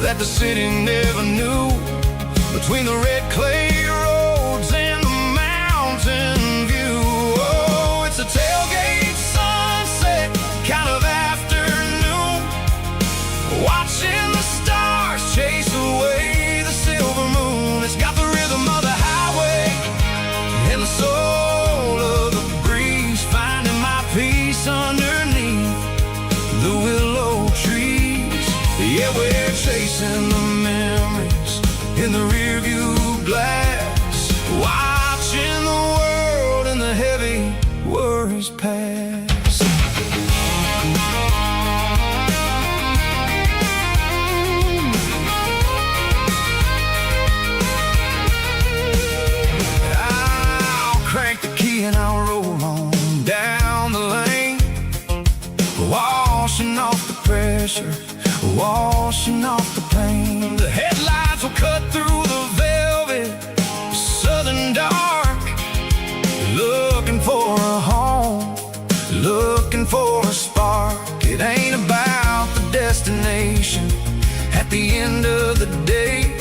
that the city never knew. Between the red clay roads and the mountain view. Oh, it's a tailgate sunset kind of afternoon, watching the stars chase away the silver moon. It's got the rhythm of the highway and the soul of the breeze, finding my peace underneath the willow trees. Yeah, we're chasing the memories in the rearview glass, watching the world and the heavy worries pass. I'll crank the key and I'll roll on down the lane, washing off the pressure, washing off the pain. The headlights will cut through the velvet southern dark, looking for a home, looking for a spark. It ain't about the destination at the end of the day,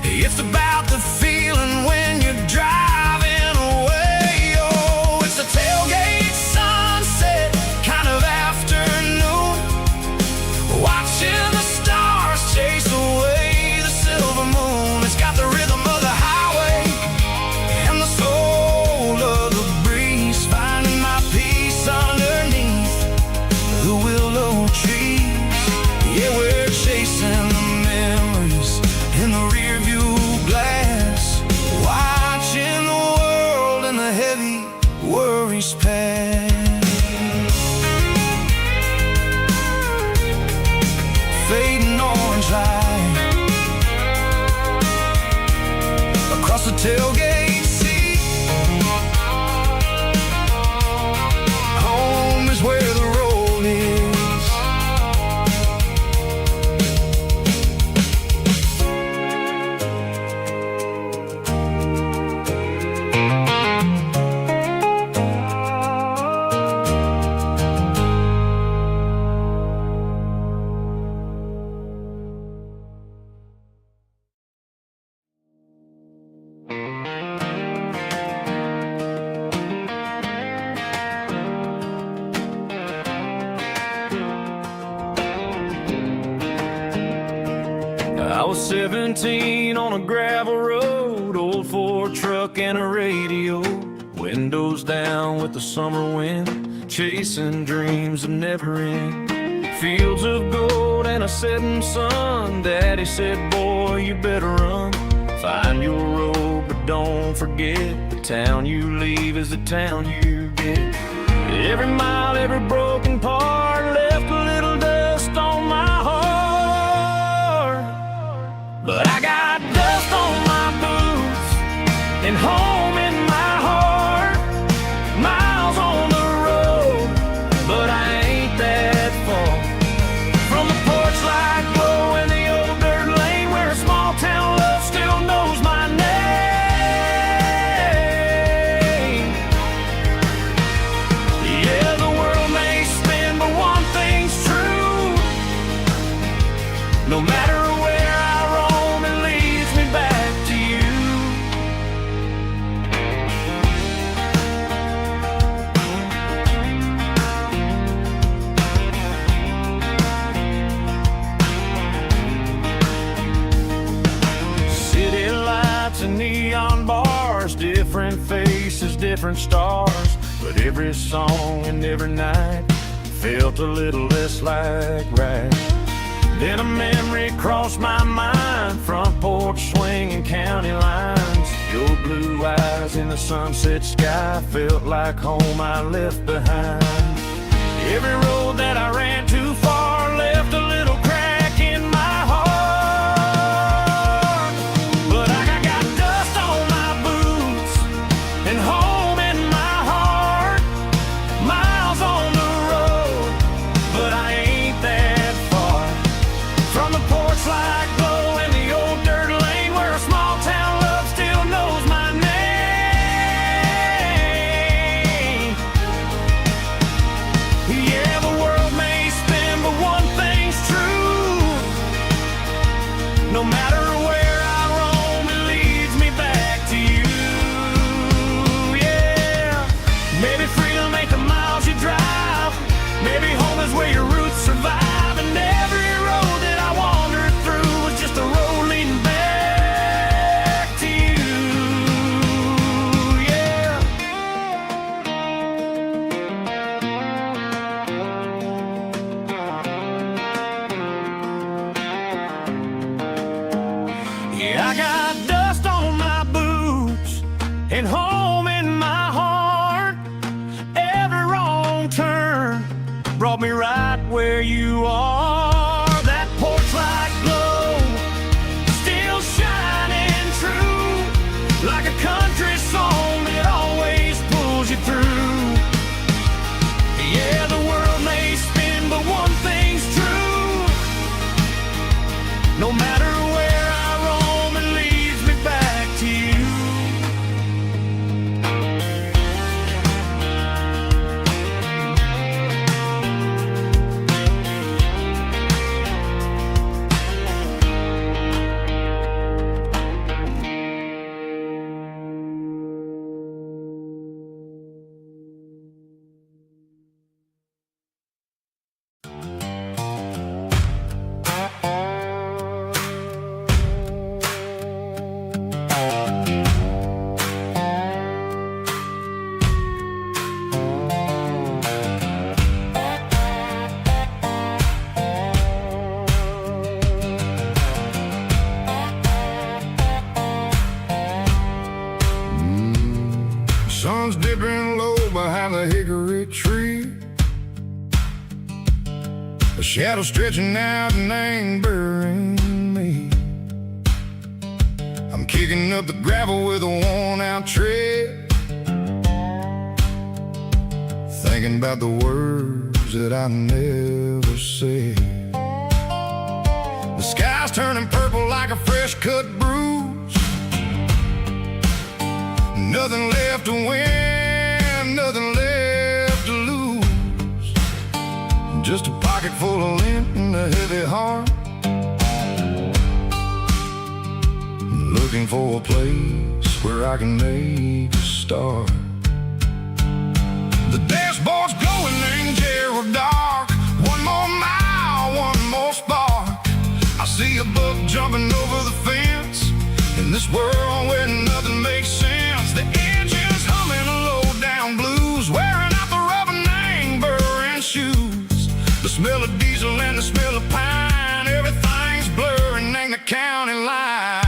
it's about the feeling when you're driving away. Oh, it's a tailgate sunset kind of afternoon, watching the stars chase away the silver moon. It's got the rhythm of the highway and the soul of the breeze, finding my peace underneath the willow trees. Yeah, we're chasing the memories in the rearview glass, watching the world and the heavy worries pass. Fading orange light across the tailgate seat. Home is where the road is. I was 17 on a gravel road, old Ford truck and a radio, windows down with the summer wind, chasing dreams of never end. Fields of gold and a setting sun, Daddy said, boy, you better run. Find your road, but don't forget, the town you leave is the town you get. Every mile, every broken part left a little dust on my heart, but I got dust on my boots and home in my heart. Miles on the road, but I ain't that far from the porch light glow in the old dirt lane, where a small town love still knows my name. Yeah, the world may spin, but one thing's true: no matter where I roam, it leads me back to you. City lights and neon bars, different faces, different stars, but every song and every night felt a little less like right. Then a memory crossed my mind, front porch swinging county lines. Your blue eyes in the sunset sky felt like home I left behind. Every road that I ran too far left a little crack in my heart, but I got dust on my boots and home in my heart. Miles on the road, but I ain't that far from the porch light glow in the old dirt lane, where a small town love still knows my name. Yeah, the world may spin, but where you are. That porch light glow, still shining true, like a country song that always pulls you through. Yeah, the world may spin, but one thing's true. No matter where I roam, it leads me back to you. Sun's dipping low behind the hickory tree, a shadow stretching out and angering me. I'm kicking up the gravel with a worn-out tread, thinking about the words that I never said. The sky's turning purple like a fresh-cut bruise. Nothing left to win, nothing left to lose. Just a pocket full of lint and a heavy heart, looking for a place where I can make a start. The dashboard's glowing angel dark. One more mile, one more spark. I see a buck jumping over the fence, in this world where nothing makes sense. The engine's humming a low-down blues, wearing out the rubber name burring shoes. The smell of diesel and the smell of pine, everything's blurring, ain't the county line.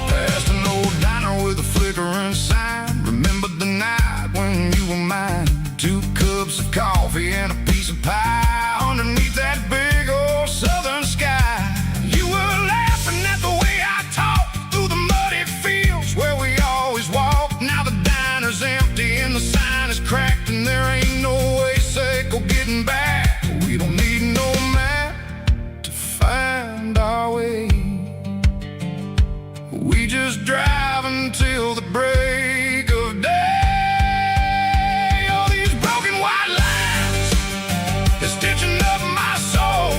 Past an old diner with a flickering sign. Remember the night when you were mine. 2 cups of coffee and a piece of pie underneath that big old southern sky. You were laughing at the way I talked through the muddy fields where we always walked. Now the diner's empty and the sign is cracked, and there ain't no way safe or getting back. We don't need no map to find our way. We just drive until the break of day. Stitching up my soul,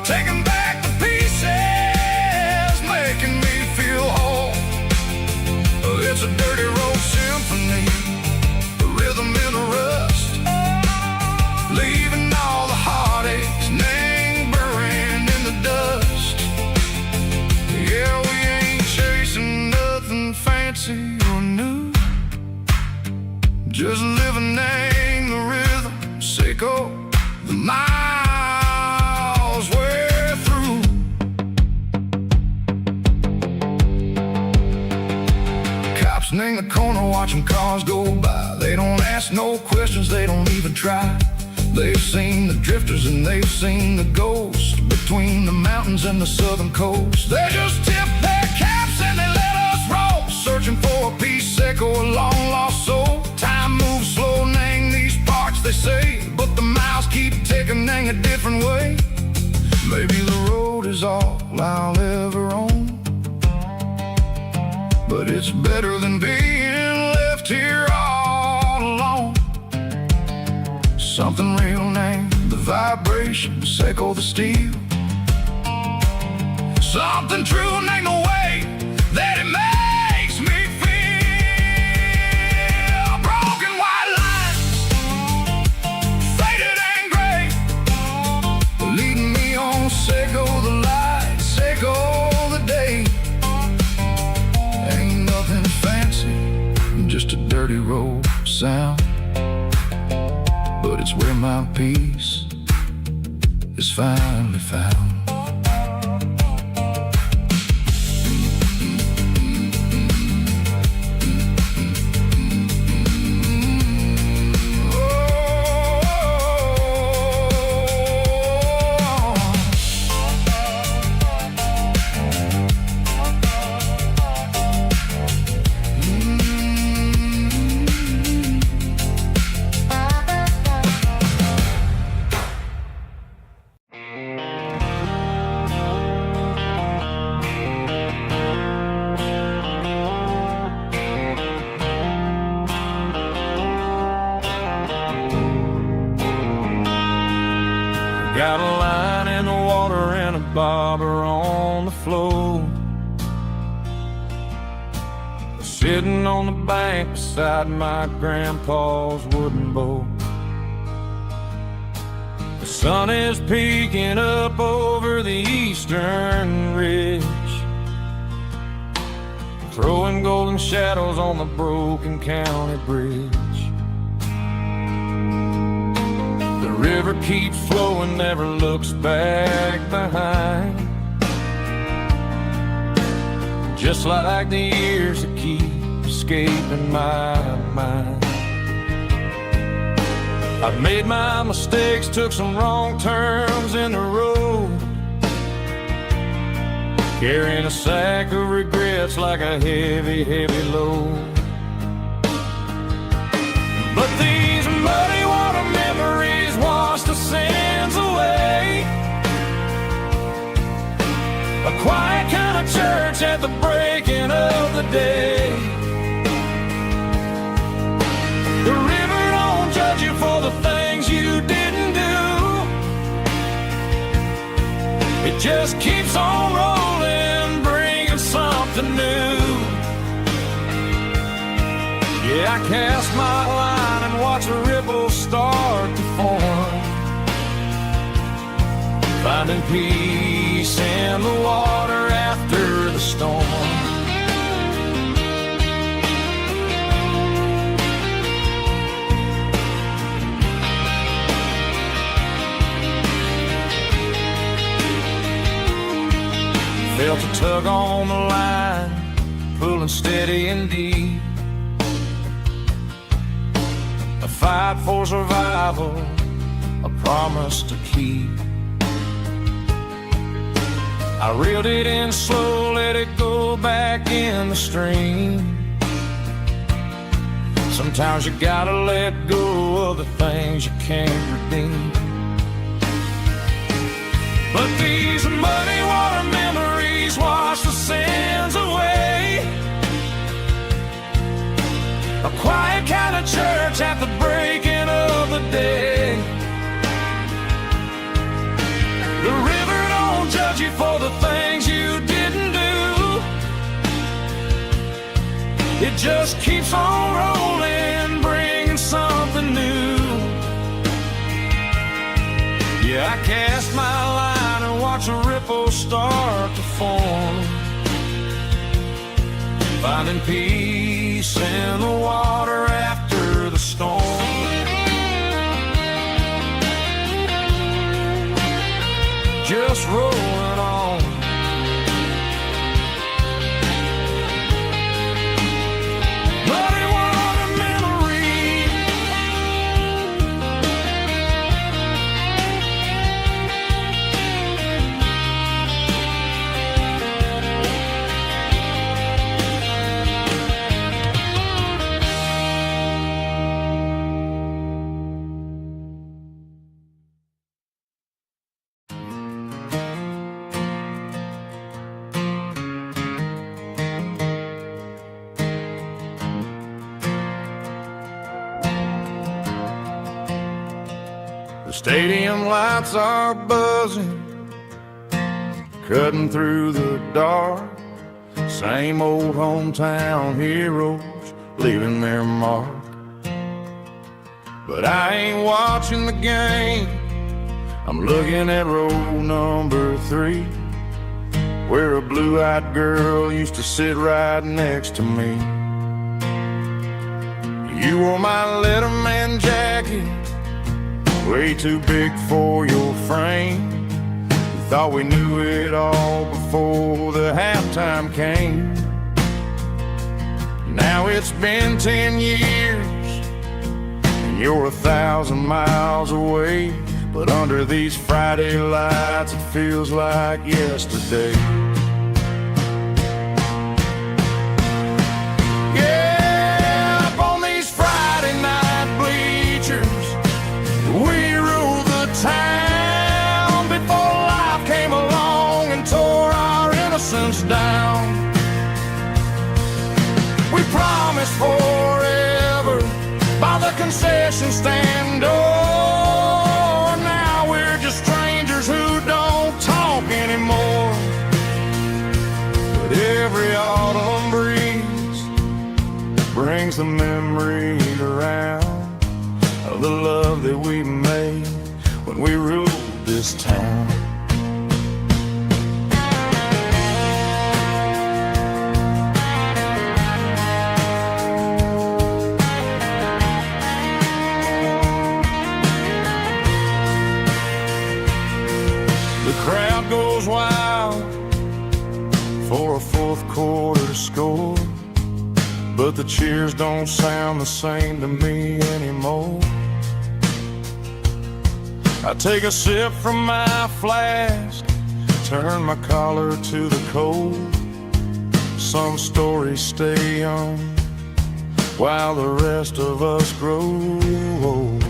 taking back the pieces, making me feel whole. It's a dirty road symphony, a rhythm in a rust, leaving all the heartaches lingering in the dust. Yeah, we ain't chasing nothing fancy or new, just living in the rhythm. Seco, the miles we're through. Cops in the corner watching cars go by. They don't ask no questions, they don't even try. They've seen the drifters and they've seen the ghosts between the mountains and the southern coast. They just tip their caps and they let us roll, searching for a piece, Seco, a long lost soul. Time moves slow, nang these parts, they say, but the miles keep ticking a different way. Maybe the road is all I'll ever own, but it's better than being left here all alone. Something real named the vibration, Seco the steel. Something true named the way that it makes me feel. Broken white lines, faded and gray, leading me on. Seco the light, Seco the day. Ain't nothing fancy, just a dirty road sound, but it's where my peace is finally found. bobber on the floor, sitting on the bank beside my grandpa's wooden boat. The sun is peeking up over the eastern ridge, throwing golden shadows on the broken county bridge. The river keeps flowing, never looks back behind, just like the years that keep escaping my mind. I've made my mistakes, took some wrong turns in the road, carrying a sack of regrets like a heavy, heavy load. But these muddy water memories wash the sins away. A quiet kind of church at the breaking of the day. The river don't judge you for the things you didn't do. It just keeps on rolling, bringing something new. Yeah, I cast my line and watch a ripple start to form, finding peace in the water after the storm. Felt a tug on the line, pulling steady and deep. A fight for survival, a promise to keep. I reeled it in slow, let it go back in the stream. Sometimes you gotta let go of the things you can't redeem. But these muddy water memories wash the sins away. A quiet kind of church at the breaking of the day. The river don't judge you for the things you didn't do. It just keeps on rolling, bringing something new. Yeah, I cast my line and watch a ripple start to form, finding peace in the water after the storm. Just rolling on. Muddy water memory. The stadium lights are buzzing, cutting through the dark. Same old hometown heroes leaving their mark. But I ain't watching the game, I'm looking at row number 3, where a blue-eyed girl used to sit right next to me. You wore my Letterman jacket, way too big for your frame. We thought we knew it all before the halftime came. Now it's been 10 years and you're 1,000 miles away, but under these Friday lights it feels like yesterday. Yeah, up on these Friday night bleachers, we rule the town before life came along and tore our innocence down. We promised forever by the concession stand door. Now we're just strangers who don't talk anymore. every autumn breeze brings the memories around of the love that we made when we ruled this town. The crowd goes wild for a fourth quarter score, but the cheers don't sound the same to me anymore. I take a sip from my flask, turn my collar to the cold. Some stories stay young while the rest of us grow old.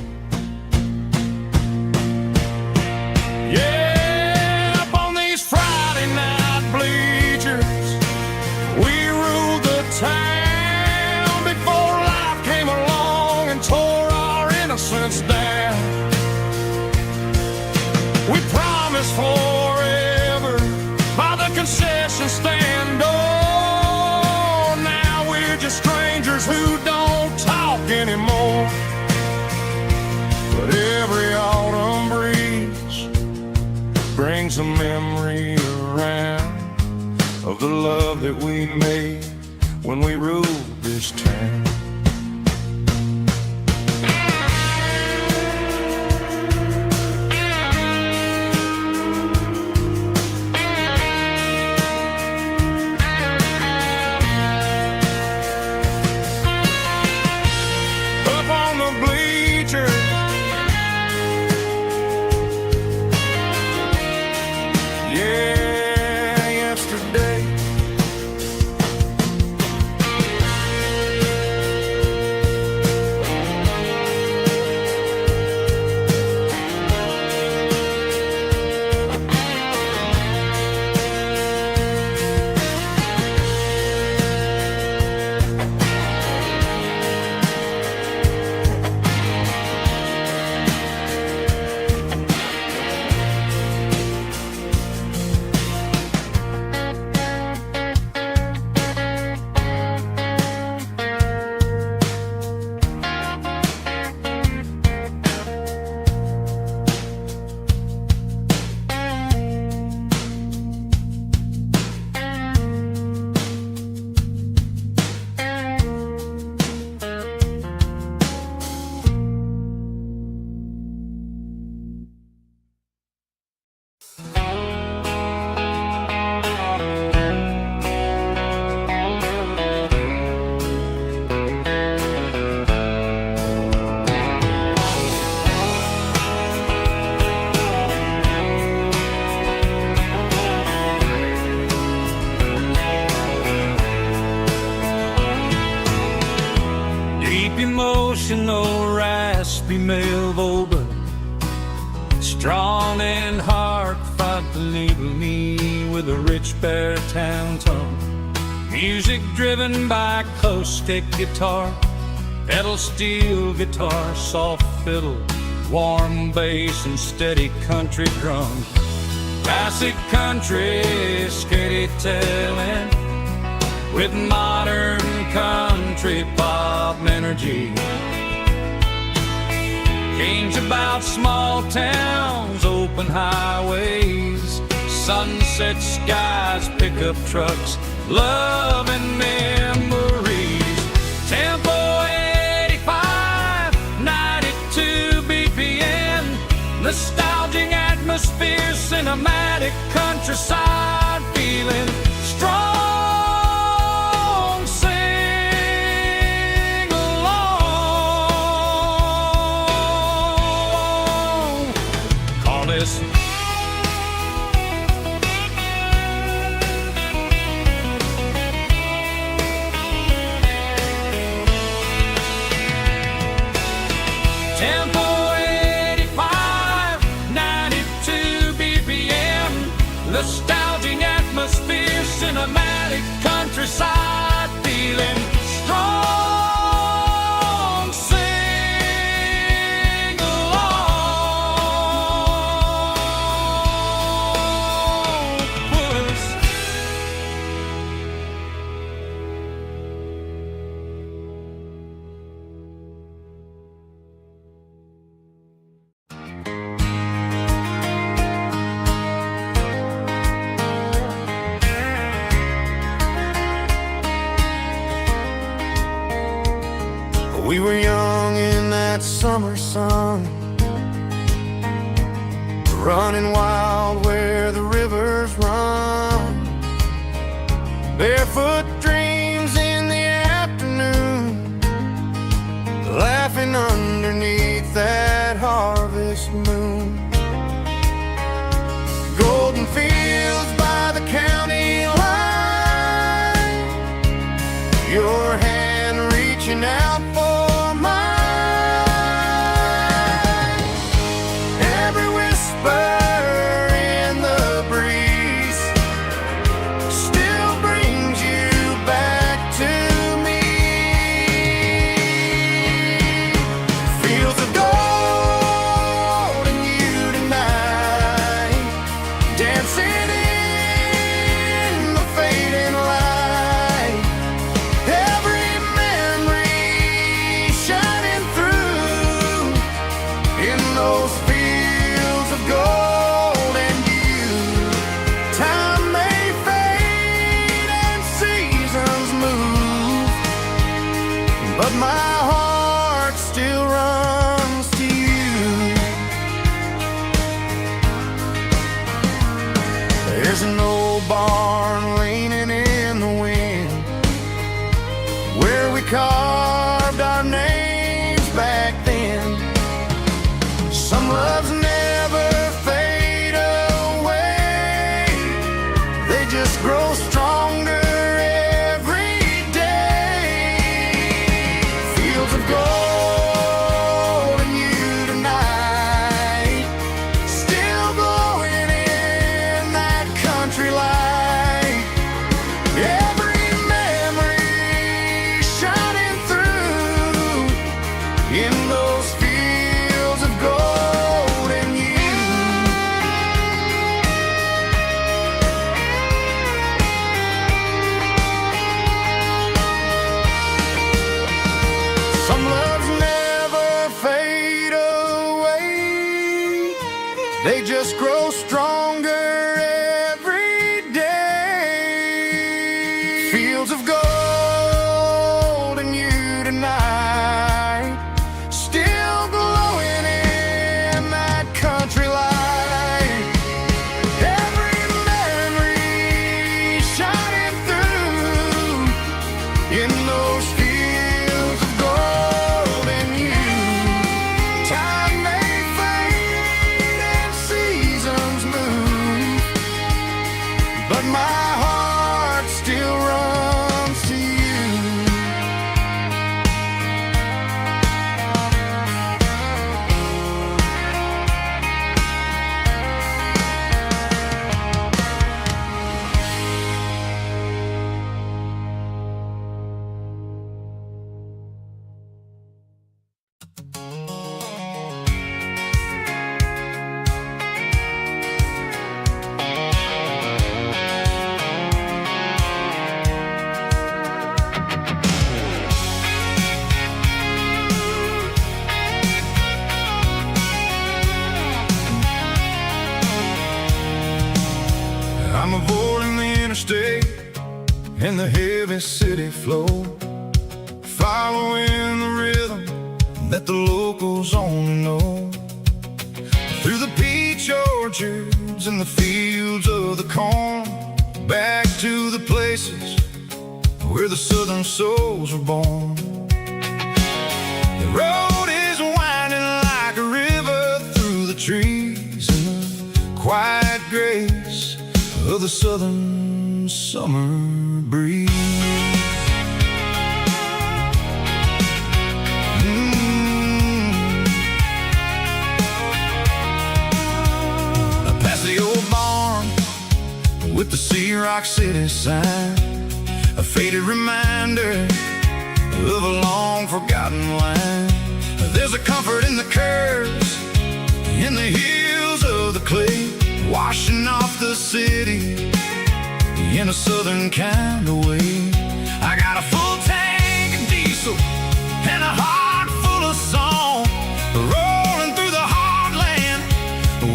Yeah, up on these Friday night bleachers, we ruled the town before life came along and tore our innocence down. We promised forever by the concession stand door. Now we're just strangers who don't talk anymore. But every autumn breeze brings a memory around of the love that we made when we ruled this town. Emotional, raspy male vulva, strong and hard, fight to label me with a rich baritone tone. Music driven by acoustic guitar, pedal steel guitar, soft fiddle, warm bass and steady country drum. Classic country skitty-tailing with modern country pop energy. Kings about small towns, open highways, sunset skies, pickup trucks, love and memories. Tempo 85, 92 BPM, nostalgic atmosphere, cinematic countryside feeling strong. Tempo 85, 92 BPM, nostalgic atmosphere, cinematic countryside feeling strong. Sing along, puss. We were young in that summer sun, running wild where the rivers run. Barefoot dreams in the afternoon, laughing underneath that harvest moon. Golden fields by the county line, your hand reaching out for mine. Every whisper in the breeze still brings you back to me. Fields of gold and you tonight, dancing in the fading light. Every memory shining through in those fields of gold and you. Time may fade and seasons move, but my heart still runs to you. There's an old barn leaning in the wind, where we carved our names back then. Some loves never fade away, they just grow stronger every day. Fields of gold and you tonight, still glowing in that country light. Every memory shining through in those fields of gold and you. Some loves never fade away, they just grow stronger every day. Fields of gold and you tonight, still glowing in that country light. Every memory shining through in those fields of gold and you. Time may fade and seasons move, but my heart still runs to you. I'm avoiding the interstate and the heavy city flow, following the rhythm that the locals only know. Through the peach orchards and the fields of the corn, back to the places where the southern souls were born. The road is winding like a river through the trees in the quiet grace of the southern summer breeze. Past the old barn with the Sea Rock City sign, a faded reminder of a long forgotten line. There's a comfort in the curves, in the hills of the clay, washing off the city in a southern kind of way. I got a full tank of diesel and a heart full of song, rolling through the heartland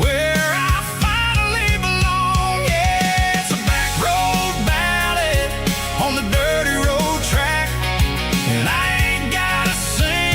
where I finally belong. Yeah, it's a back road ballad on the dirty road track, and I ain't got a sing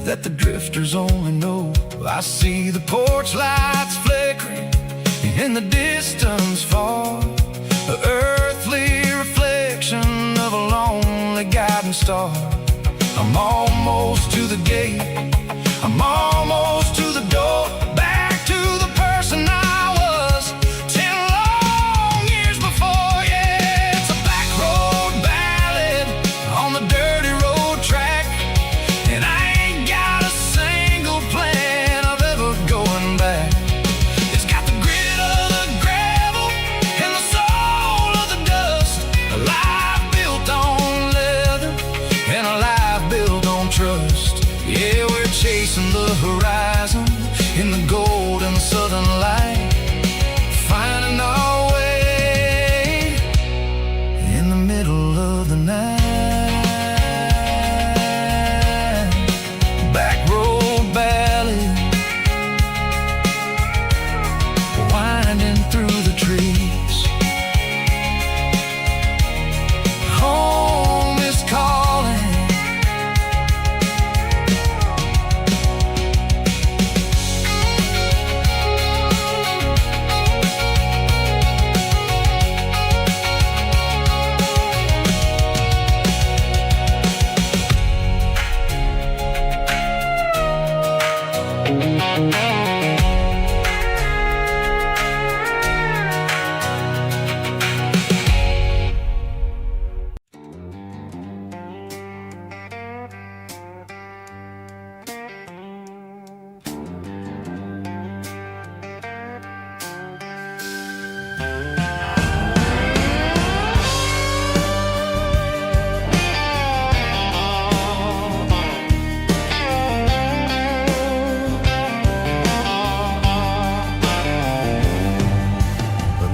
that the drifters only know. I see the porch lights flickering in the distance far, an earthly reflection of a lonely guiding star. I'm almost to the gate, I'm almost to the door, back to the person I was 10 long years before. Yeah, it's a back road ballad on the dirty road track, and I ain't got a single plan of ever going back. It's got the grit of the gravel and the soul of the dust, a life built on leather and a life built on trust. Yeah, we're chasing the horizon in the golden southern light, finding our way in the middle of the night. Back road ballad, winding through the trees. Home is calling.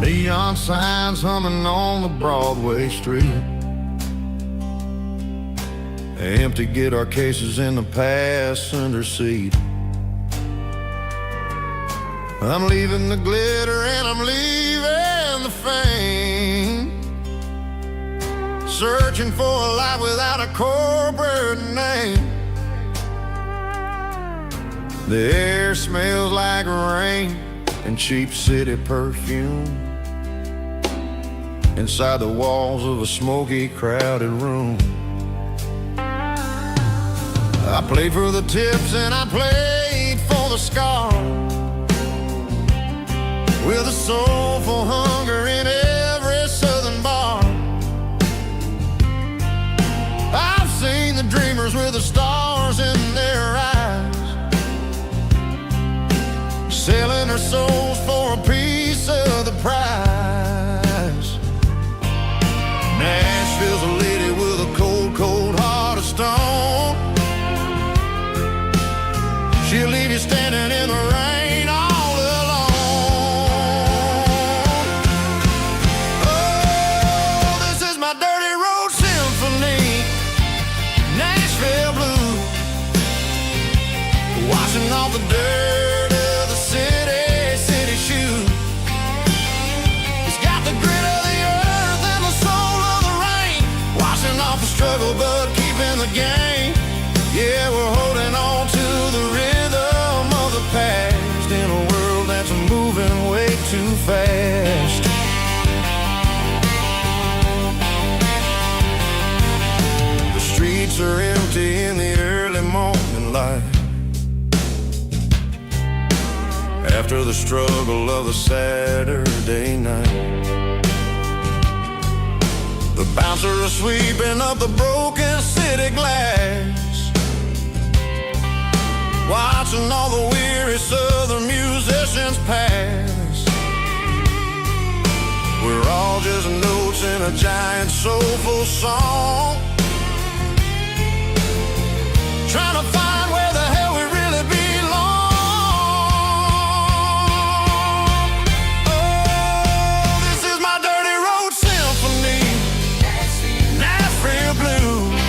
Neon signs humming on the Broadway street, empty guitar cases in the passenger seat. I'm leaving the glitter and I'm leaving the fame, searching for a life without a corporate name. The air smells like rain and cheap city perfume inside the walls of a smoky, crowded room. I played for the tips and I played for the scars, with a soulful hunger in every southern bar. I've seen the dreamers with the stars in their eyes, selling their souls for a piece of the prize. Nashville's a lady with a cold, cold heart of stone. She'll leave you standing in the rain all alone. Oh, this is my dirty road symphony, Nashville blues, washing off the dirt of the city shoes. It's got the grit of the earth and the soul of the rain, washing off the struggle but keeping the game. Yeah, we're holding on to the rhythm of the past in a world that's moving way too fast. The streets are empty in the early morning light, after the struggle of the Saturday night. The bouncer is sweeping up the broken city glass, watching all the weary southern musicians pass. We're all just notes in a giant soulful song, trying to find where the hell we really belong. Oh, this is my dirty road symphony, Nashville blues,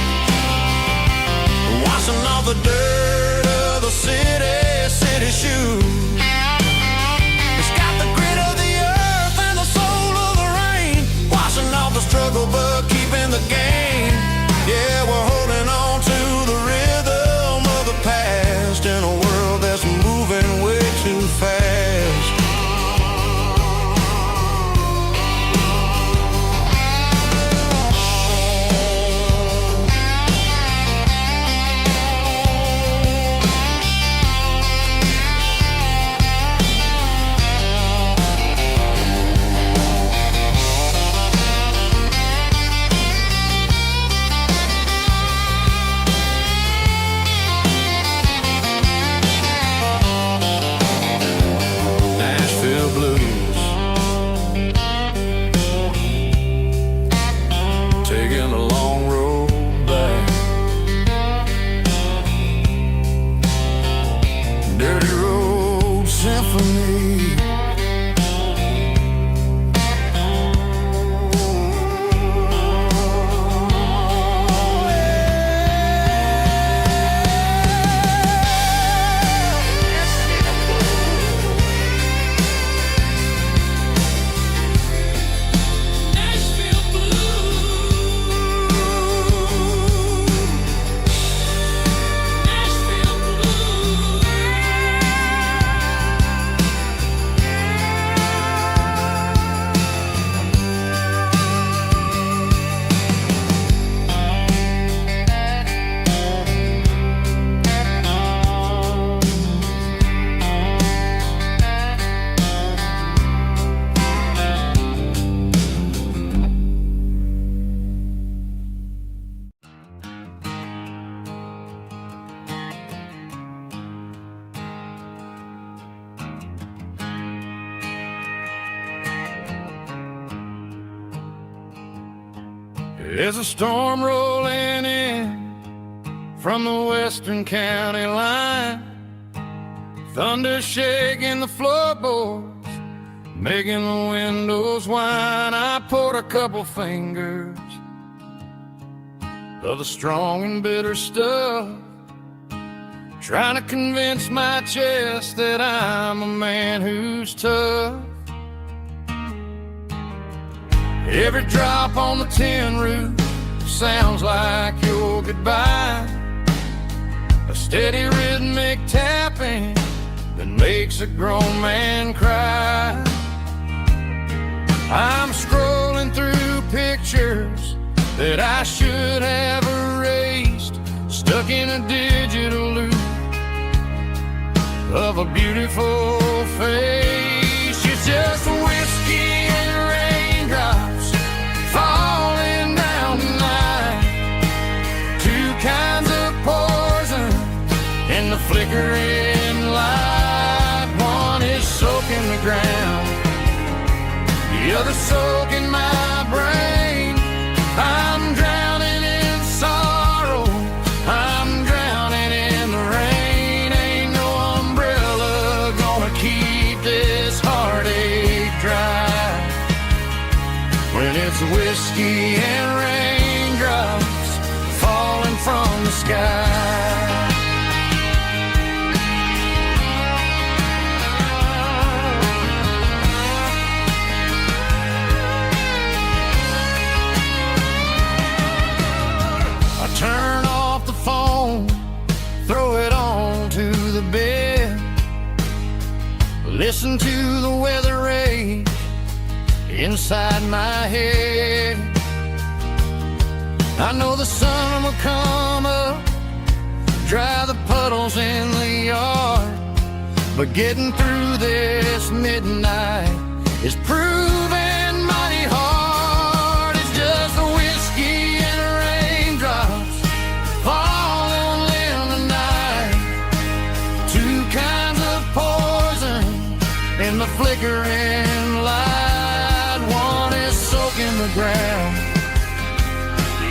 washing off the dirt of the city shoes. It's got the grit of the earth and the soul of the rain, washing off the struggle but keeping the game. Yeah, we're holding on to the rhythm for me. There's a storm rolling in from the western county line, thunder shaking the floorboards, making the windows whine. I poured a couple fingers of the strong and bitter stuff, trying to convince my chest that I'm a man who's tough. Every drop on the tin roof sounds like your goodbye, a steady rhythmic tapping that makes a grown man cry. I'm scrolling through pictures that I should have erased, stuck in a digital loop of a beautiful face. It's just whiskey and raindrops falling down tonight, two kinds of poison in the flickering light. One is soaking the ground, the other soaking my brain. I'm drowning in sorrow, I'm drowning in the rain. Ain't no umbrella gonna keep this heartache dry when it's whiskey and raindrops falling from the sky. Turn off the phone, throw it on to the bed, listen to the weather rage inside my head. I know the sun will come up, dry the puddles in the yard, but getting through this midnight is proving mighty hard. It's just the whiskey and raindrops falling in the night, two kinds of poison in the flickering light. One is soaking the ground,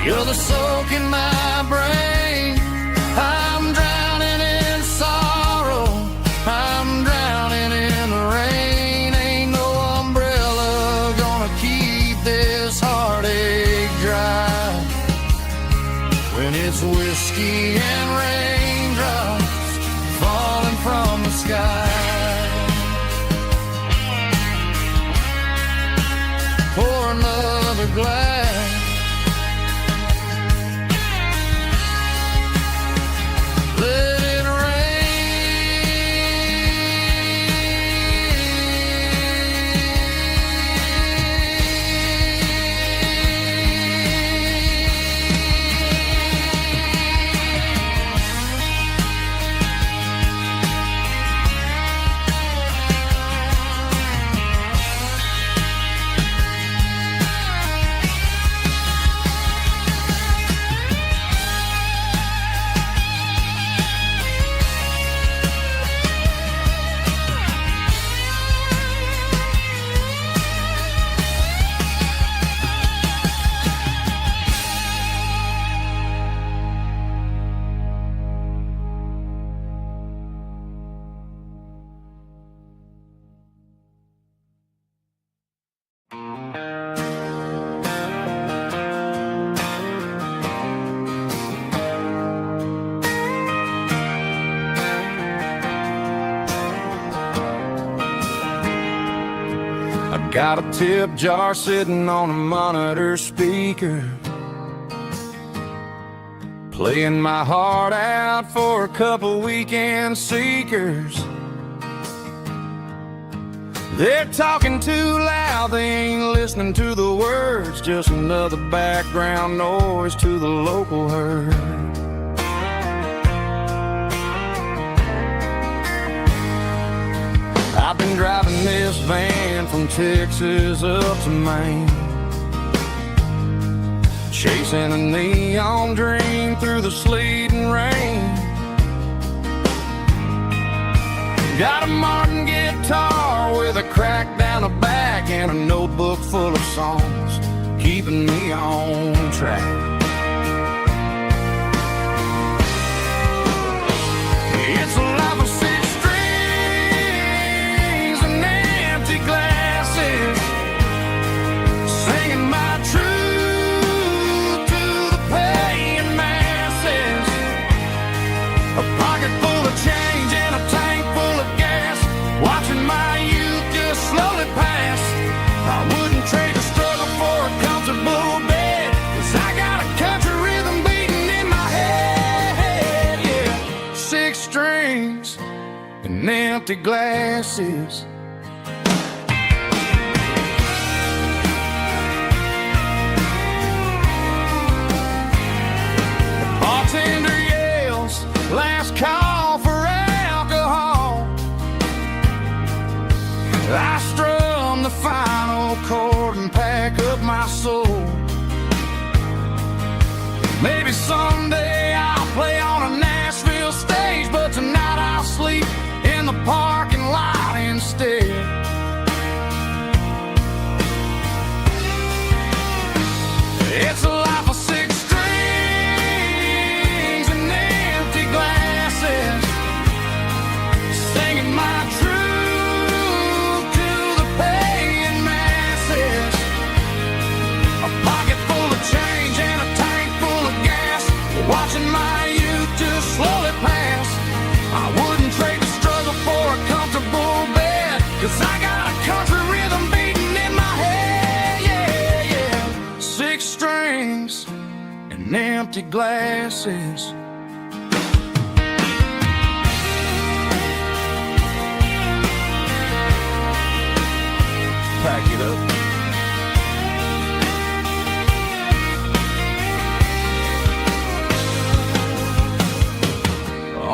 the other soaking my brain. I'm drowning in sorrow, I'm drowning in the rain. Ain't no umbrella gonna keep this heartache dry when it's whiskey and raindrops falling from the sky. Pour another glass, let it I got a tip jar sitting on a monitor speaker, playing my heart out for a couple weekend seekers. They're talking too loud, they ain't listening to the words, just another background noise to the local herd. I've been driving this van from Texas up to Maine, chasing a neon dream through the sleet and rain. Got a Martin guitar with a crack down the back and a notebook full of songs, keeping me on track. It's a life of six strings and empty glasses, singing my truth to the paying masses. A pocket full of change and a tank full of gas, watching my youth just slowly pass. I wouldn't trade the struggle for a comfortable bed, 'cause I got a country rhythm beating in my head, yeah. Six strings and empty glasses. The bartender yells, last call for alcohol. I strum the final chord and pack up my soul. Maybe someday I'll play on a Nashville stage, but tonight I'll sleep in the parking lot instead. It's a life of six strings and empty glasses, singing my truth to the paying masses. A pocket full of change and a tank full of gas, watching my youth just slowly pass. I wouldn't trade the struggle for a comfortable bed, 'cause I got a country rhythm beating in my head, yeah, yeah. Six strings and empty glasses. Pack it up.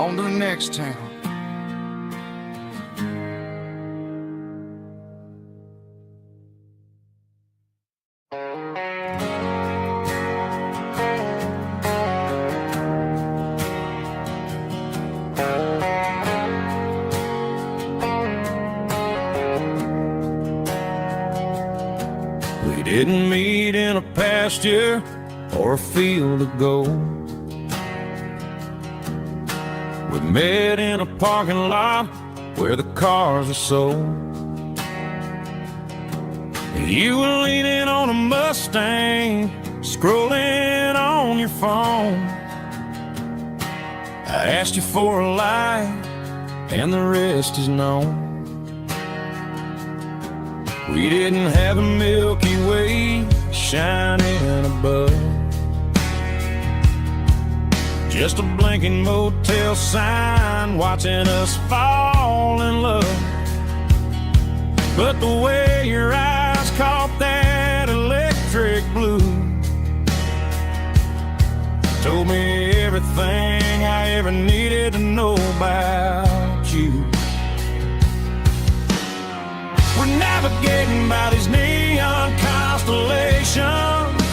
On to the next town. We didn't meet in a pasture or a field of gold. We met in a parking lot where the cars are sold. You were leaning on a Mustang, scrolling on your phone. I asked you for a light, and the rest is known. We didn't have a Milky Way shining above, just a blinking motel sign watching us fall in love. But the way your eyes caught that electric blue told me everything I ever needed to know about you. We're navigating by these neon constellations,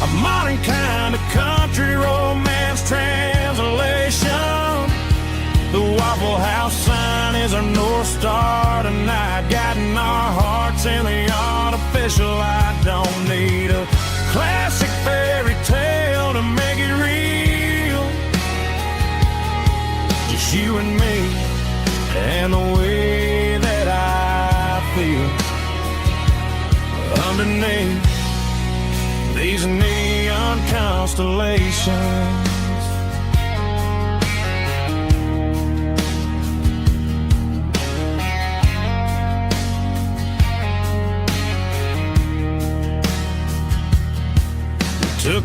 a modern kind of country romance translation. The Waffle House sign is our North Star tonight, guiding our hearts in the artificial. I don't need a classic fairy tale to make it real, just you and me and the way that I feel underneath these neon constellations.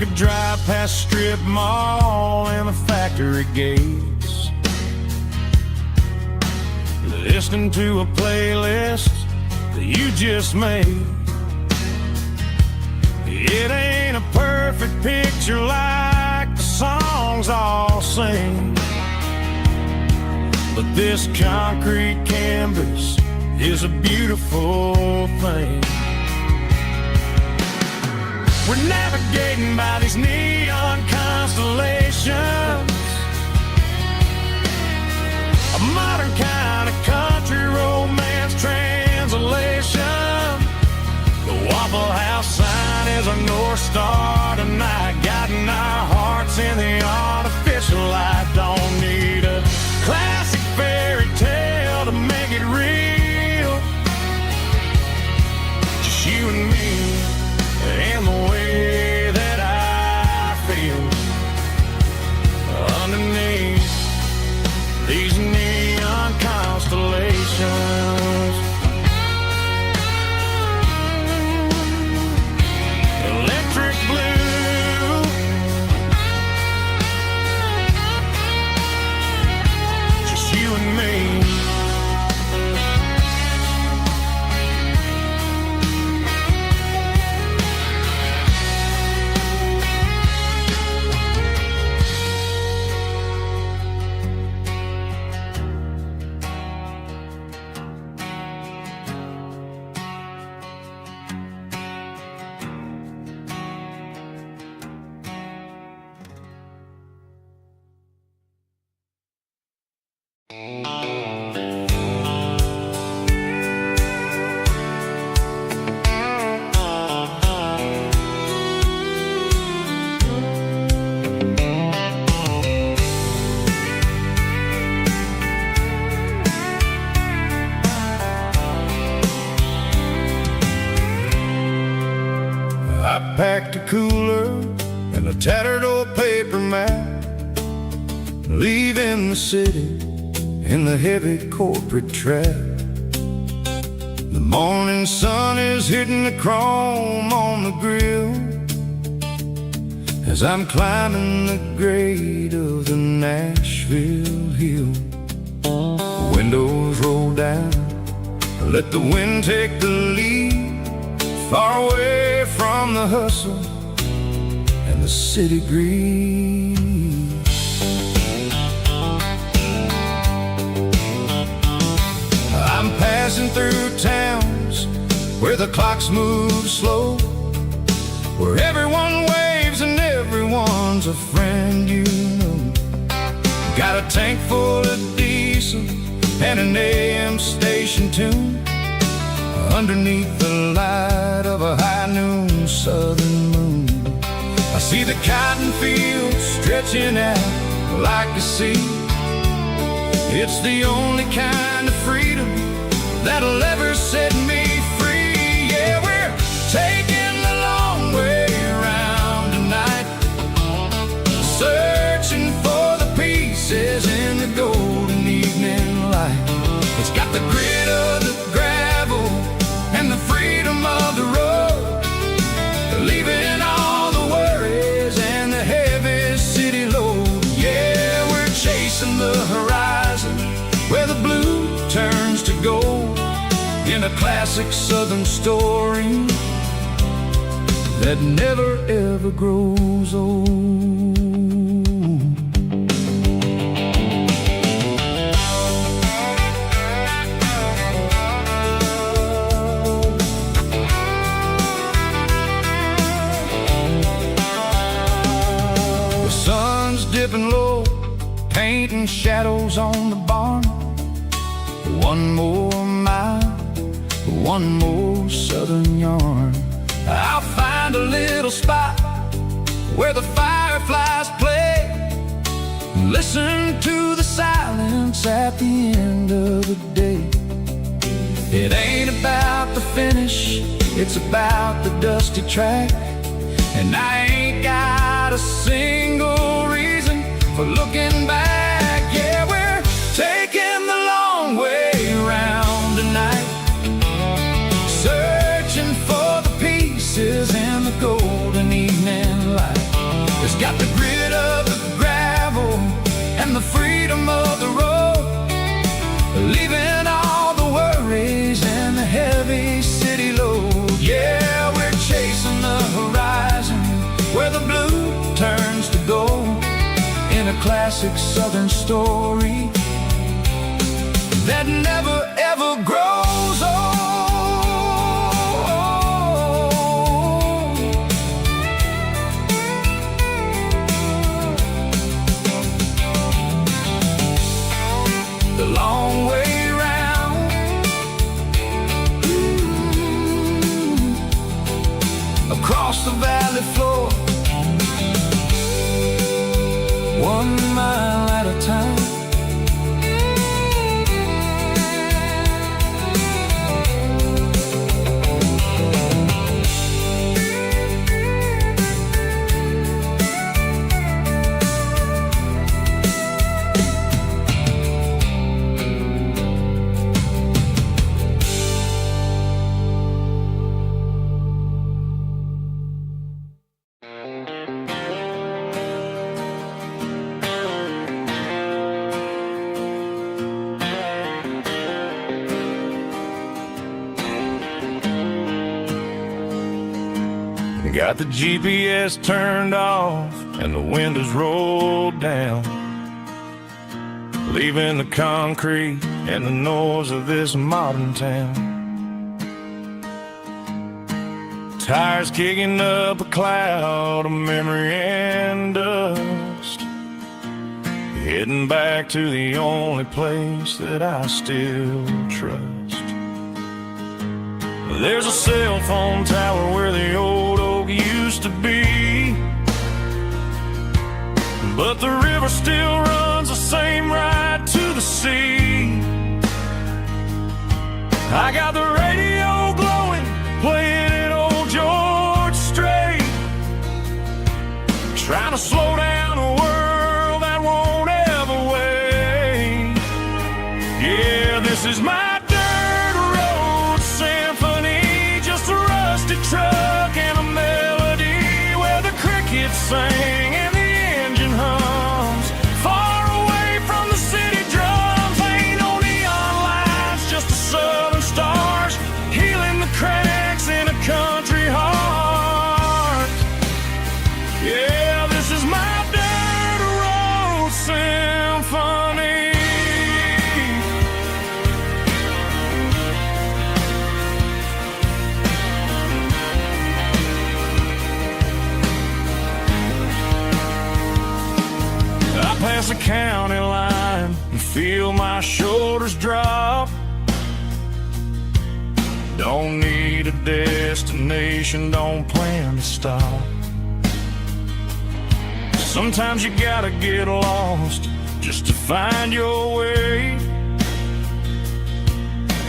could drive past strip mall and the factory gates, listening to a playlist that you just made. It ain't a perfect picture like the songs all sing, but this concrete canvas is a beautiful thing. We're navigating by these neon constellations, a modern kind of country romance translation. The Waffle House sign is a North Star tonight, guiding our hearts in the artificial light. Don't need a classic fairy tale to make it real, just you and me and the way that I feel underneath these neon constellations. Electric blue, just you and me. I packed a cooler and a tattered old paper map, leaving the city in the heavy corporate trap. The morning sun is hitting the chrome on the grill as I'm climbing the grade of the Nashville hill. Windows roll down, let the wind take the lead, far away from the hustle and the city breeze. I'm passing through towns where the clocks move slow, where everyone waves and everyone's a friend you know. Got a tank full of diesel and an AM station tune underneath the light of a high noon southern moon. I see the cotton fields stretching out like a sea. It's the only kind of freedom that'll ever set me free. Yeah, we're taking the long way around tonight, searching for the pieces in the golden evening light. It's got the grit of the gravel and the freedom of the road, leaving all the worries and the heavy city load. Yeah, we're chasing the horizon where the blue turns to gold, in a classic southern story that never ever grows old. The sun's dipping low, painting shadows on the barn. One more mile, one more southern yarn. I'll find a little spot where the fireflies play, listen to the silence at the end of the day. It ain't about the finish, it's about the dusty track. And I ain't got a single reason for looking back. Yeah, we're taking the long way around tonight, searching for the pieces in the golden evening light. classic southern story that never ever grows old. The long way round, across the valley floor, 1 mile at a time. Got the GPS turned off and the windows rolled down, leaving the concrete and the noise of this modern town. Tires kicking up a cloud of memory and dust, heading back to the only place that I still trust. There's a cell phone tower where the old oak used to be, but the river still runs the same right to the sea. I got the radio glowing, playing it old George Strait, trying to slow down a world that won't ever wait. Yeah, this is my truck and a melody where the crickets sing and the engine hums, far away from the city drums. Ain't no neon lights, just the southern stars healing the cracks in a country heart. Yeah, this is my dirt road symphony. Past the county line and feel my shoulders drop. Don't need a destination, don't plan to stop. Sometimes you gotta get lost just to find your way,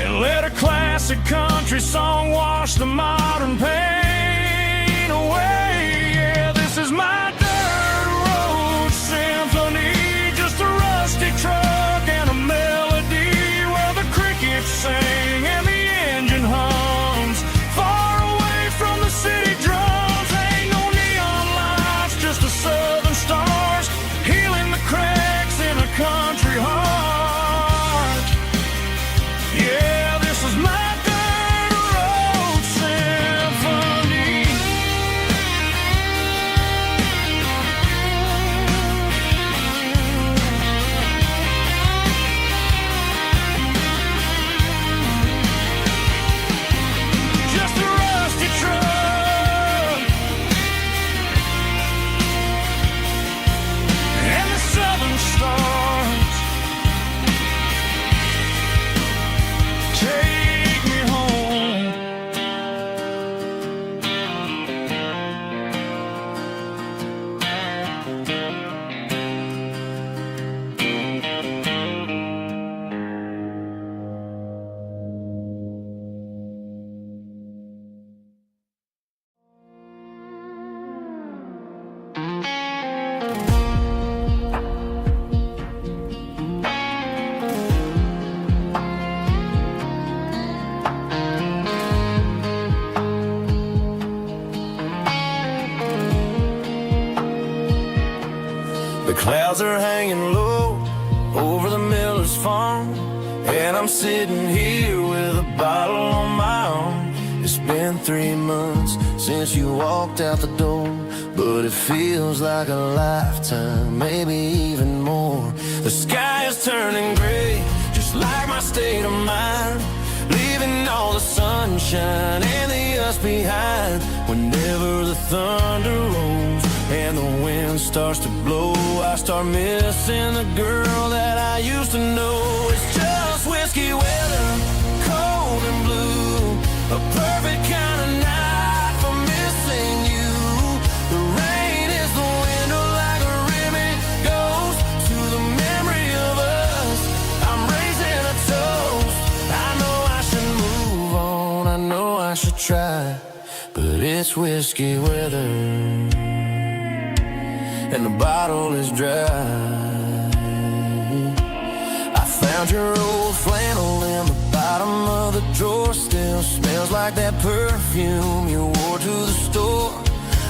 and let a classic country song wash the modern pain away. Yeah, this is my truck and a melody where the crickets sing and the engine hums, far away from the city drums. Ain't no neon lights, just the southern stars healing the cracks in a country heart. Yeah, this is my dirt road symphony. The clouds are hanging low over the miller's farm, and I'm sitting here with a bottle on my arm. It's been 3 months since you walked out the door, but it feels like a lifetime, maybe even more. more. The sky is turning gray, just like my state of mind, leaving all the sunshine and the us behind. Whenever the thunder rolls and the wind starts to blow, I start missing the girl that I used to know. It's just whiskey weather, cold and blue, a perfect kind of night for missing you. The rain is the window like a ribbon goes to the memory of us. I'm raising a toast. I know I should move on, I know I should try, but it's whiskey weather and the bottle is dry. I found your old flannel in the bottom of the drawer. Still smells like that perfume you wore to the store.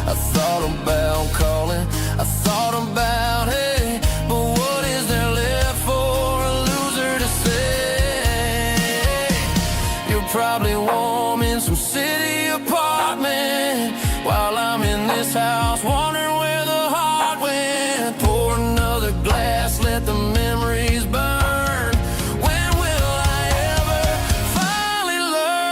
I thought about calling, I thought about, hey, but what is there left for a loser to say? You're probably warm in some city apartment while I'm in this house wondering where the heart went. Pour another glass, let the memories burn. When will I ever finally learn?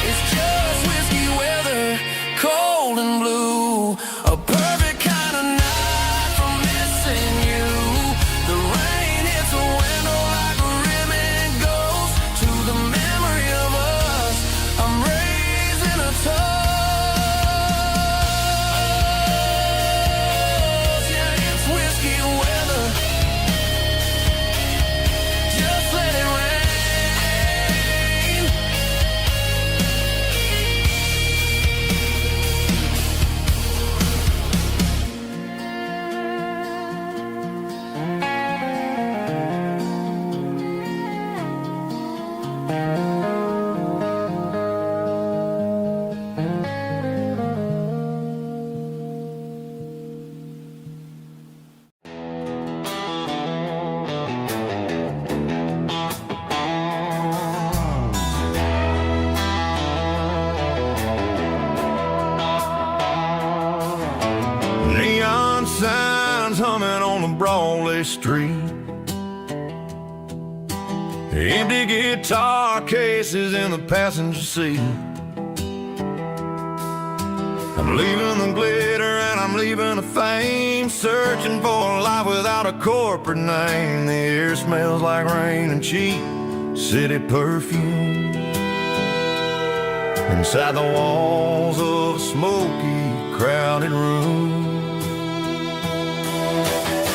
It's just whiskey weather, cold and blue, a perfect kind of night for missing you. The rain hits a window like a ribbon goes to the memory of us. I'm raising a toast. Yeah, it's whiskey weather. Just let it rain. Neon signs humming on the Broadway street, empty guitar cases in the passenger seat. I'm leaving the glitter and I'm leaving the fame, searching for a life without a corporate name. The air smells like rain and cheap city perfume inside the walls of a smoky, crowded room.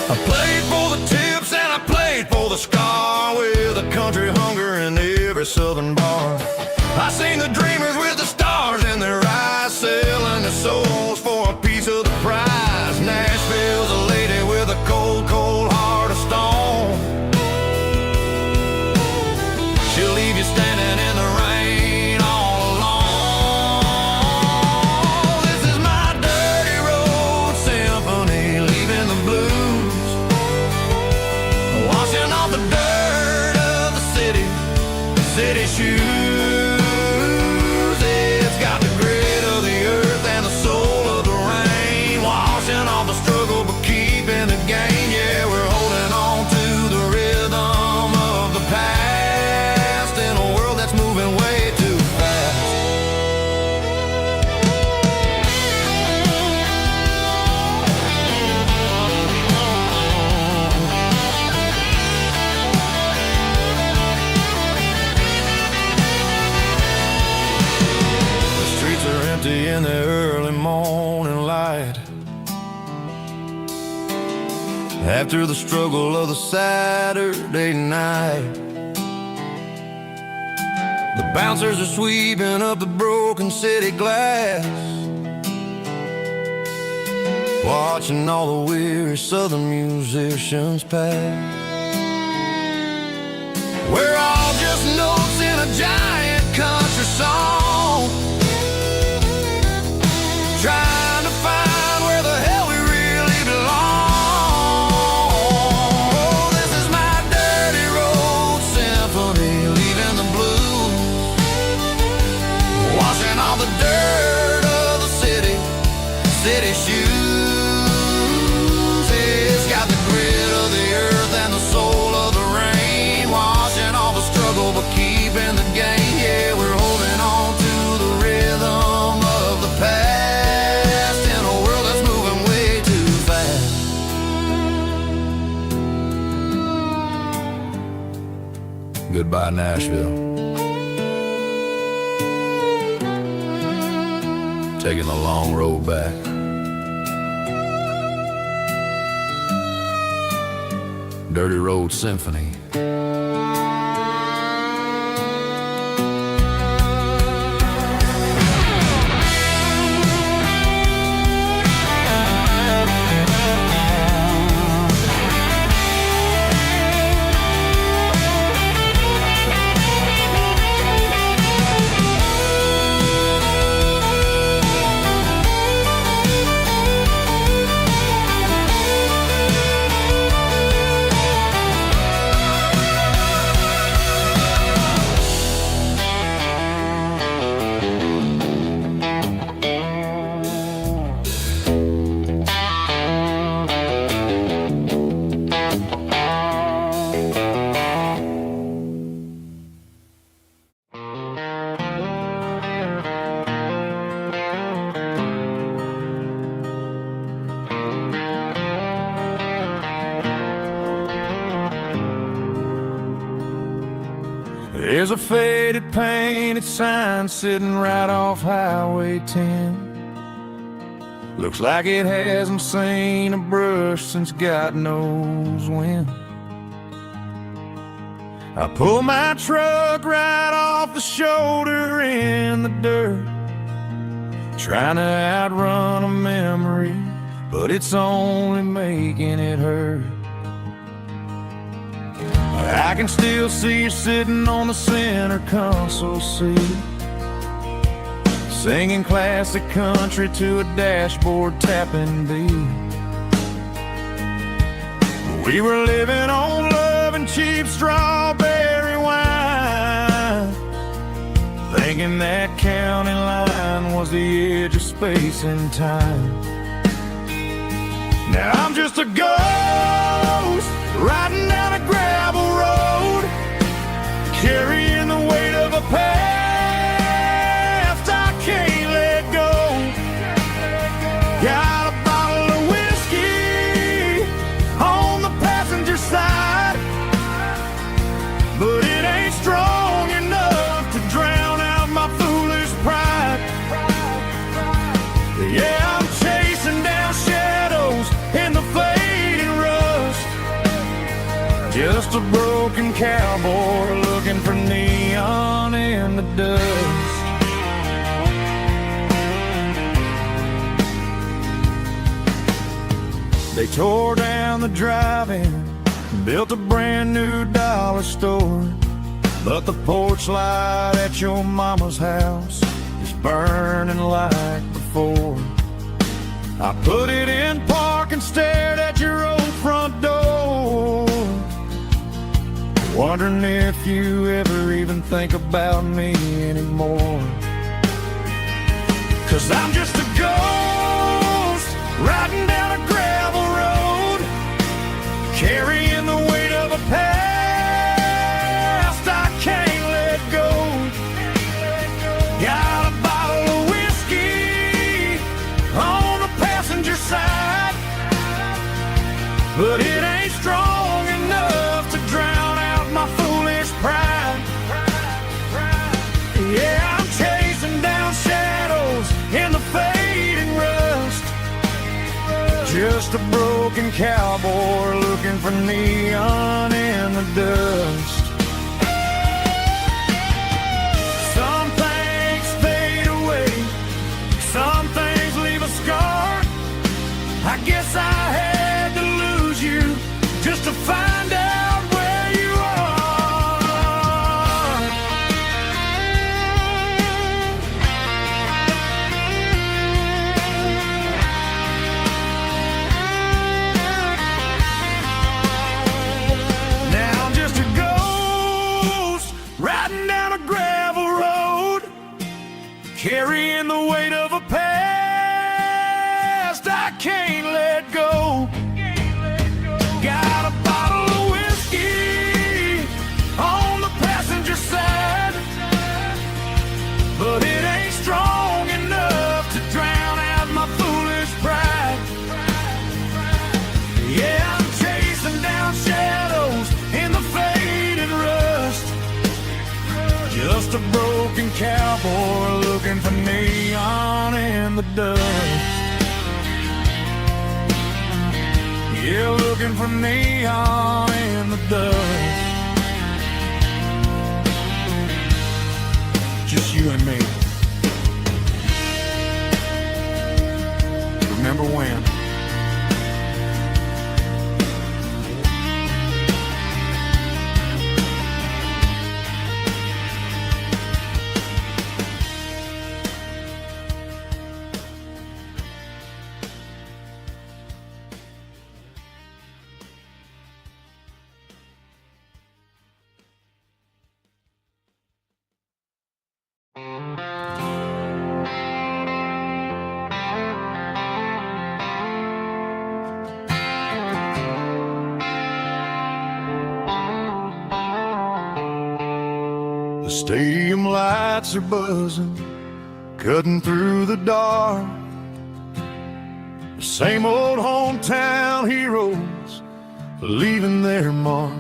I played for the tips and I played for the scar, with a country hunger in every southern bar. I seen the dreamers with the stars in their eyes, selling their souls for a piece of the prize. Nashville's a lady with a cold, cold heart of stone. She'll leave you standing in the rain all alone. This is my dirty road symphony, leaving the blues, washing off the dirt of the city shoes. It's got the grit of the earth and the soul of the rain, washing off the struggle but keeping the gain. Yeah, we're holding on to the rhythm of the past in a world that's moving way too fast. In the early morning light, after the struggle of the Saturday night, the bouncers are sweeping up the broken city glass, watching all the weary southern musicians pass. We're all just notes in a giant country song, trying to find where the hell we really Goodbye, Nashville. Taking the long road back. Dirty Road Symphony. There's a faded painted sign sitting right off Highway 10. Looks like it hasn't seen a brush since God knows when. I pull my truck right off the shoulder in the dirt, trying to outrun a memory, but it's only making it hurt. I can still see you sitting on the center console seat, singing classic country to a dashboard tapping beat. We were living on love and cheap strawberry wine, thinking that county line was the edge of space and time. Now I'm just a ghost riding down a gravel road, carrying the weight of a past I can't let go. Got a bottle of whiskey on the passenger side, but it ain't strong enough to drown out my foolish pride. Yeah, I'm chasing down shadows in the fading rust, just a broken cowboy looking for neon in the dust. They tore down the drive-in, built a brand new dollar store, but the porch light at your mama's house is burning like before. I put it in park and stared at your old front door, wondering if you ever even think about me anymore. 'Cause I'm just a ghost riding down a gravel road, carrying the weight of a past I can't let go. Got a bottle of whiskey on the passenger side, but it ain't strong enough to drown out my foolish pride. Yeah, I'm chasing down shadows in the fading rust, just a broken cowboy looking for neon in the dust. Some things fade away, some things leave a scar. I guess I had to lose you just to find out where you are. Now I'm just a ghost riding down a gravel road, carrying the weight of a past I can't let go. Got a bottle of whiskey on the passenger side, but it ain't strong enough to drown out my foolish pride. Yeah, I'm chasing down shadows in the fading rust, cowboy looking for neon in the dust. Yeah, looking for neon in the dust. Just you and me. Remember when? The stadium lights are buzzing, cutting through the dark. The same old hometown heroes leaving their mark.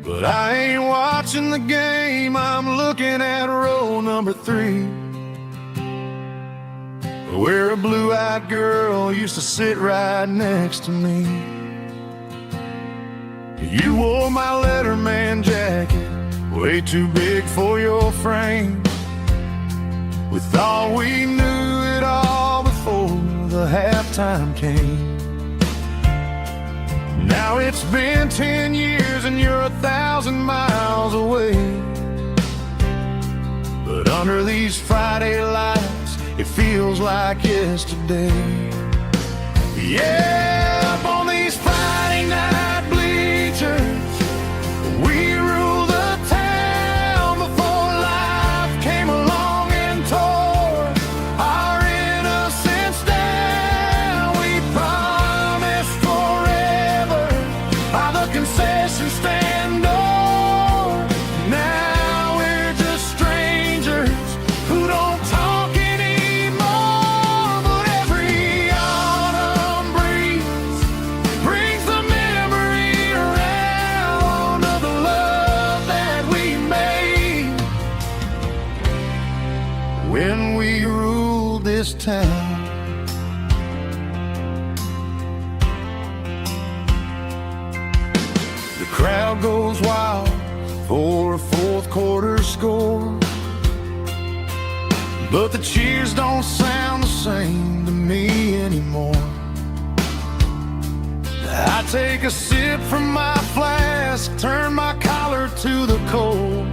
But I ain't watching the game, I'm looking at row number 3, where a blue-eyed girl used to sit right next to me. You wore my Letterman jacket, way too big for your frame. We thought we knew it all before the halftime came. Now it's been 10 years and you're 1,000 miles away. But under these Friday lights, it feels like yesterday. Yeah, up on these Friday night bleachers, we rule the town before life came along and tore our innocence down. We promised forever by the concession stand door. Now we're just strangers who don't talk anymore. But every autumn breeze brings the memory around of the love that we made when we ruled this town. The crowd goes wild for a fourth quarter score, but the cheers don't sound the same to me anymore. I take a sip from my flask, turn my collar to the cold.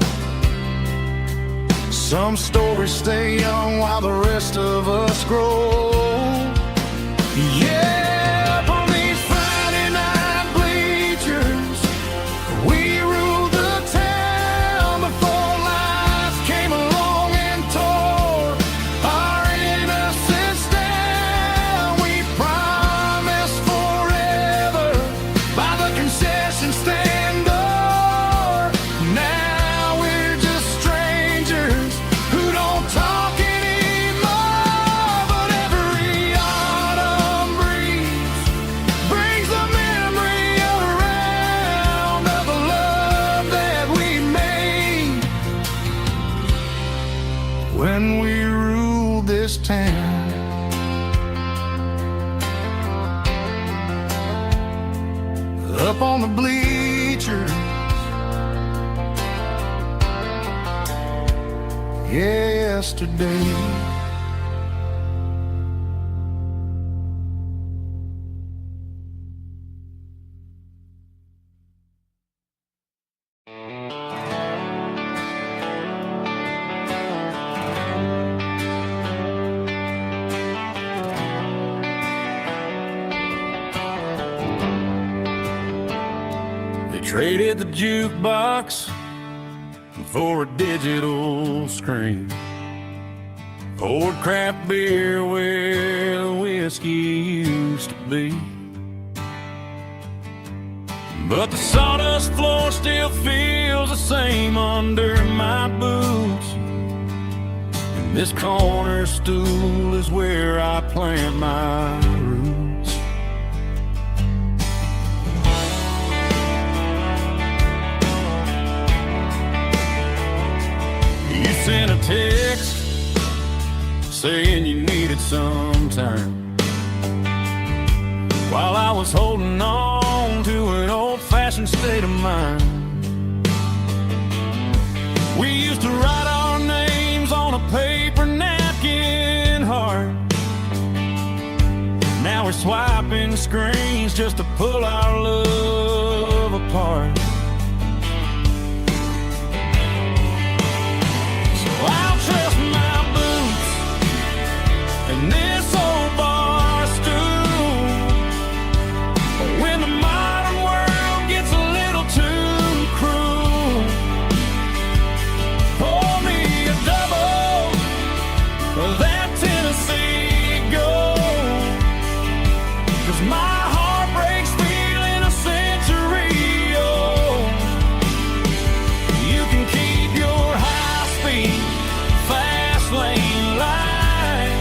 Some stories stay young while the rest of us grow. Yeah, up on these Friday night bleachers, we ruled the town before life came along and tore our innocence down. We promised forever by the concession stand door. Now we're just strangers who don't talk anymore. But every autumn breeze brings the memory around of the love that we made when we ruled this town. Up on the bleachers, yesterday. They traded the jukebox for a digital screen, poured craft beer where the whiskey used to be. But the sawdust floor still feels the same under my boots, and this corner stool is where I plant my roots. text saying you needed some time, while I was holding on to an old-fashioned state of mind. We used to write our names on a paper napkin heart. Now we're swiping screens just to pull our love apart. So I'll trust my boots and this old bar stool. When the modern world gets a little too cruel, pour me a double of that Tennessee Gold, 'cause my heart breaks feeling a century old. You can keep your high-speed, fast lane light.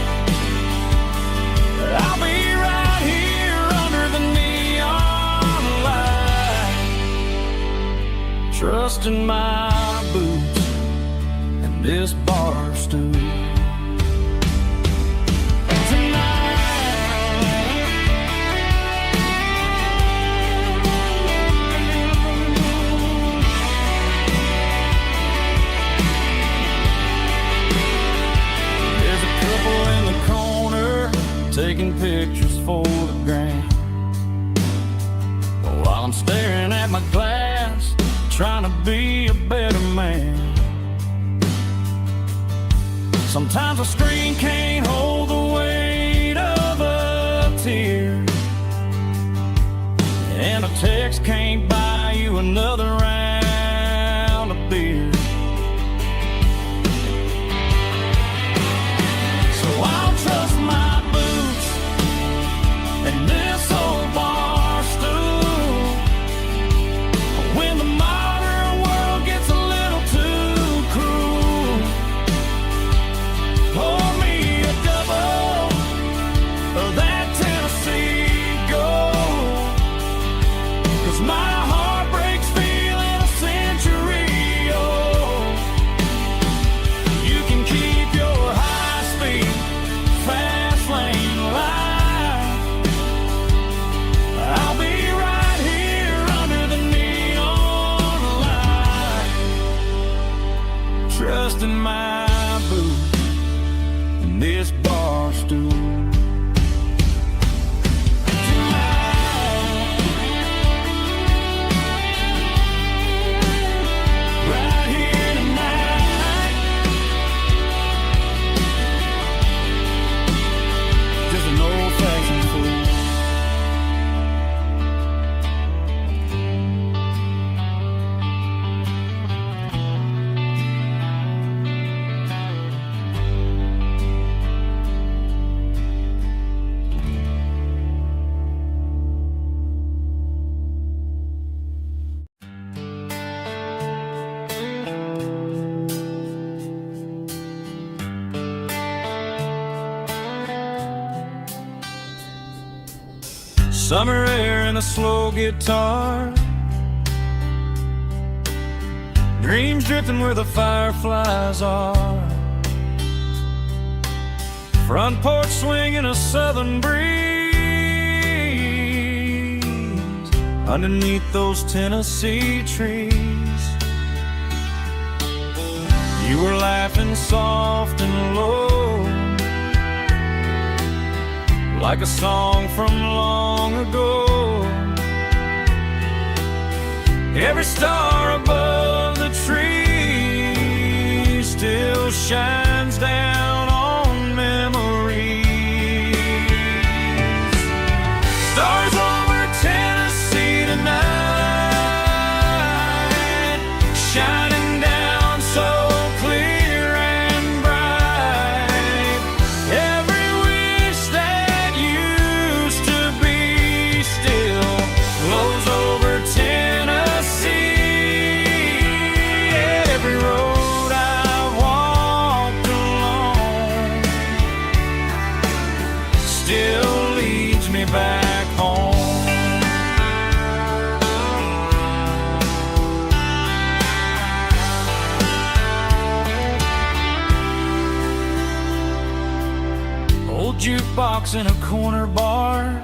I'll be right here under the neon light, trusting my boots and this bar stool. Taking pictures for the gram, while I'm staring at my glass, trying to be a better man. Sometimes a screen can't hold the weight of a tear, and a text can't buy you another round of beer. So I'll trust my and this old bar stool. When the modern world gets a little too cruel, pour me a double of that Tennessee Gold, 'cause my heart breaks feeling a century old. You can keep your high-speed, fast lane light. I'll be right here under the neon light, trusting my boots and this bar stool. Right here tonight, just an old-fashioned fool. Summer air and a slow guitar, dreams drifting where the fireflies are, front porch swinging a southern breeze underneath those Tennessee trees. You were laughing soft and low, like a song from long ago. Every star above the tree still shines down on memories. Stars over Tennessee tonight, shining down so clear and bright. Every wish that used to be still flows over Tennessee. Every road I've walked rocks in a corner bar,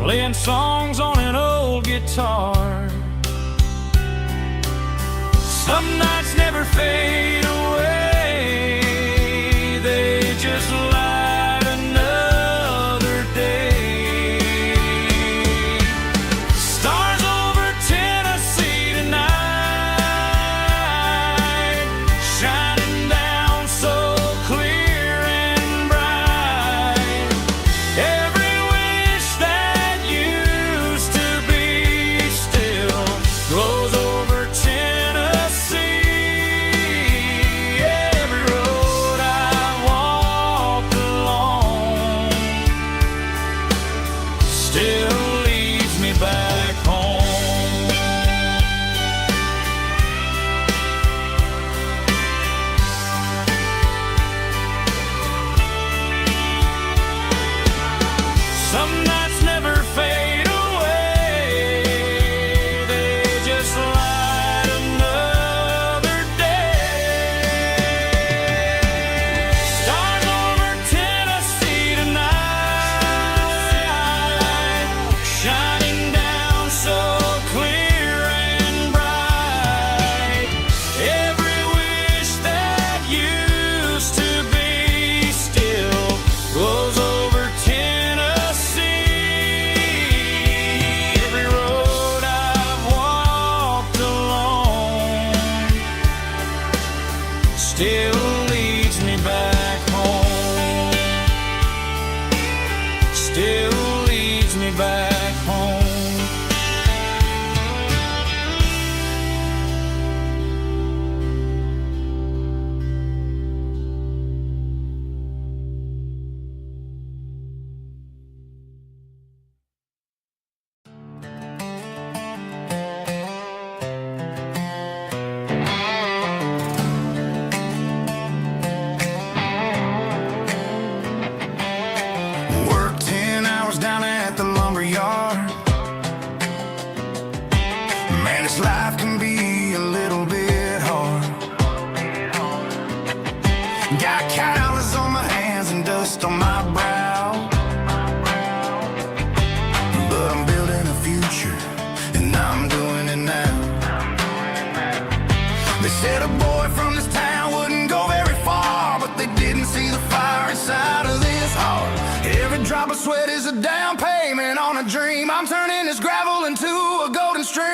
playing songs on an old guitar. Some nights never fade away, they just light another day. Stars over Tennessee tonight, shining down so clear and bright. Every wish that used to be still glows over Tennessee. Every road I walked along still leads me back home. Some nights never fade away, they just light another day. Stars over Tennessee tonight, shining down so clear and bright. Every wish that used to be still goes over Tennessee. Every road I've walked along still leads me back home. Still leads me back home. Worked 10 hours down at the lumber yard. Man, this life can be a little bit hard. Got calluses on my hands and dust on my brow, but I'm building a future, and I'm doing it now. They said a boy from this town wouldn't go very far, but they didn't see the fire inside of this heart. Every drop of sweat is a down payment on a dream. I'm turning this gravel into a golden stream.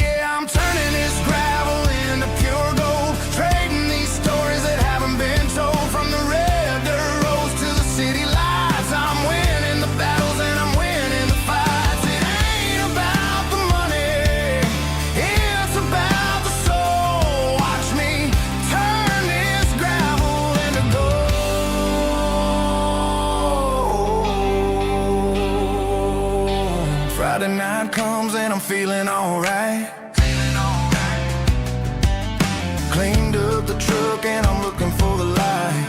Yeah, I'm turning this gravel into pure gold, trading these stories that haven't been told. From the red dirt roads to the city lights, I'm winning the battles and I'm winning the fights. It ain't about the money, it's about the soul. Watch me turn this gravel into gold. Friday night comes and I'm feeling alright. Cleaned up the truck and I'm looking for the light.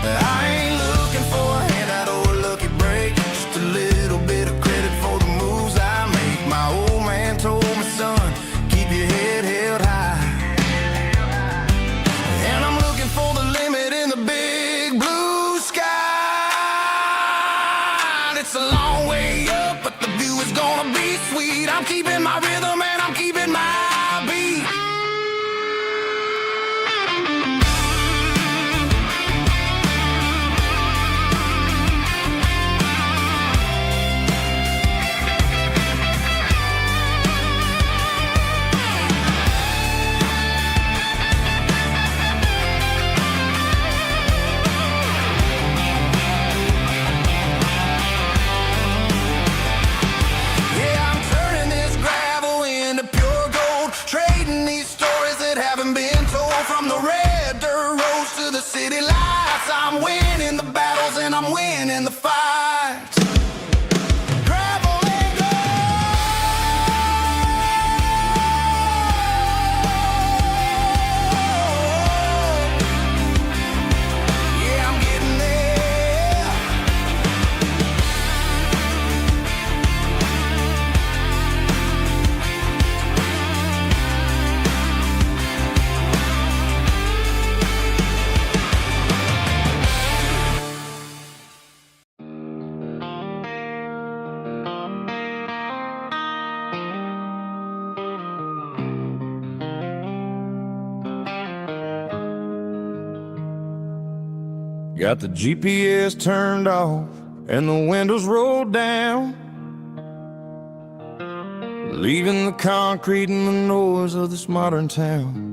I ain't looking for a handout or a lucky break, just a little bit of credit for the moves I make. My old man told me, son, keep your head held high. And I'm looking for the limit in the big blue sky. It's a long way up, but the view is gonna be sweet. I'm keeping my rhythm and I'm keeping my beat. Yeah, I'm turning this gravel into pure gold, trading these stories that haven't been told. From the red dirt roads to the city lights, I'm winning the battles and I'm winning the fights. Gravel and gold. Yeah, I'm getting there. Got the GPS turned off and the windows rolled down, leaving the concrete and the noise of this modern town.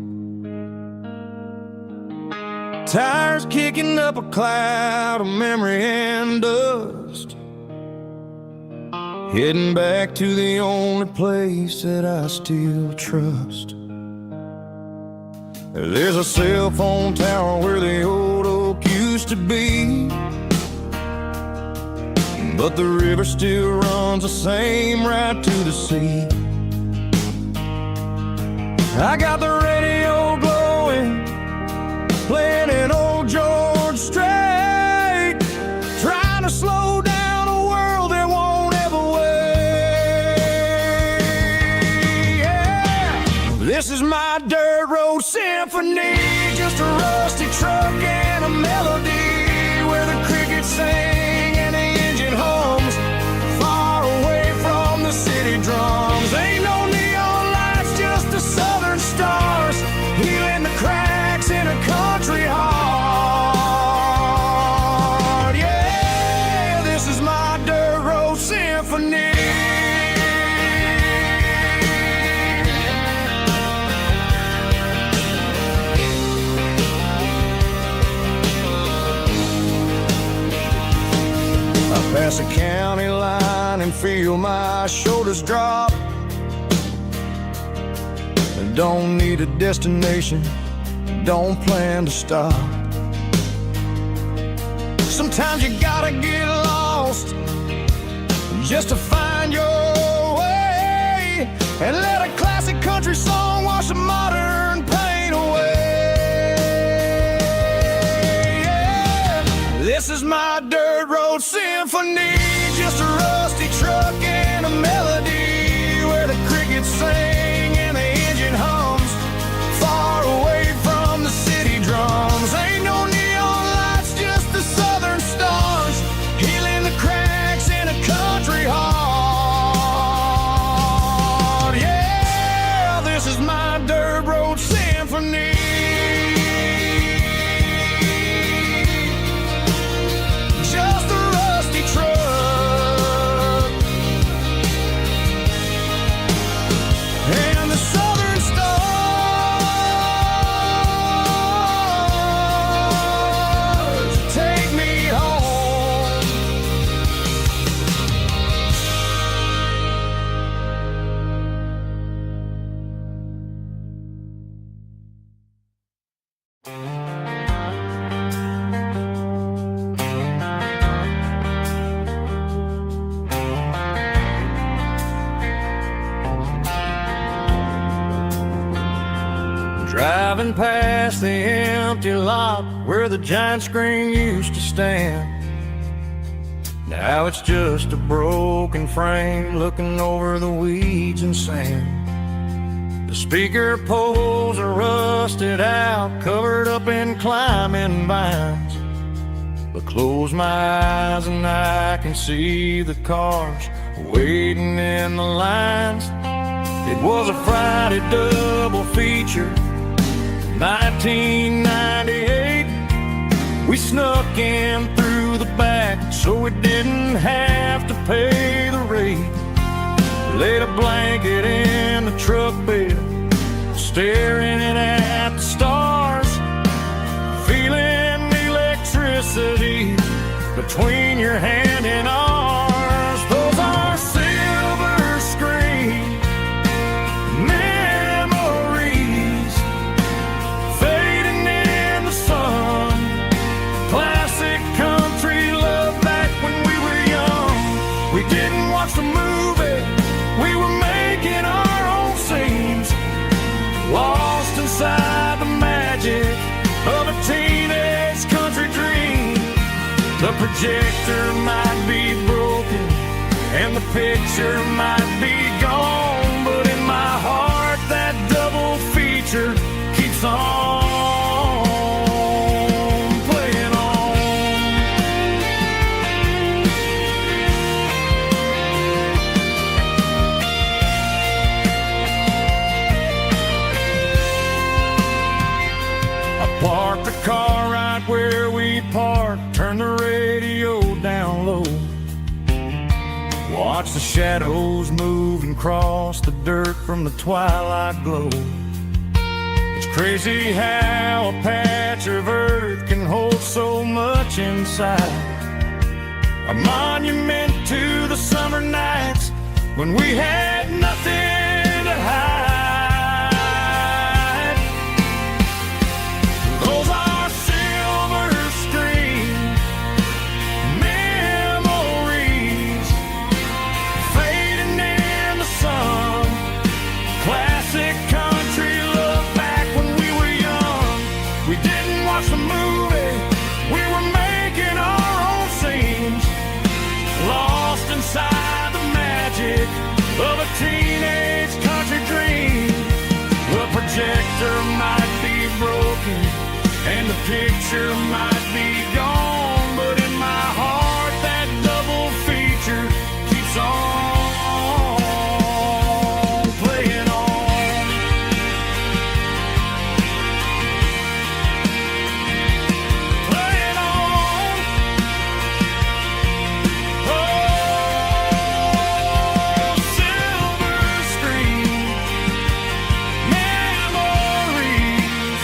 Tires kicking up a cloud of memory and dust, heading back to the only place that I still trust. There's a cell phone tower where the old oak used to be, but the river still runs the same right to the sea. I got the radio glowing, playing an old George Strait, trying to slow down a world that won't ever wait. Yeah. This is my dirt road symphony, just a rusty truck and a melody where the crickets sing and the engine hums, far away from the city drums. Ain't no neon lights, just the southern stars, healing the cracks in a country heart. Yeah, this is my dirt road symphony. Pass a county line and feel my shoulders drop. Don't need a destination, don't plan to stop. Sometimes you gotta get lost just to find your way, and let a classic country song wash a modern pain away. Yeah. This is my dirt road symphony, just a rusty truck and a melody where the crickets sing and the engine hums, far away from the city drums. Ain't no neon lights, just the southern stars, healing the cracks in a country heart. Yeah, this is my dirt road symphony. Just a rusty truck and the southern stars take me home. Driving past the empty lot where the giant screen used to stand, now it's just a broken frame looking over the weeds and sand. The speaker poles are rusted out, covered up in climbing vines, but close my eyes and I can see the cars waiting in the lines. It was a Friday double feature, 1998. We snuck in through the back so we didn't have to pay the rate. Laid a blanket in the truck bed, staring at the stars, feeling the electricity between your hand and ours. Those are silver screen memories fading in the sun. Classic country love back when we were young. We didn't watch the movie, we were making our own scenes, lost inside the magic of a teenage country dream. The projector might be broken and the picture might be gone, but in my heart that double feature keeps on playing on. I parked the car right where we parked watch the shadows move and cross the dirt from the twilight glow. It's crazy how a patch of earth can hold so much inside. A monument to the summer nights when we had nothing to hide. Those are silver screen memories fading in the sun. Classic country look back when we were young. We didn't watch the movie, we were making our own scenes, lost inside the magic of a teenage country dream. The projector might be broken and the picture might be gone, but in my heart that double feature keeps on playing on. Playing on. Oh, silver screen memories.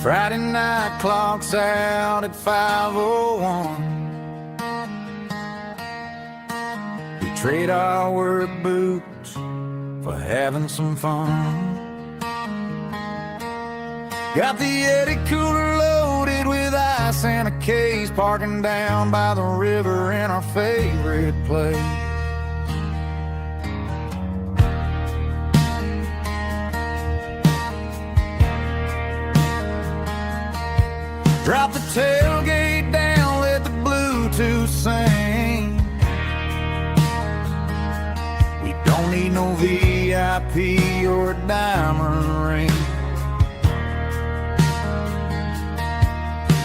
Friday night clocks out at 5:01. We trade our work boots for having some fun. Got the Eddie cooler loaded with ice and a case, parking down by the river in our favorite place. Drop the tailgate down, let the Bluetooth sing. We don't need no VIP or a diamond ring.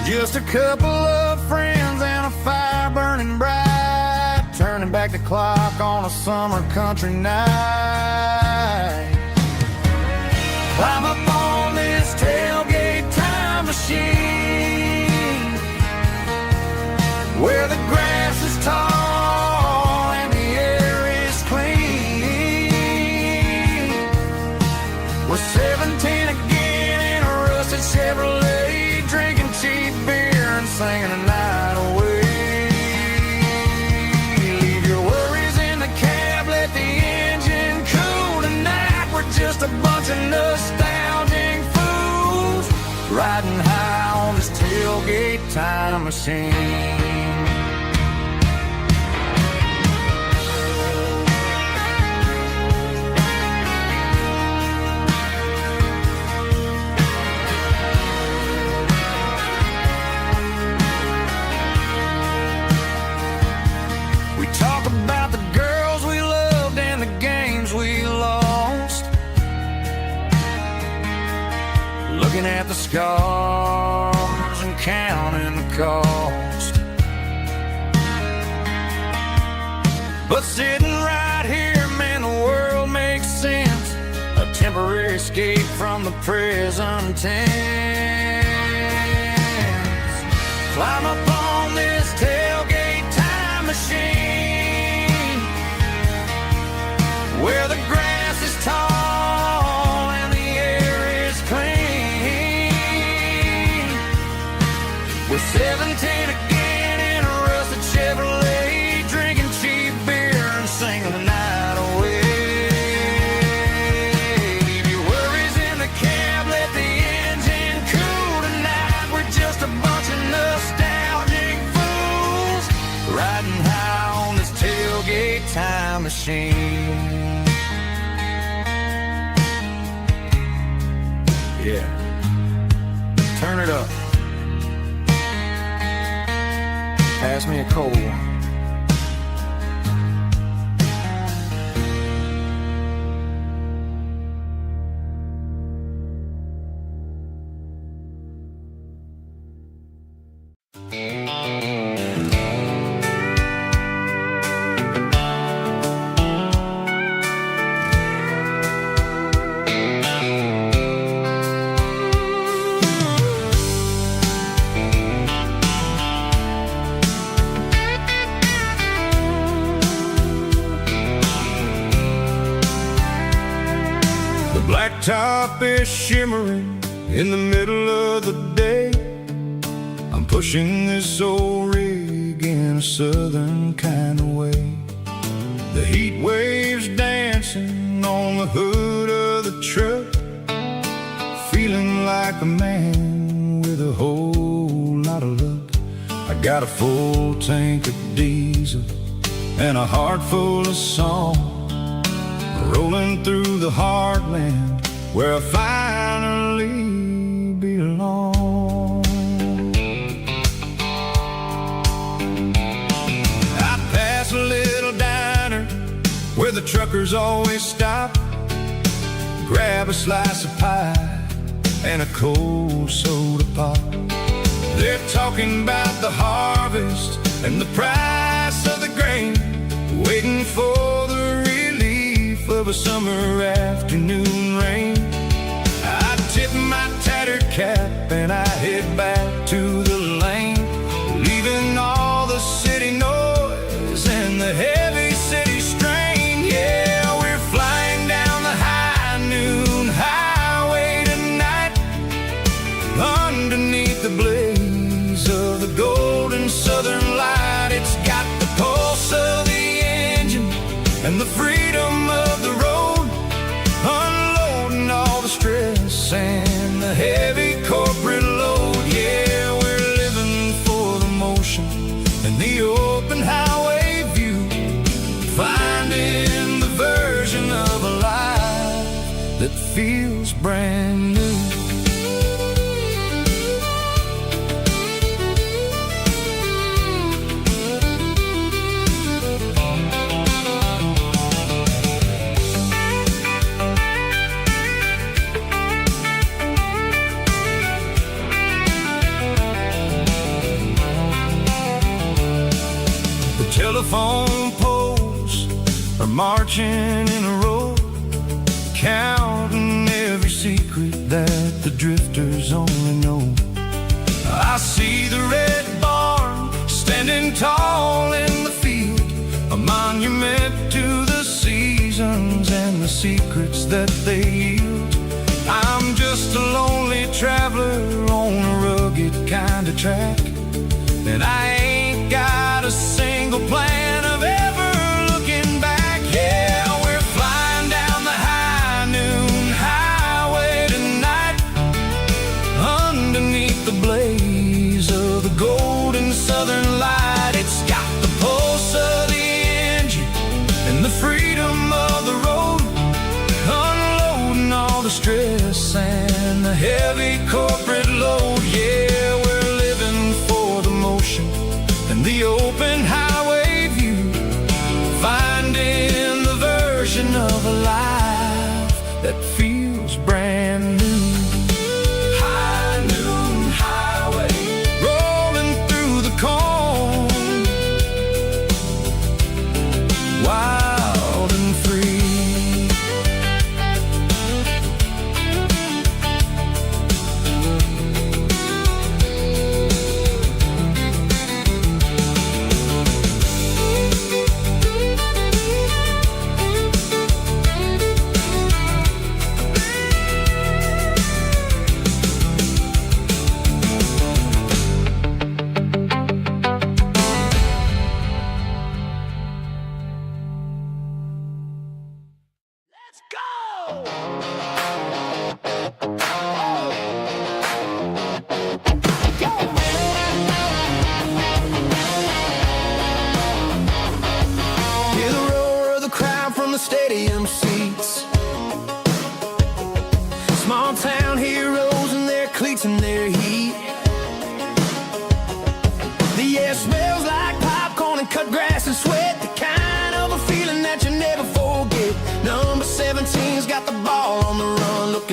Just a couple of friends and a fire burning bright, turning back the clock on a summer country night. Climb up on this tailgate time machine, where the grass is tall and the air is clean. We're 17 again in a rusted Chevrolet, drinking cheap beer and singing the night away. Leave your worries in the cab, let the engine cool tonight. We're just a bunch of nostalgic fools riding high on this tailgate time machine. We talk about the girls we loved and the games we lost, looking at the scars and counting the cost. But sitting right here, man, the world makes sense. A temporary escape from the present tense. Climb up on this tailgate time machine, where the grass is tall and the air is clean. We're 17 again in a rusted Chevrolet, drinking cheap beer and singing the night away. Leave your worries in the cab, let the engine cool tonight. We're just a bunch of nostalgic fools riding high on this tailgate time machine. Yeah, turn it up. pass me a cold one. Blacktop is shimmering in the middle of the day. I'm pushing this old rig in a southern kind of way. The heat waves dancing on the hood of the truck, feeling like a man with a whole lot of luck. I got a full tank of diesel and a heart full of song, rolling through the heartland where I finally belong. I pass a little diner where the truckers always stop, grab a slice of pie and a cold soda pop. They're talking about the harvest and the price of the grain, waiting for the relief of a summer afternoon rain. I tip my tattered cap and I head back to the lane, leaving all the city noise and the heavy city strain. Yeah, we're flying down the high noon highway tonight, underneath the blaze of the golden southern light. It's got the pulse of the engine and the freedom of the road, unloading all the stress and the heavy corporate load. Yeah, we're living for the motion and the open highway view, finding the version of a life that feels brand new. Telephone poles are marching in a row, counting every secret that the drifters only know. I see the red barn standing tall in the field, a monument to the seasons and the secrets that they yield. I'm just a lonely traveler on a rugged kind of track, and I ain't got a single plan of ever looking back. Yeah, we're flying down the high noon highway tonight, underneath the blaze of the golden southern light. It's got the pulse of the engine and the freedom of the road, unloading all the stress and the heavy corporate load. Yeah, we're living for the motion and the open highway view, finding the version of a life that feels brand new. High noon highway, rolling through the corn, wild and free. Stadium seats, small town heroes in their cleats and their heat. The air smells like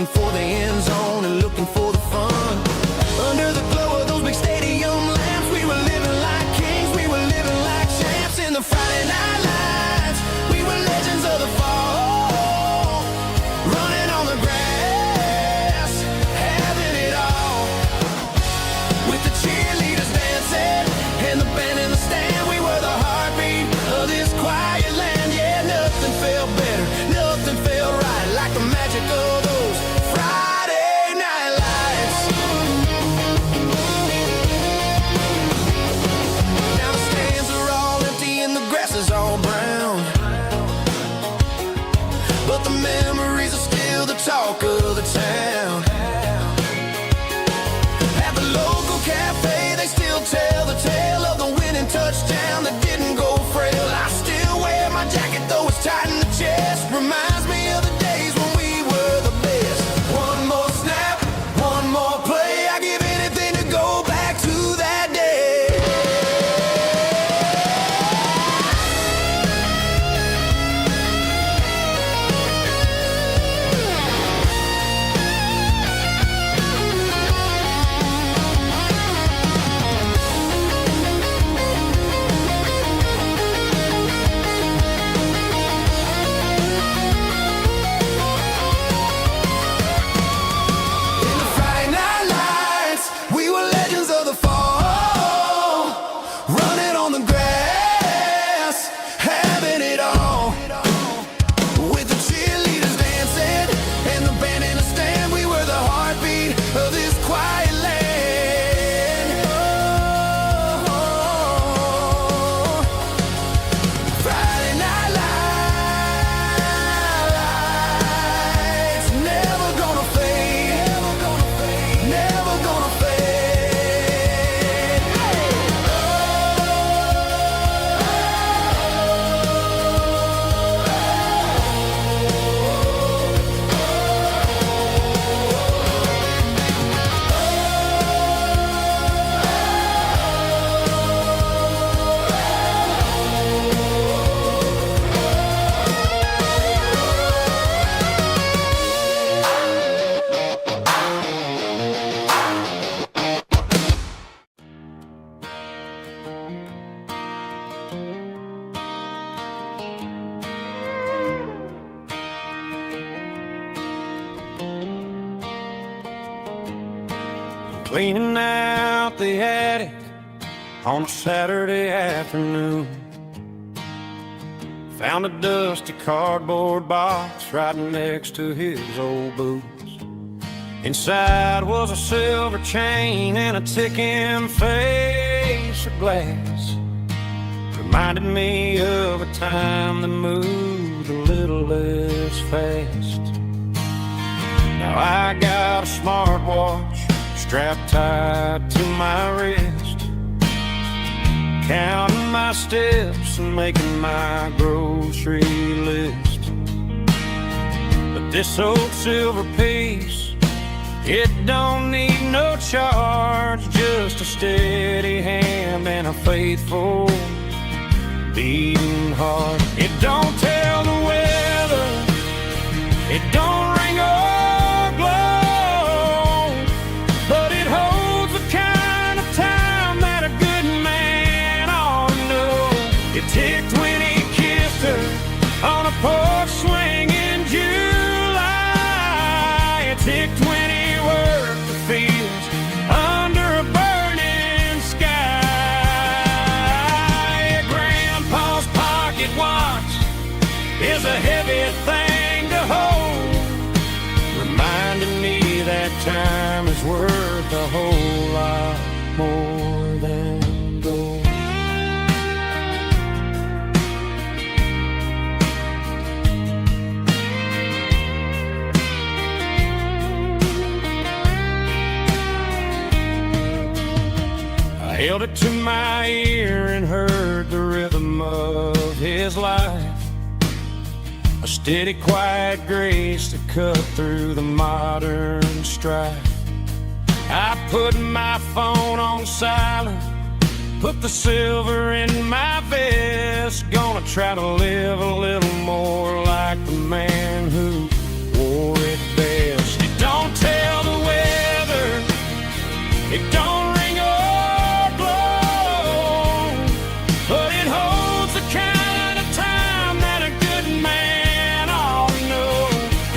looking for the end zone and looking for the fun. Under the glow of those big stadium lamps, we were living like kings, we were living like champs in the Friday night lights. We were legends of the fall, running on the grass, having it all. With the cheerleaders dancing and the band in the stand, we were the heartbeat of this quiet land. Yeah, nothing felt better, nothing felt right like the magic of those Friday night lights. Now the stands are all empty and the grass is all brown, but the memories are still the talk of the town. At the local cafe, they still tell the tale of the winning touchdown that didn't go frail. I still wear my jacket though it's tight in the chest. Reminds me of the days when we were the best. One more snap, one more play. I give anything to go back to that day. In the Friday night lights, we were legends of the fall, running on the grass, having it all. With the cheerleaders dancing and the band in the stand, we were the heartbeat of this quiet land. Oh, Friday night lights, never gonna fade, never gonna fade. Cleaning out the attic on a Saturday afternoon. Found a dusty cardboard box right next to his old boots. Inside was a silver chain and a ticking face of glass. Reminded me of a time that moved a little less fast. Now I got a smartwatch strapped tight to my wrist, counting my steps and making my grocery list. But this old silver piece, it don't need no charge, just a steady hand and a faithful beating heart. It don't tell the weather, it don't ring or glow, but it holds the kind of time that a good man ought to know. It ticked when he kissed her on a porch swing in July. It ticked when he worked the fields under a burning sky. Grandpa's pocket watch is a heavy thing to hold, reminding me that time is worth a whole lot more than gold. I held it to my ear and heard the rhythm of his life, a steady, quiet grace that cut through the modern strife. I put my phone on silent, put the silver in my vest. Gonna try to live a little more like the man who wore it best. It tell the weather, it don't ring or glow, but it holds the kind of time that a good man ought to know.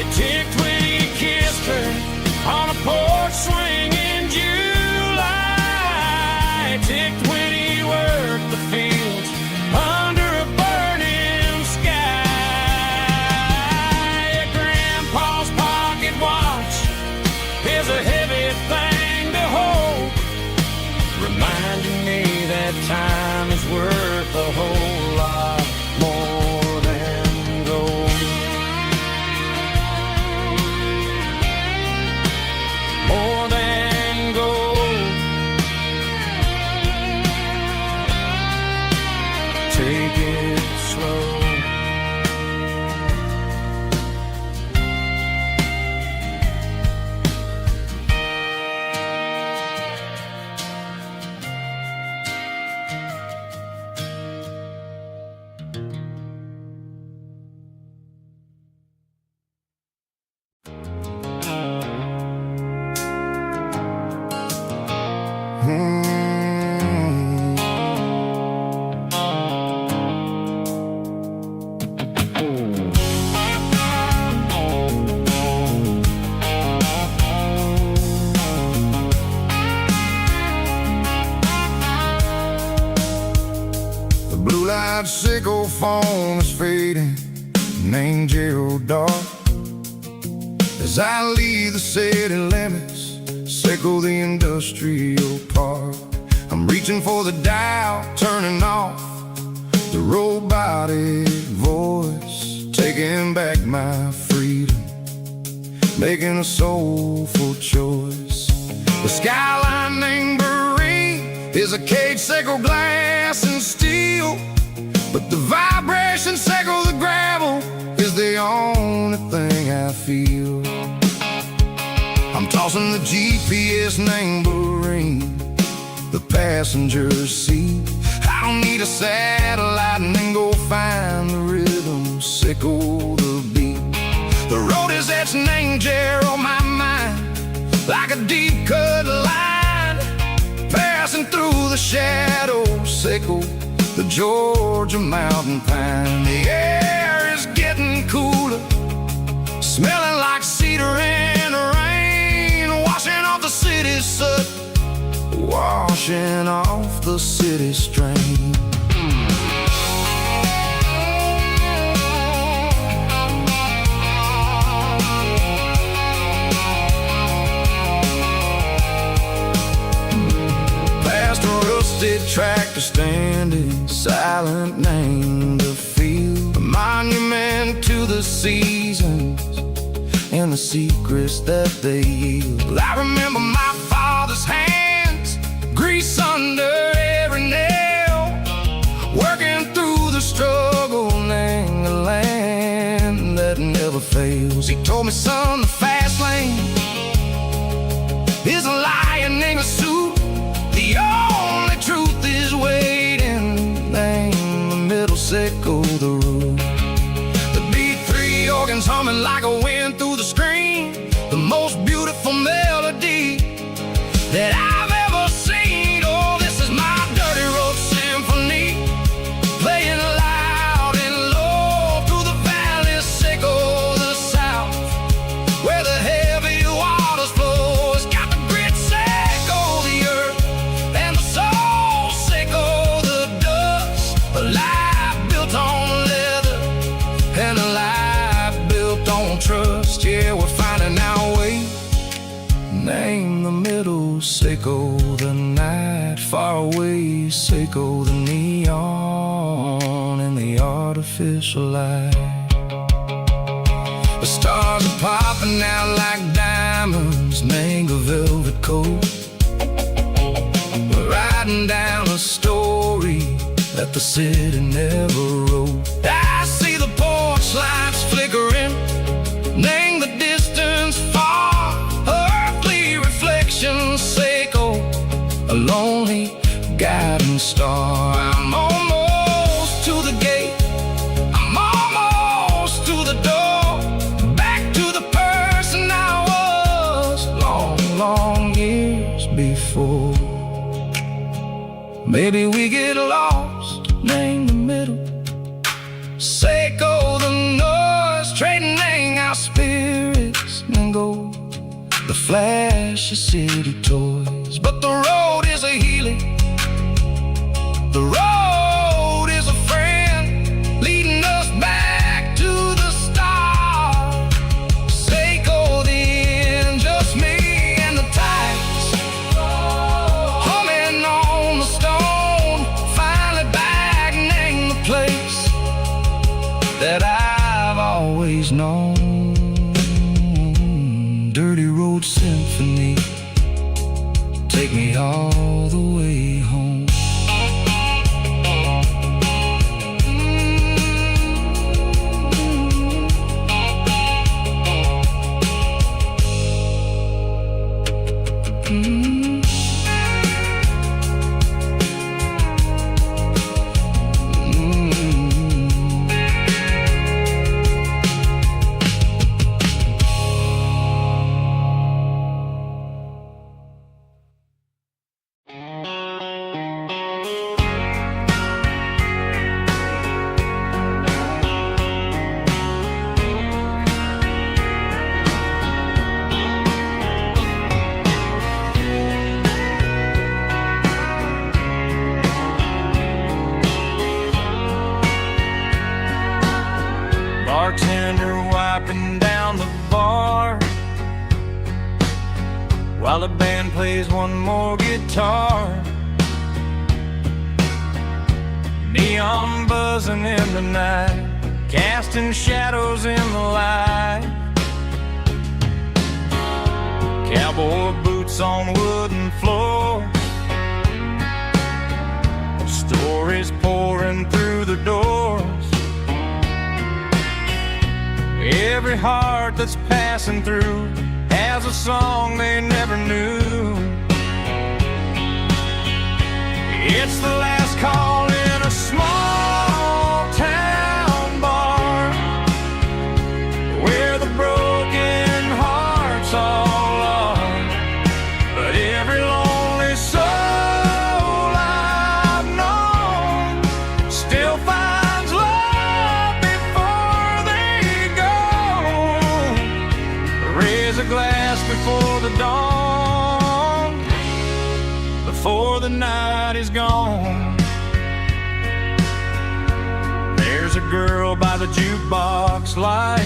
It ticked when he kissed her on a porch swing in July. It ticked when he worked the fields under a burning sky. Grandpa's pocket watch is a heavy thing to hold, reminding me that time is worth a whole lot more than gold. More than gold. Take it slow. The blue-light sickle phone is fading, named Gerald Dark. As I leave the city limits, sickle the industrial park. I'm reaching for the dial, turning off the robotic voice, taking back my freedom, making a soulful choice. The skyline named Marine is a cage sickle, glass and steel, but the vibration sickle, the gravel, is the only thing I feel. I'm tossing the GPS named Marine, the passenger seat. I don't need a satellite and then go find the rhythm, sickle the beat. The road is etched named Gerald, my mind, like a deep cut line, passing through the shadows, sickle the Georgia mountain pine. The air is getting cooler, smelling like cedar in the rain, washing off the city soot, washing off the city strain. Past a rusted tractor standing silent, named the field, a monument to the seasons and the secrets that they yield. I remember my father's hands, grease under every nail, working through the struggle, named the land that never fails. He told me, son, the fast lane is a lion in a suit. The only truth is waiting, name the middle, sickle the root. The B3 organs humming like a wind through the screen, the most beautiful melody that I've ever seen. Oh, this is my dirty road symphony, playing loud and low through the valley, sickle the south, where the heavy waters flow. It's got the grit, sickle the earth, and the soul, sickle the dust. A life built on leather and a life built on trust. Yeah, we're finding our way, name the middle, sickle the night, far away, sickle the neon and the artificial light. The stars are popping out like diamonds, name a velvet coat. We're riding down a story that the city never wrote. I see the porch lights flickering, name the distance far, earthly reflections, sickle a lonely guiding star. I'm almost to the gate, I'm almost to the door, back to the person I was, door. Maybe we get lost in the middle. Seiko the noise, trading our spirits and gold. The flash of city toys, but the road is a healing. The road is a friend, leading us back to the start. Seiko the end, just me and the tides, humming on the stone. Finally back in the place that I've always known. Dirty Road Symphony, take me all the way home. Bartender wiping down the bar while the band plays one more guitar. Neon buzzing in the night, casting shadows in the light. Cowboy boots on wooden floors, stories pouring through the doors. Every heart that's passing through has a song they never knew. It's the last call in a small town bar where the broken hearts all are. But every lonely soul I've known still finds love before they go. Raise a glass before the dawn, before the night is gone. There's a girl by the jukebox light,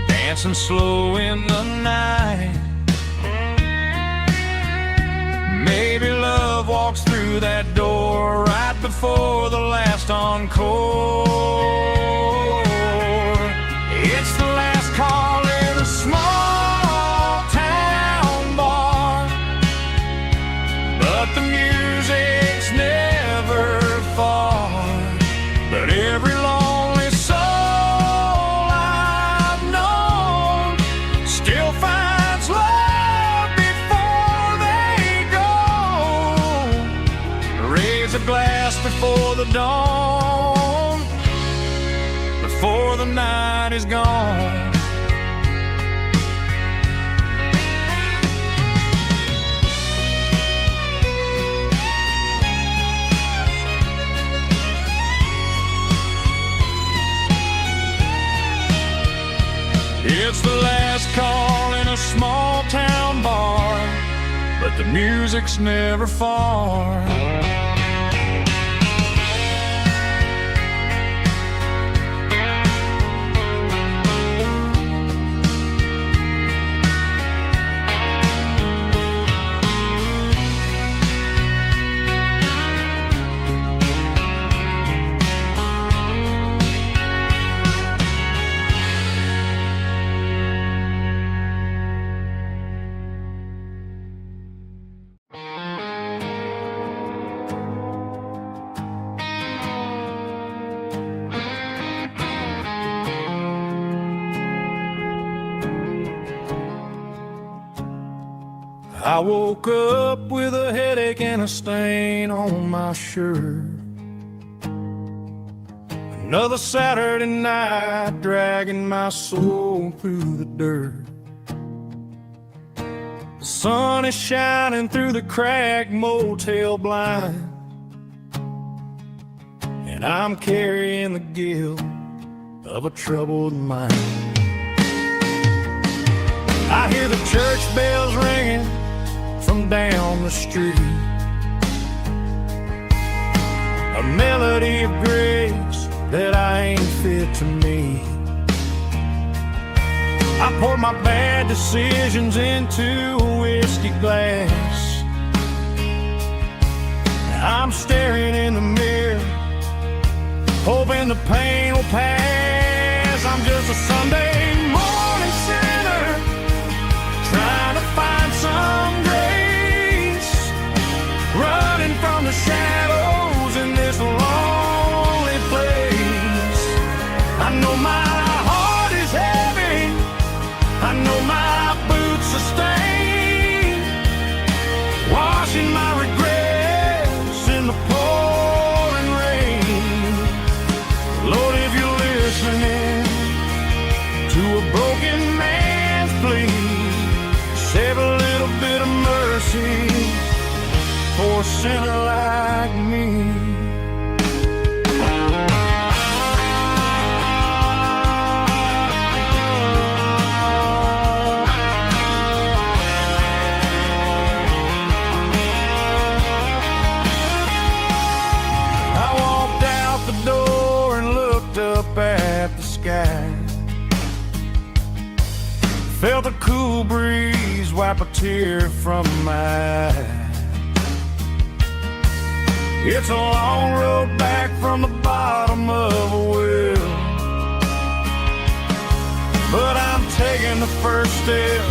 dancing slow in the night. Maybe love walks through that door right before the last encore. It's the last call in a small town bar, but the music's never far. But every lonely soul I've known still finds love before they go. Raise a glass before the dawn, before the night is gone. It's the last call in a small town bar, but the music's never far. I woke up with a headache and a stain on my shirt. Another Saturday night dragging my soul through the dirt. The sun is shining through the cracked motel blind, and I'm carrying the guilt of a troubled mind. I hear the church bells ringing from down the street, a melody of grace that I ain't fit to meet. I pour my bad decisions into a whiskey glass. I'm staring in the mirror, hoping the pain will pass. I'm just a Sunday morning sinner, trying to find some grace, running from the shadows in this lonely place. I know my heart is heavy, I know my boots are stained, washing my regrets in the pouring rain. Lord, if you're listening to a broken man's plea, save a little bit of mercy for a sinner like me. I walked out the door and looked up at the sky, felt a cool breeze wipe a tear from my eye. It's a long road back from the bottom of a well, but I'm taking the first step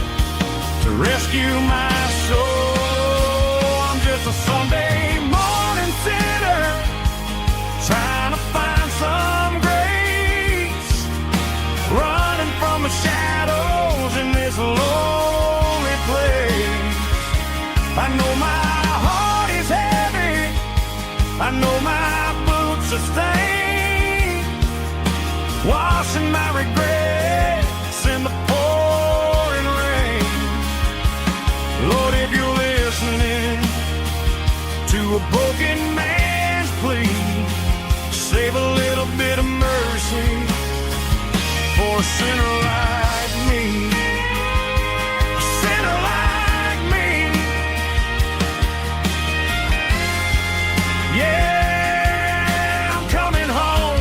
to rescue my soul. I'm just a Sunday morning sinner, trying to find some grace, running from the shadows in this lonely place. I know my heart is heavy, I know my boots are stained, washing my regrets in the pouring rain. Lord, if you're listening to a broken man's plea, save a little bit of mercy for a sinner like me. A sinner like me. Yeah, I'm coming home.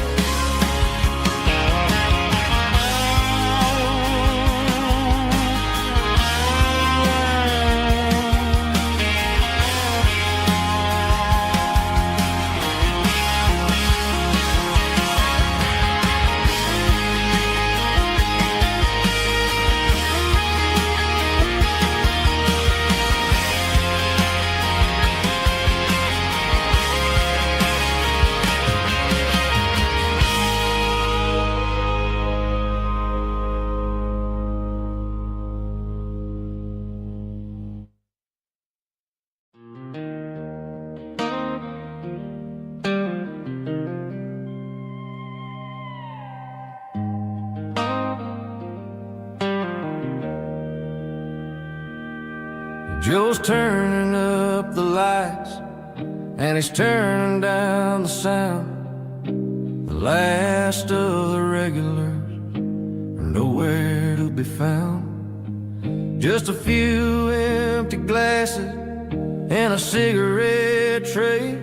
Joe's turning up the lights, and he's turning down the sound. The last of the regulars are nowhere to be found. Just a few empty glasses and a cigarette tray,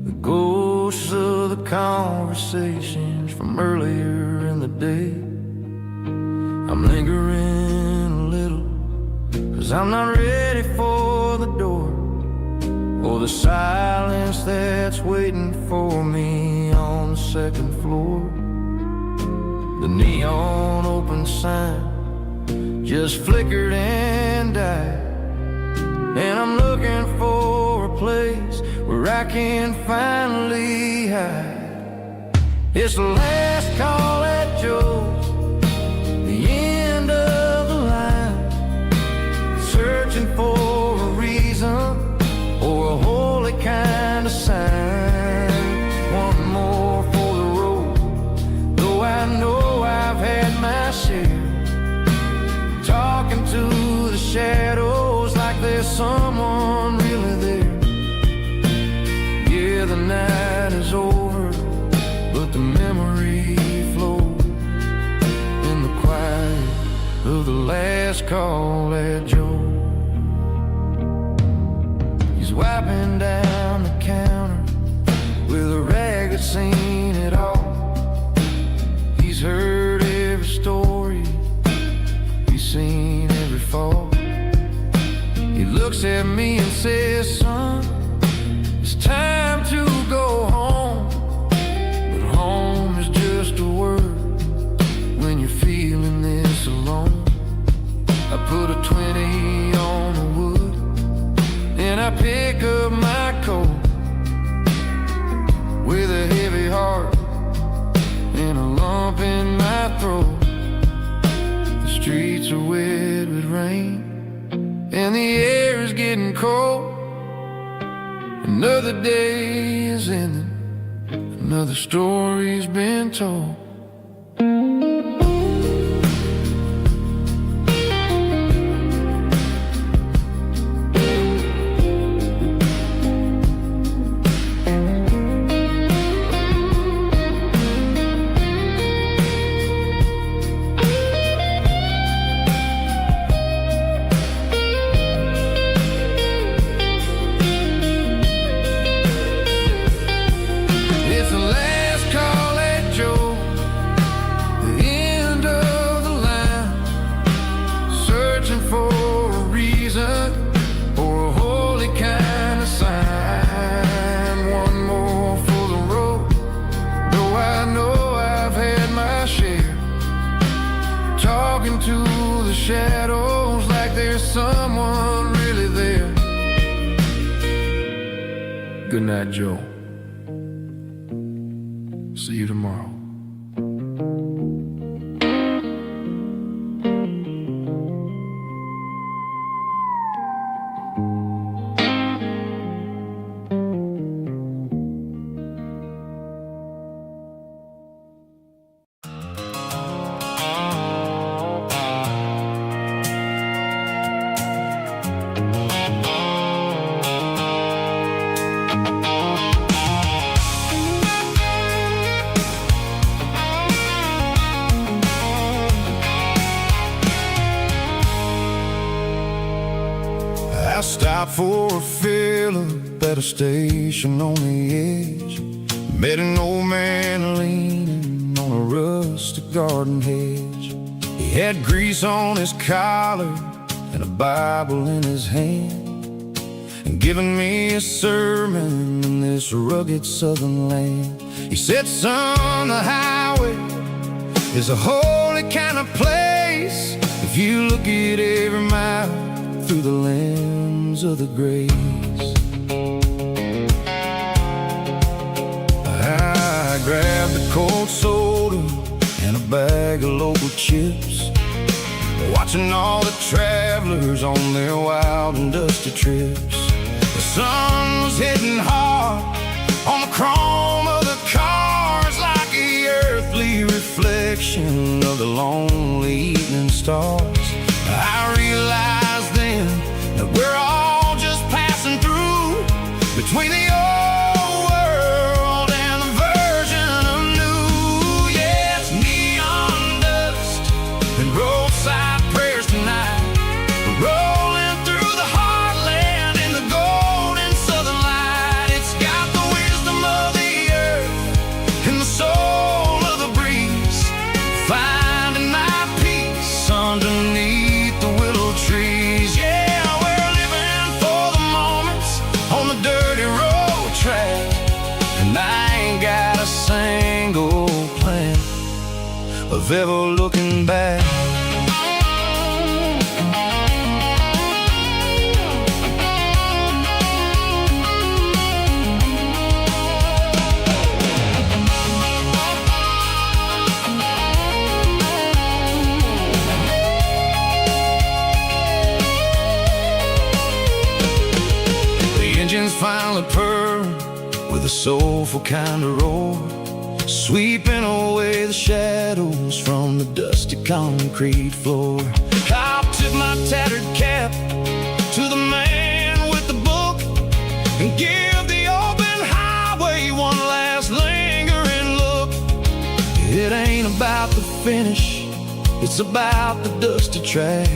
the ghosts of the conversations from earlier in the day. I'm lingering a little, 'cause I'm not ready for the door, or the silence that's waiting for me on the second floor. The neon open sign just flickered and died, and I'm looking for a place where I can finally hide. It's the last call at Joe's, the end of the line, searching for a reason or a holy kind of sign. One more for the road, though I know I've had my share, talking to the shadow last call at Joe. He's wiping down the counter with a rag that's seen it all. He's heard every story, he's seen every fall. He looks at me and says, son, it's time to go home. But home is just a word when you're feeling this alone. I put a 20 on the wood and I pick up my coat with a heavy heart and a lump in my throat. The streets are wet with rain and the air is getting cold. Another day is ending, another story's been told. To the shadows like there's someone really there. Good night, Joe. See you tomorrow. I stopped for a fill-up at a station on the edge. Met an old man leaning on a rustic garden hedge. He had grease on his collar and a Bible in his hand, and giving me a sermon in this rugged southern land. He said, son, the highway is a holy kind of place if you look at every mile through the lens of the grace. I grabbed a cold soda and a bag of local chips, watching all the travelers on their wild and dusty trips. The sun was hitting hard on the chrome of the cars, like the earthly reflection of the lonely evening stars. I realized then that we're all just passing through between the old world and the version of new. Yes, neon dust and roadside prayers tonight, rolling through the heartland in the golden southern light. It's got the wisdom of the earth and the soul of the breeze, finding my peace underneath the willow trees. Yeah, we're living for the moments on the dirty road track, and I ain't got a single plan of ever looking back. Engines finally purr with a soulful kind of roar, sweeping away the shadows from the dusty concrete floor. I'll tip my tattered cap to the man with the book and give the open highway one last lingering look. It ain't about the finish, it's about the dusty track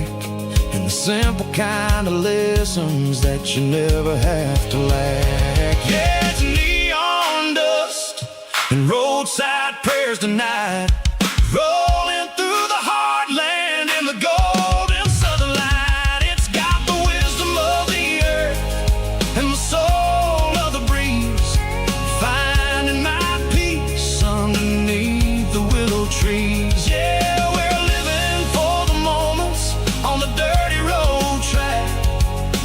simple kind of lessons that you never have to lack. Yeah, it's neon dust and roadside prayers tonight, rolling through the heartland in the golden southern light. It's got the wisdom of the earth and the soul of the breeze, finding my peace underneath the willow trees. Yeah, we're living for the moments on the dirty road track,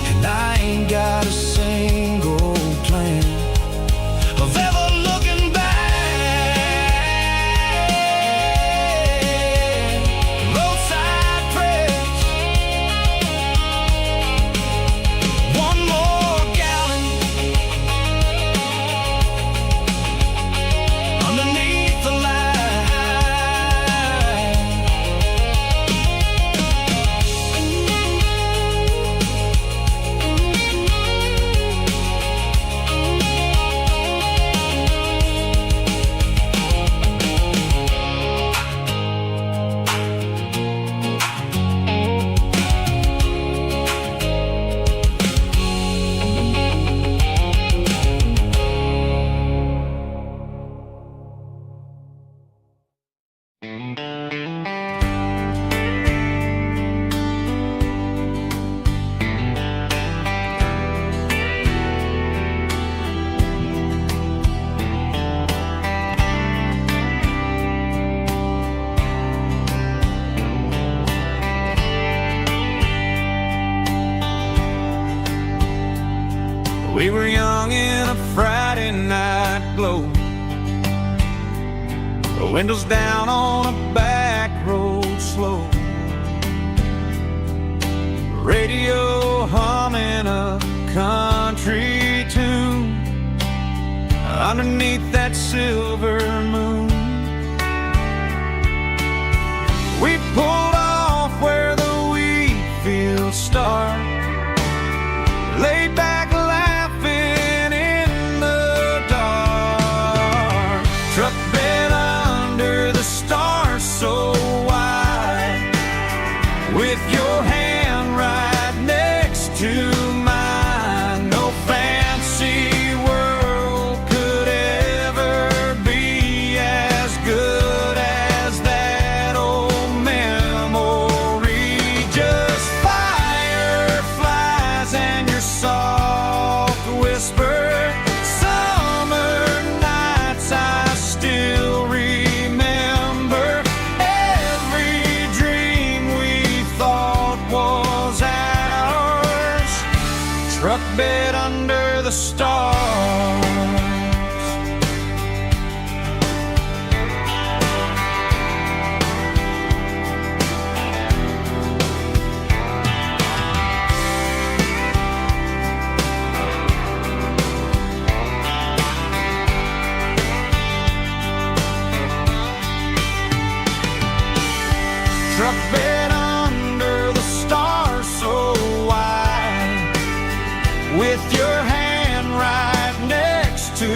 and I ain't got a single plan of ever looking back. Roadside prayers, one more gallon underneath the light. We were young in a Friday night glow, the windows down on a back road slow, radio humming a country tune underneath that silver moon. We pulled off where the wheat fields start, laid back laughing in the dark, truck bed under the stars so wide, with your hand right next to mine. No fancy world could ever be as good as that old memory. Just fireflies and your soft whisper, summer nights I still remember. Every dream we thought was ours, truck bed under the stars. Truck bed under the stars so wide, with your hand right next to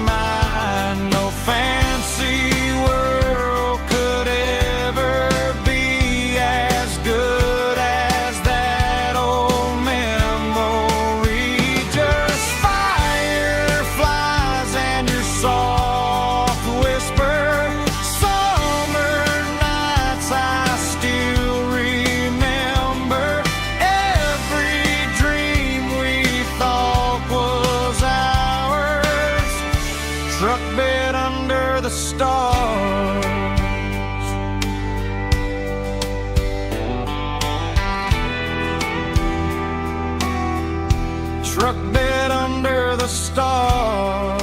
mine. No fancy world could ever be as good as that old memory. Just fireflies and your soft whisper, summer nights I still remember. Every dream we thought was ours, truck bed under the stars. Truck bed under the stars.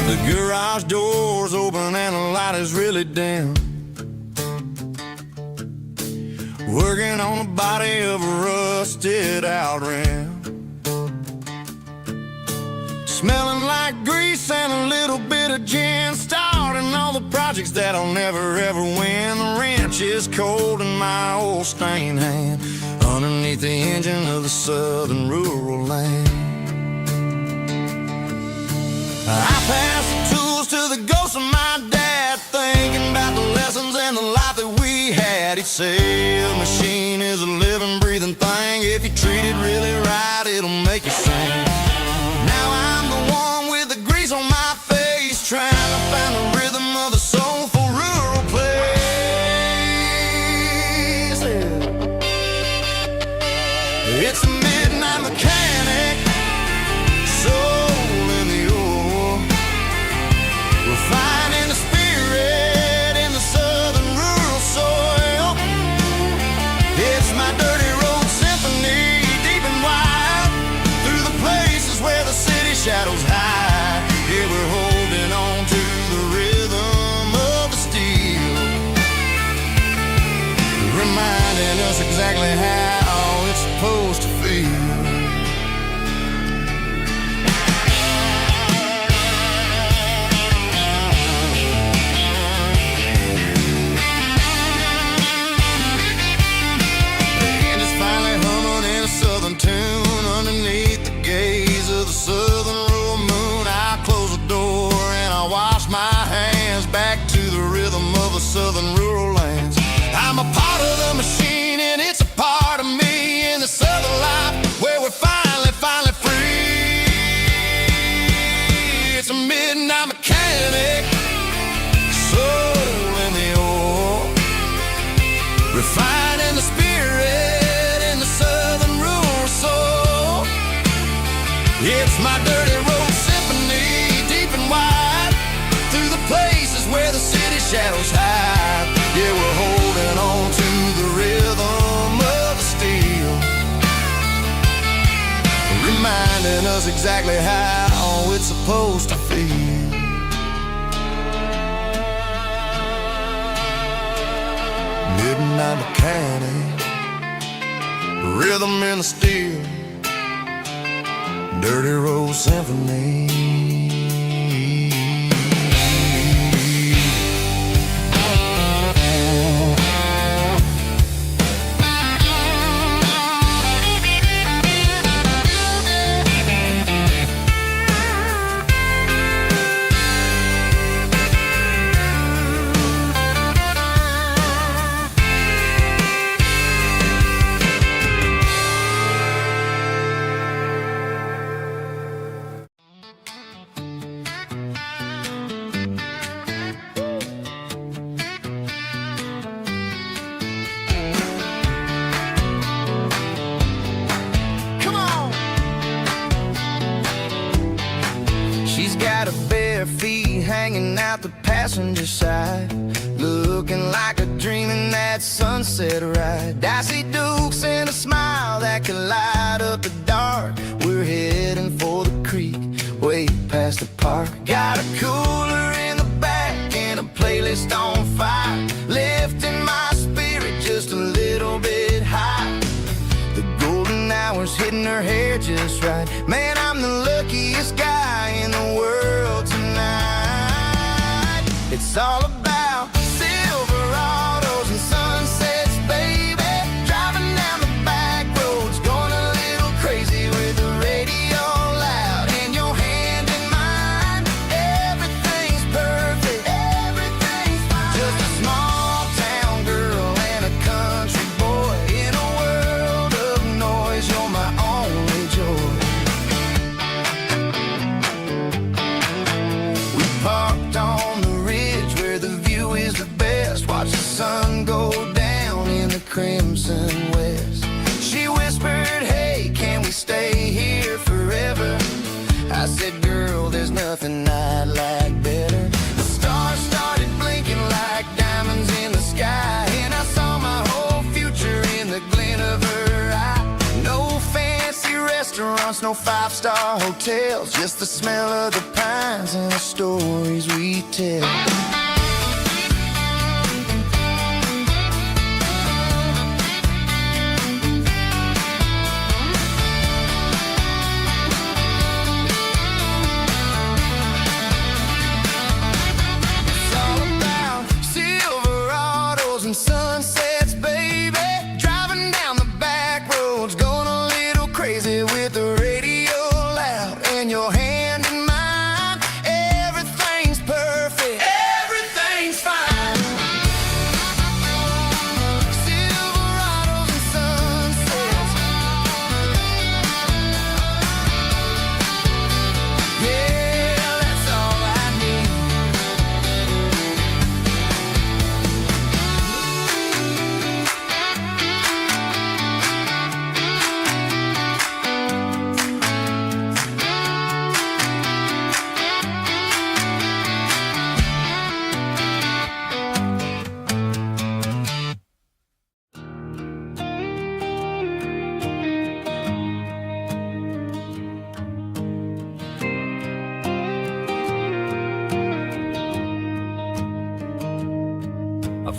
The garage door's open and the light is really dim. working on the body of a rusted out ram. Smelling like grease and a little bit of gin, starting all the projects that'll never ever win. The wrench is cold in my old stained hand, underneath the engine of the southern rural land. I pass the tools to the ghost of my dad, thinking about the lessons and the life that we had. He'd say a machine is a living, breathing thing. If you treat it really right, it'll make you sing. Now I'm the one with the grease on my face, trying to find the rhythm of the soulful rural place. It's a midnight mechanic, soul in the ore, refining the spirit in the southern rural soil. It's my dirty road symphony, deep and wide, through the places where the city shadows hide. Yeah, we're holding on to the rhythm of the steel, reminding us exactly how it's supposed to feel. Tune underneath the gaze of the southern rural moon. I close the door and I wash my hands, back to the rhythm of the southern rural lands. I'm a part of the machine and it's a part of me, in the southern life where we're finally free. It's a midnight mechanic, soul in the ore, refining the spirit in the southern rural soul. It's my dirty road symphony, deep and wide, through the places where the city shadows hide. Yeah, we're holding on to the rhythm of the steel, reminding us exactly how it's supposed to feel. Midnight mechanic, rhythm in the steel, dirty road symphony. Got her bare feet hanging out the passenger side, looking like a dream in that sunset ride. I see Dukes and a smile that can light up the dark. We're heading for the creek, way past the park. Got a cooler in the back and a playlist on fire, lifting my spirit just a little bit high. The golden hours hitting her hair just right. Man, I'm the luckiest guy in the world tonight. It's all about Silverados and sunsets, baby. Driving down the back roads, going a little crazy with the radio loud and your hand in mine. Everything's perfect, everything's fine. Just a small town girl and a country boy in a world of noise. You're my only joy. We parked on the ridge where the view is the best. Watch the sun go down in the crimson west. She whispered, hey, can we stay here forever? I said, girl, there's nothing I'd like better. The stars started blinking like diamonds in the sky, and I saw my whole future in the glint of her eye. No fancy restaurants, no five-star hotels, just the smell of the pines and the stories we tell.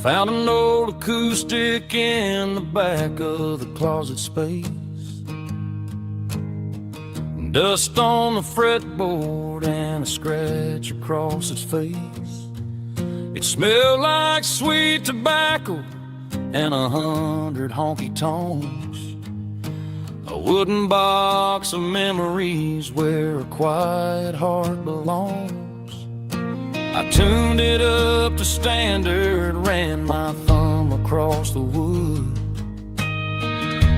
Found an old acoustic in the back of the closet space. Dust on the fretboard and a scratch across its face. It smelled like sweet tobacco and 100 honky-tonks. A wooden box of memories where a quiet heart belongs. I tuned it up to standard, ran my thumb across the wood.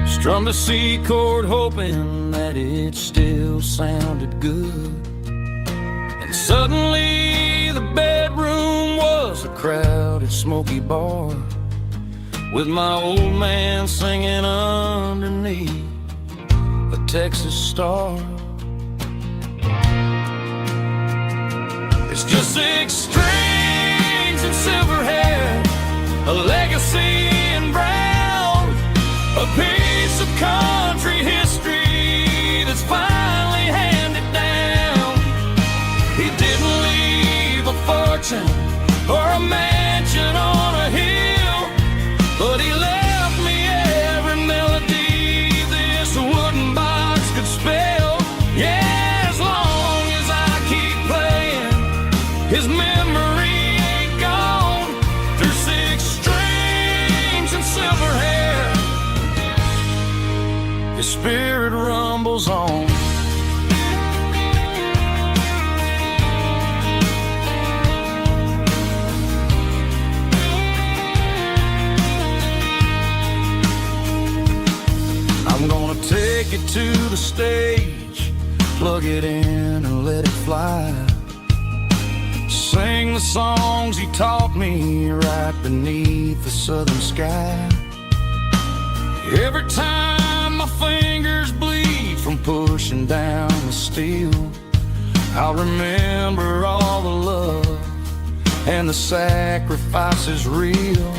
Strummed a C chord hoping that it still sounded good. And suddenly the bedroom was a crowded, smoky bar, with my old man singing underneath a Texas star. It's just 6 strings and silver hair, a legacy in brown, a piece of country history that's finally handed down. He didn't leave a fortune or a mansion on a hill, but he left me every melody this wooden box could spell. Yeah, as long as I keep playing, his memory ain't gone. Through 6 strings and silver hair, his spirit rumbles on. I'm gonna take it to the stage, plug it in and let it fly. Sing the songs he taught me right beneath the southern sky. Every time my fingers bleed from pushing down the steel, I'll remember all the love and the sacrifices real.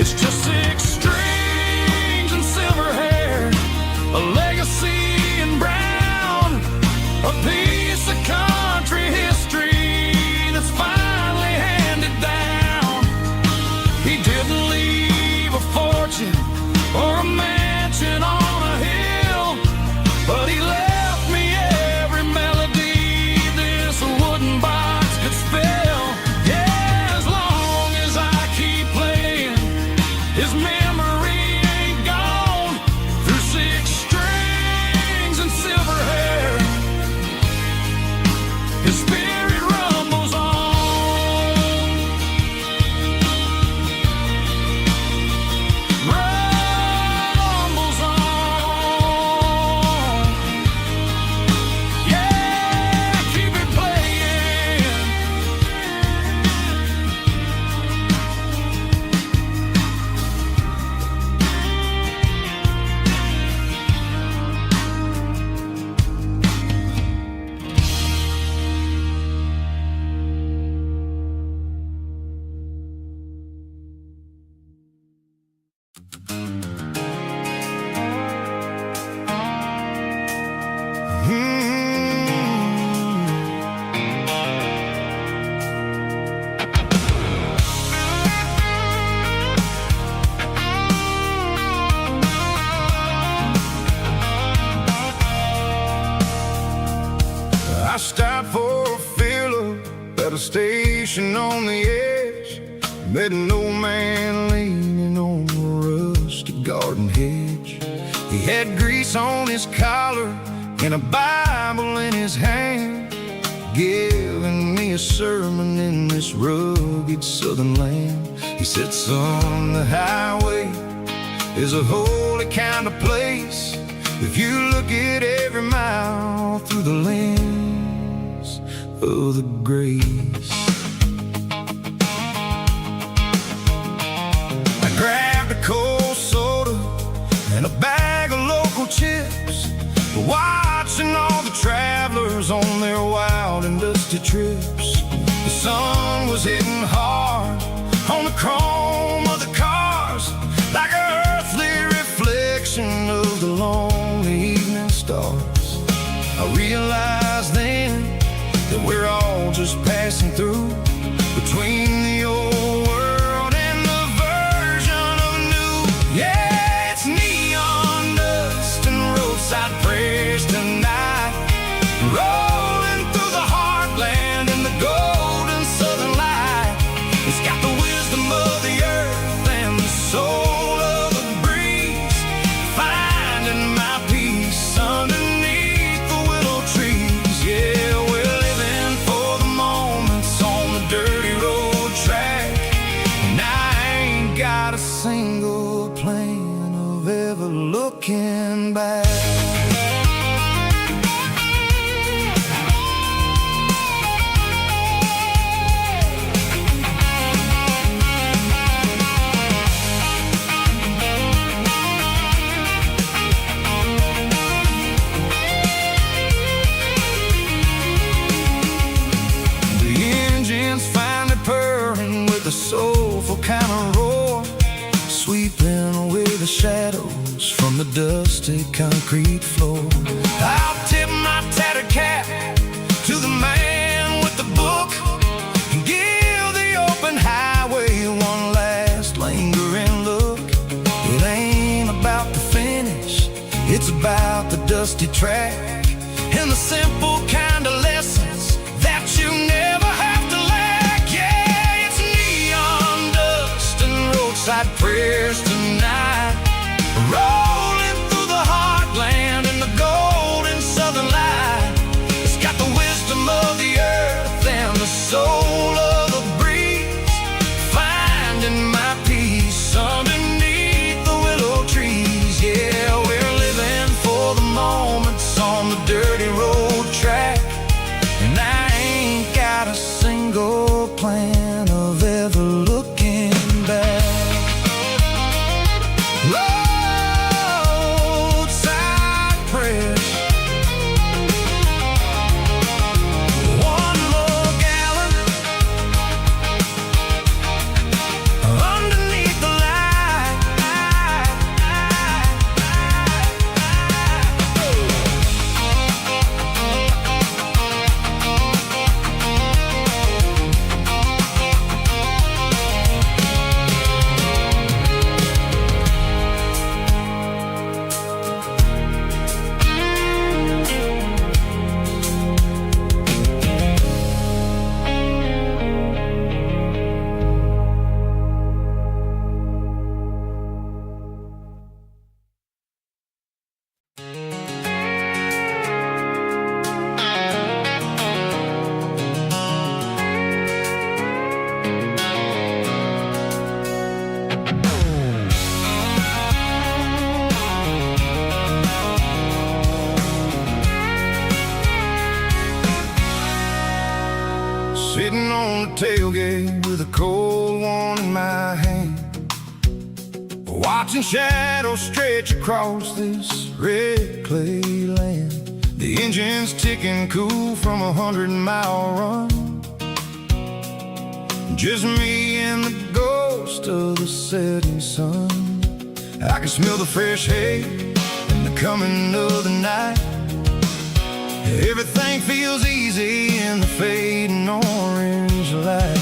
It's just 6 strings and silver hair, a legacy in brown, a piece of country history that's finally handed down. He didn't leave a fortune or a mansion on a hill, but he left me every melody this wooden box could spell. Yeah, as long as I keep playing, his memory ain't gone. Through 6 strings and silver hair, his spirit rumbles on. Rumbles on. Yeah, keep it playing. I stopped for a fill-up at a station on the edge. Met an old man leaning on a rusty garden hedge. He had grease on his collar and a Bible in his hand, giving me a sermon in this rugged southern land. He said, son, the highway is a holy kind of place if you look at every mile through the lens of the grace. I grabbed a cold soda and a bag of local chips, watching all the travelers on their wild and dusty trips. The sun was hitting hard on the chrome of the cars, like an earthly reflection of the lonely evening stars. I realized then that we're all just passing through, a single plan of ever looking back. A soulful kind of roar, sweeping away the shadows from the dusty concrete floor. I'll tip my tattered cap to the man with the book and give the open highway one last lingering look. It ain't about the finish, it's about the dusty track and the simple kind of lessons that you never have to lack. Yeah, it's neon dust and roadside prayers tonight, rolling through the heartland in the golden southern light. It's got the wisdom of the earth and the soul of the breeze, finding my peace underneath the willow trees. Yeah, we're living for the moments on the dirty road track, and I ain't got a single plan of ever looking back. Roadside prayers, one more gallon underneath the light. Sitting on the tailgate with a cold one in my hand, watching shadows stretch across this red clay land. The engine's ticking cool from 100-mile run, just me and the ghost of the setting sun. I can smell the fresh hay and the coming of the night. Everything feels easy in the fading orange light.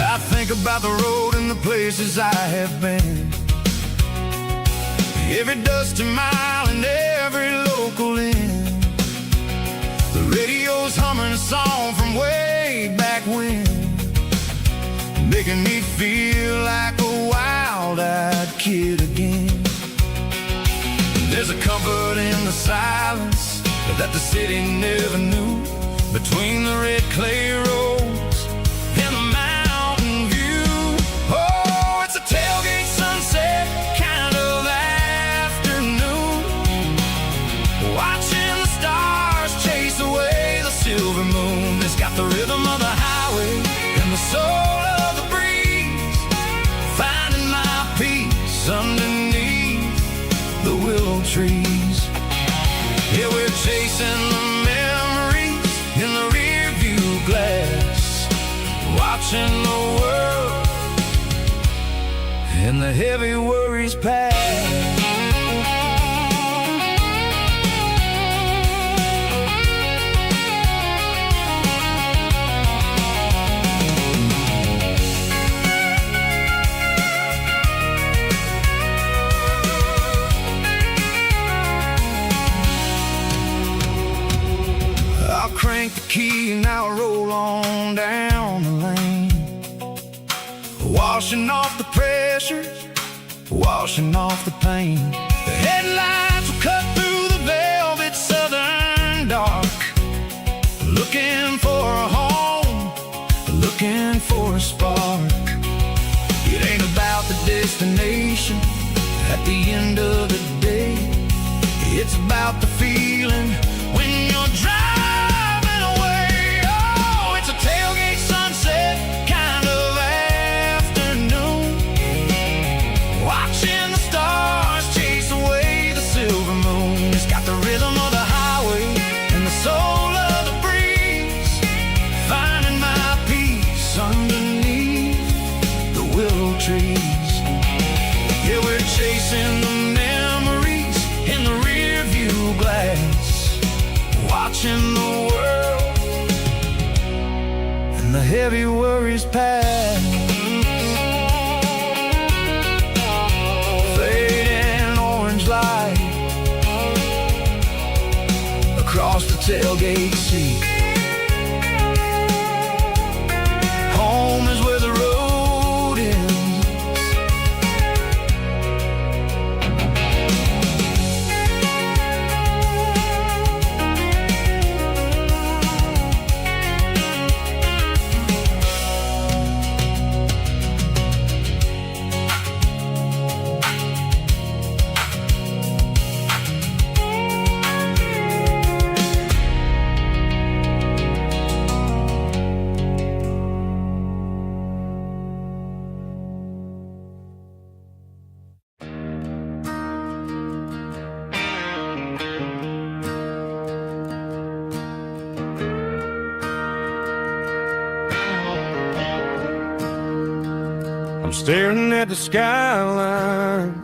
I think about the road and the places I have been, every dusty mile and every local inn. The radio's humming a song from way back when, making me feel like a wild-eyed kid again. There's a comfort in the silence that the city never knew, between the red clay roads and the mountain view. Oh, it's a tailgate sunset kind of afternoon, watching the stars chase away the silver moon. It's got the rhythm of the highway and the soul of the breeze, finding my peace underneath the willow trees. Yeah, we're chasing the memories in the rear view glass, watching the world and the heavy worries pass. Crank the key and I'll roll on down the lane, washing off the pressure, washing off the pain. The headlights It's about the feeling when you're driving away. Oh, it's a tailgate sunset kind of afternoon, watching the stars chase away the silver moon. It's got the rhythm of the highway and the soul of the breeze, finding my peace underneath the willow trees. Yeah, we're chasing the memories in the rear view glass, watching the world and the heavy worries pass. Fading orange light across the tailgate seat. Home is where the road ends. I'm staring at the skyline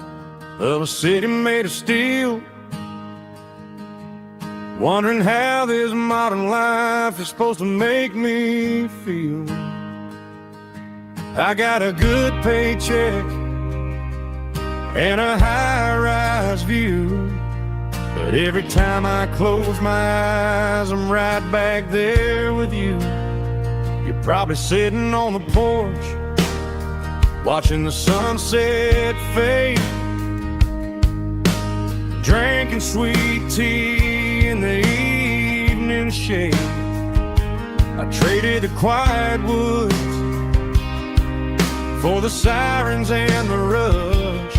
of a city made of steel, wondering how this modern life is supposed to make me feel. I got a good paycheck and a high-rise view, but every time I close my eyes, I'm right back there with you. You're probably sitting on the porch, watching the sunset fade, drinking sweet tea in the evening shade. I traded the quiet woods for the sirens and the rush,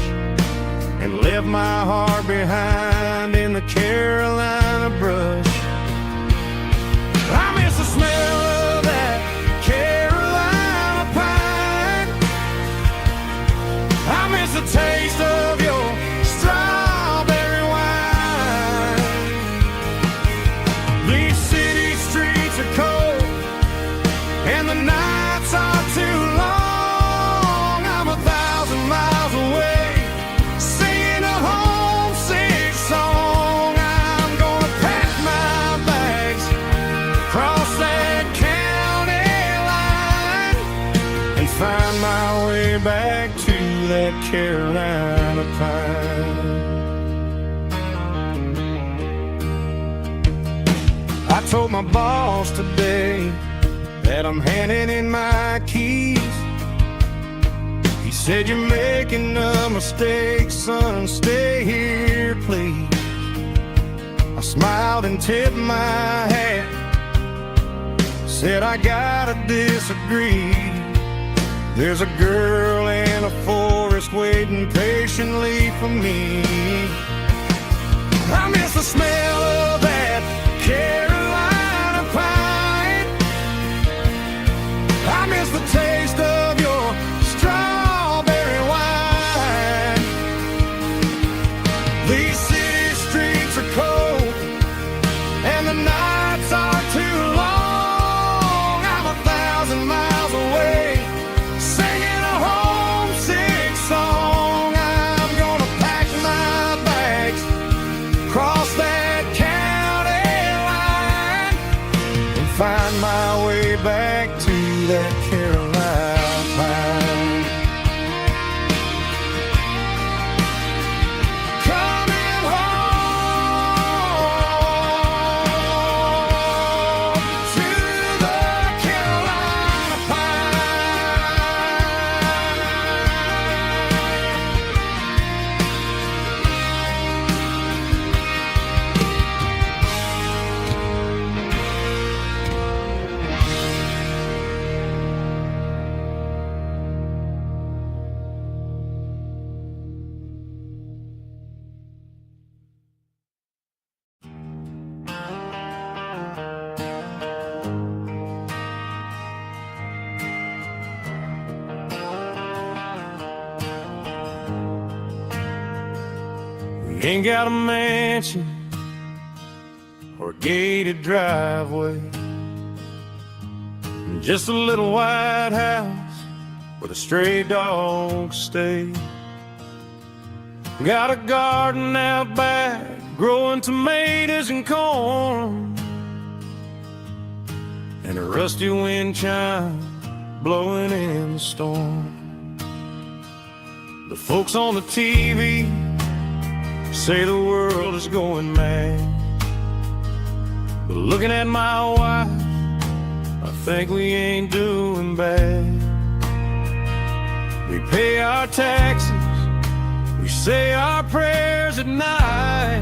and left my heart behind in the Carolina brush. I miss the smell of that Carolina pine. I miss the taste of your strawberry wine. These city streets are cold and the nights are too long. I'm 1,000 miles away, singing a homesick song. I'm gonna pack my bags, cross that county line, and find my way back to that Carolina pine. I told my boss today that I'm handing in my keys. He said, "You're making a mistake, son, stay here, please." I smiled and tipped my hat, said, "I gotta disagree. There's a girl in a forest waiting patiently for me." I miss the smell of that Carolina pine. I miss the taste of your strawberry wine. These city streets are cold and the nights are too long. I'm 1,000 miles away, singing a homesick song. I'm gonna pack my bags, cross that county line, and find my way back to that Carolina pine. Coming home to the Carolina pine. ain't got a mansion or a gated driveway, just a little white house where the stray dogs stay. Got a garden out back, growing tomatoes and corn, and a rusty wind chime blowing in the storm. The folks on the TV say the world is going mad, but looking at my wife, I think we ain't doing bad. We pay our taxes, we say our prayers at night,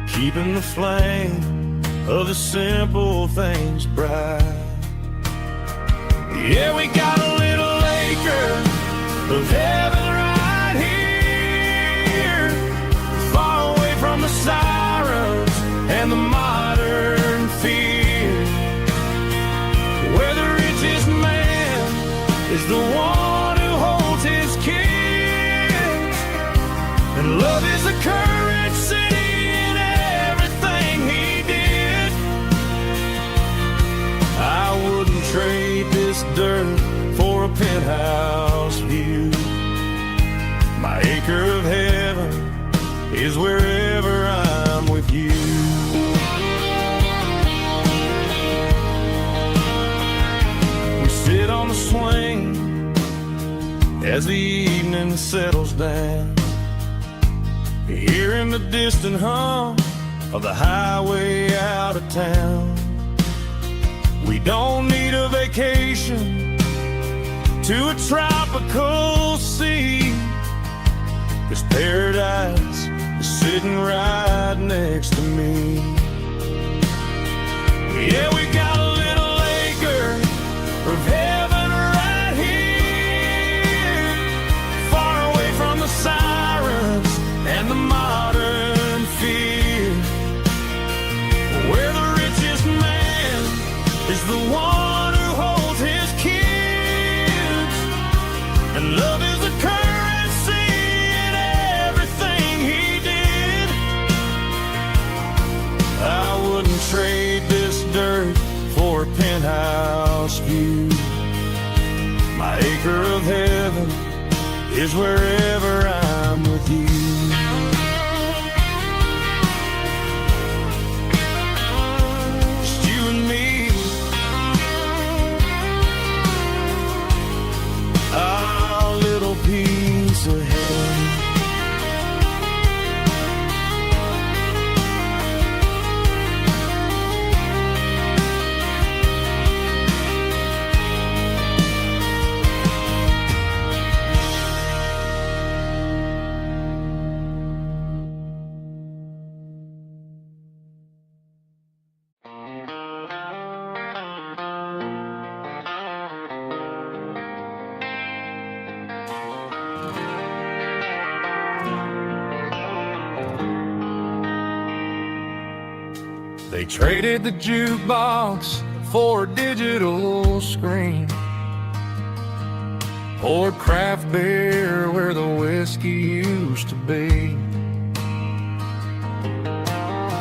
keeping the flame of the simple things bright. Yeah, we got a little acre of heaven right here, far away from the sirens and the modern fear, where the richest man is the one who holds his kids, and love is the currency in everything he did. I wouldn't trade this dirt for a penthouse view. My acre of heaven is wherever I'm with you. We sit on the swing as the evening settles down, hearing the distant hum of the highway out of town. We don't need a vacation to a tropical sea, 'cause paradise is sitting right next to me. Yeah, we got a little acre of heaven right here, far away from the sirens and the modern fear, where the richest man is the one who holds his kids, and love is the currency in everything he did. I wouldn't trade this dirt for a penthouse view. My acre of heaven is wherever I'm with you. Just you and me, our little piece of heaven. They traded the jukebox for a digital screen, poured craft beer where the whiskey used to be,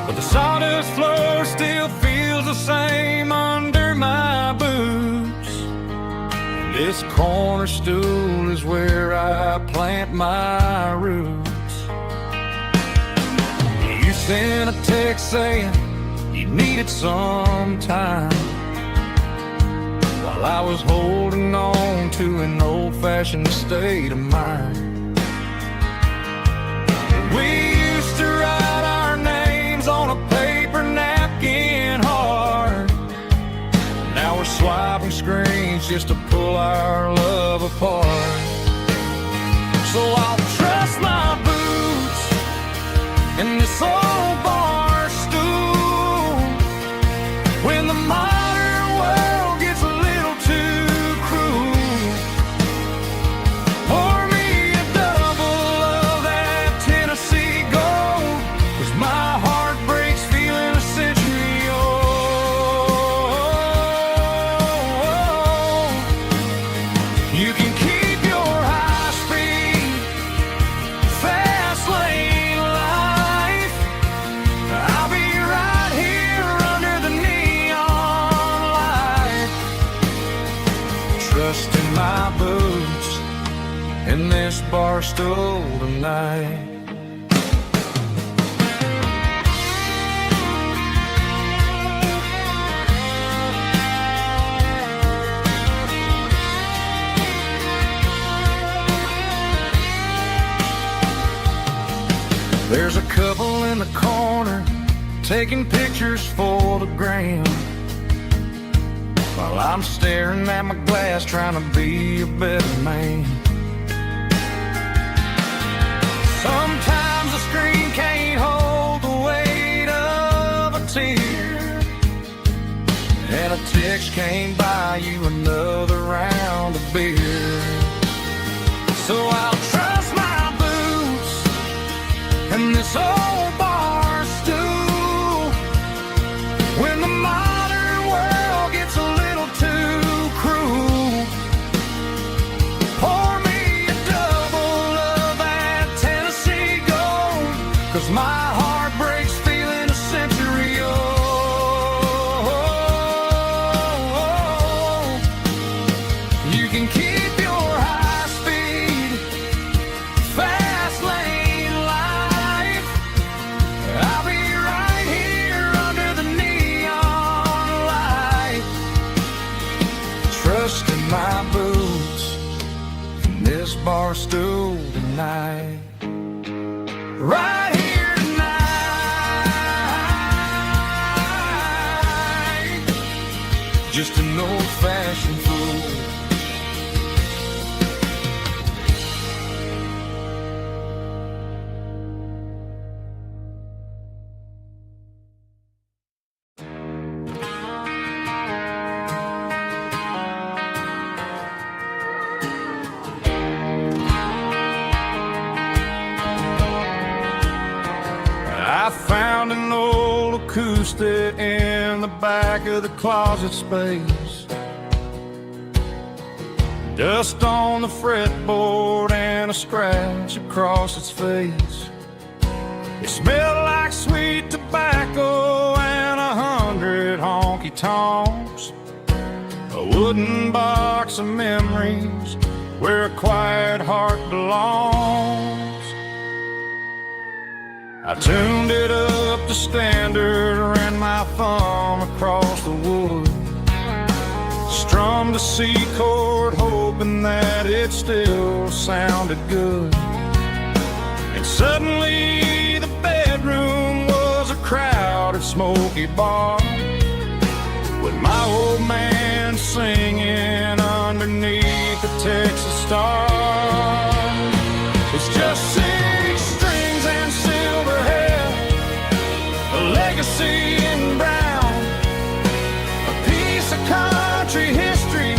but the sawdust floor still feels the same under my boots. This corner stool is where I plant my roots. You sent a text saying you needed some time, while I was holding on to an old-fashioned state of mind. We used to write our names on a paper napkin hard. Now we're swiping screens just to pull our love apart. So I'll trust my boots in this old bar stool when the modern world gets a little too cruel. Pour me a double of that Tennessee Gold, 'cause my heart breaks feeling a century old. You can keep your high speed fast lane Barstool tonight. There's a couple in the corner taking pictures for the gram, while I'm staring at my glass trying to be a better man. Sometimes the screen can't hold the weight of a tear, and a text can't buy you another round of beer. So I'll trust my boots and this old bar stool when the modern world gets a little too cruel. Pour me a double of that Tennessee Gold, 'cause my heart breaks feeling a century old. You can keep your high speed, fast lane life. I'll be right here under the neon light, trusting my boots in this bar stool tonight. Right here tonight, just an old-fashioned fool. I found an old acoustic in the back of the closet space. Dust on the fretboard and a scratch across its face. It smelled like sweet tobacco and 100 honky-tonks. A wooden box of memories where a quiet heart belongs. I tuned it up to standard, ran my thumb across the wood, strummed a C chord, hoping that it still sounded good. And suddenly the bedroom was a crowded, smoky bar, with my old man singing underneath the Texas star. It's just 6 strings and silver hair, a legacy in brown, a piece of country history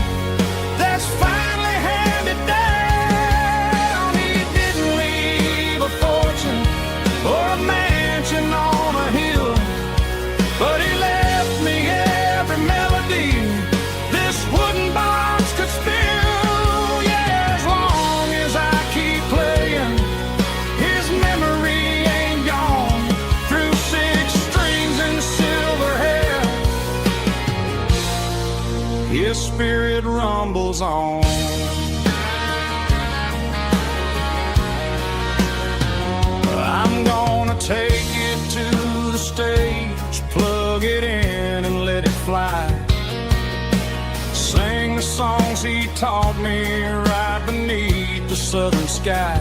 that's finally handed down. He didn't leave a fortune or a mansion on a hill, but he left me every melody this wooden box could spill. Yeah, as long as I keep playing, his memory ain't gone. Through 6 strings and silver hair, his spirit rumbles on. I'm gonna take it to the stage, plug it in and let it fly. Sing the songs he taught me right beneath the southern sky.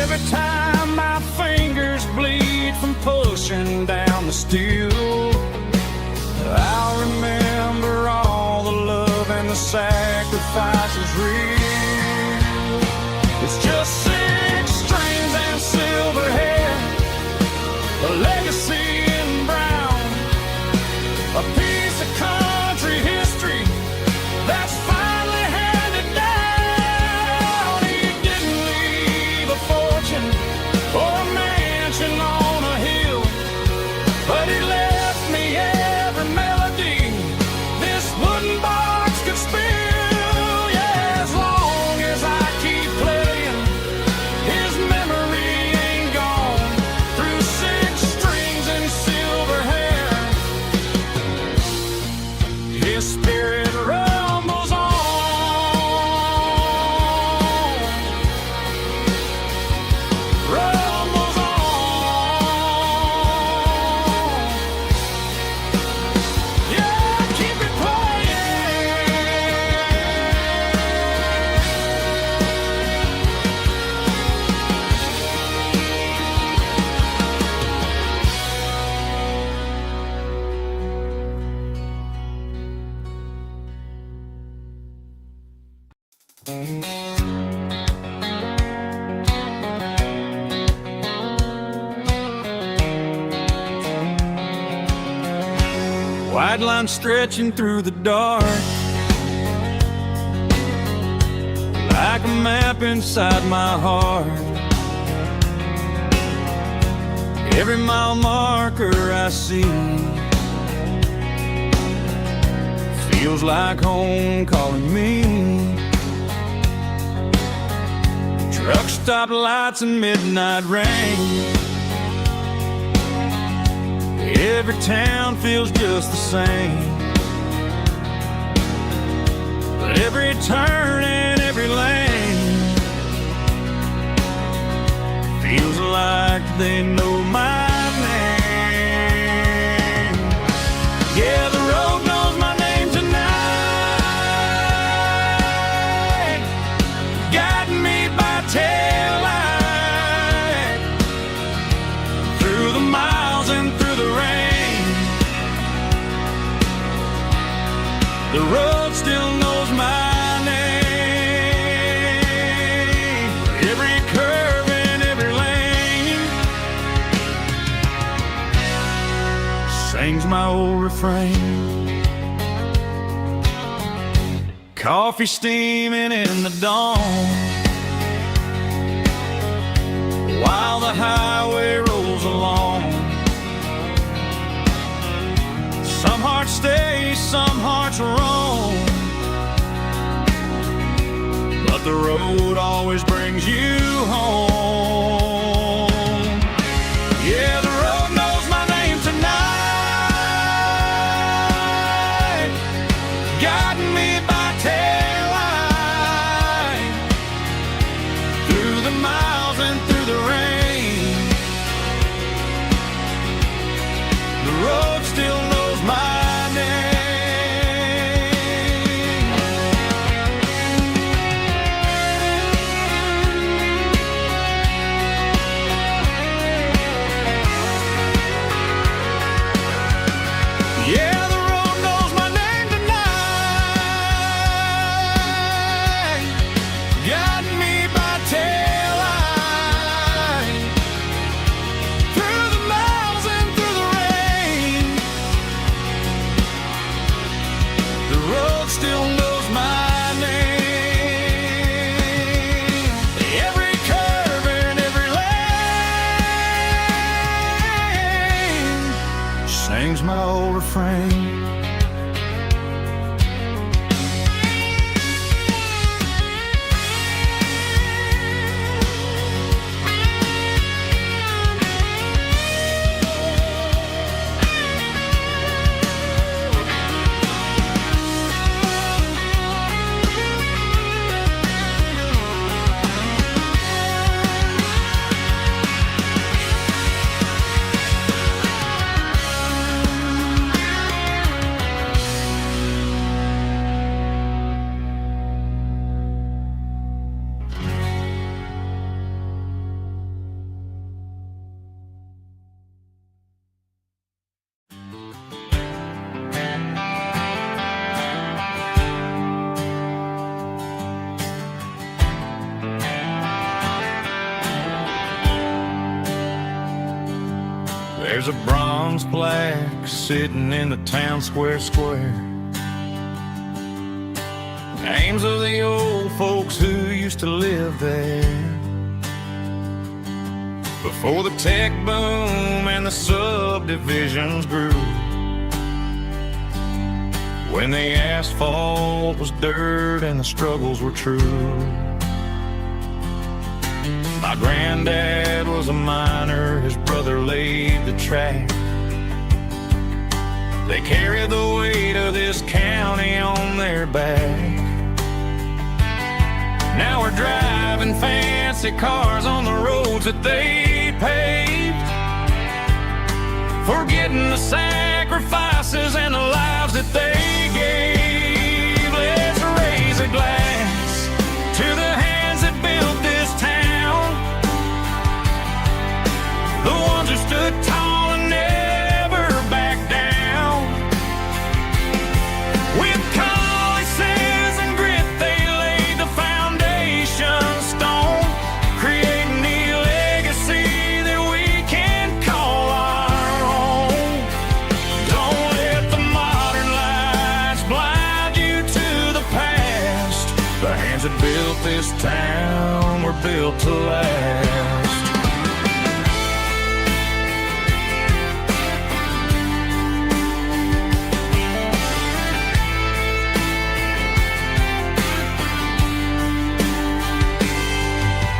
Every time my fingers bleed from pushing down the steel, I'll remember all the love and the sacrifices real. It's just 6 strings and silver hair, a legacy in brown, a piece of country history that's finally handed down. He didn't leave a fortune or a mansion on a hill, but he left White line stretching through the dark, like a map inside my heart. Every mile marker I see feels like home calling me. Truck stop lights and midnight rain. Every town feels just the same, but every turn and every lane feels like they know my name. Yeah, the road knows my name tonight, guiding me by taillight through the miles and through the rain. The road still knows my name. Every curve and every lane sings my old refrain. Coffee steaming in the dawn, while the highway rolls along. Some hearts stay, some hearts roam, but the road always brings you home. Yeah, the road knows my name tonight, guiding me by taillight through the miles and through the rain. The road still knows my name. Yeah, the road knows my name tonight, guiding me by taillight through the miles and through the rain. The road still knows my name. Every curve and every lane sings my old refrain. There's a bronze plaque sitting in the town square. Names of the old folks who used to live there before the tech boom and the subdivisions grew, when the asphalt was dirt and the struggles were true. My granddad was a miner, his brother laid the track. They carried the weight of this county on their back. Now we're driving fancy cars on the roads that they paved, forgetting the sacrifices and the lives that they gave. Let's raise a glass to the hands that built this town, the ones who stood tall and never backed down. With calluses and grit, they laid the foundation stone, creating the legacy that we can call our own. Don't let the built this town, we're built to last.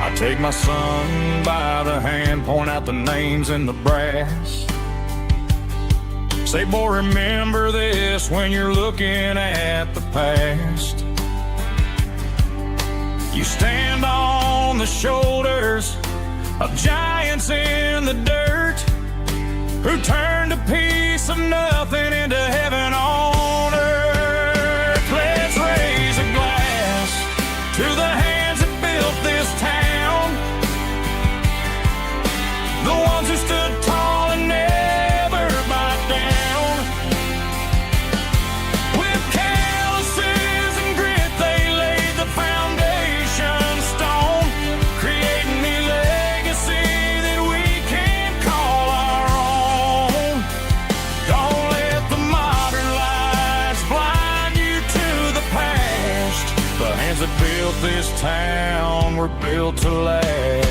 I take my son by the hand, point out the names in the brass. Say, boy, remember this when you're looking at the past. You stand on the shoulders of giants in the dirt who turned a piece of nothing into heaven on earth. Let's raise a glass to the hands that built this town, the ones who stood tall and never bowed down. With calluses and grit, they laid the foundation stone, creating a legacy that we can call our own. Don't let the modern lights blind you to the past. The hands that built this town were built to last.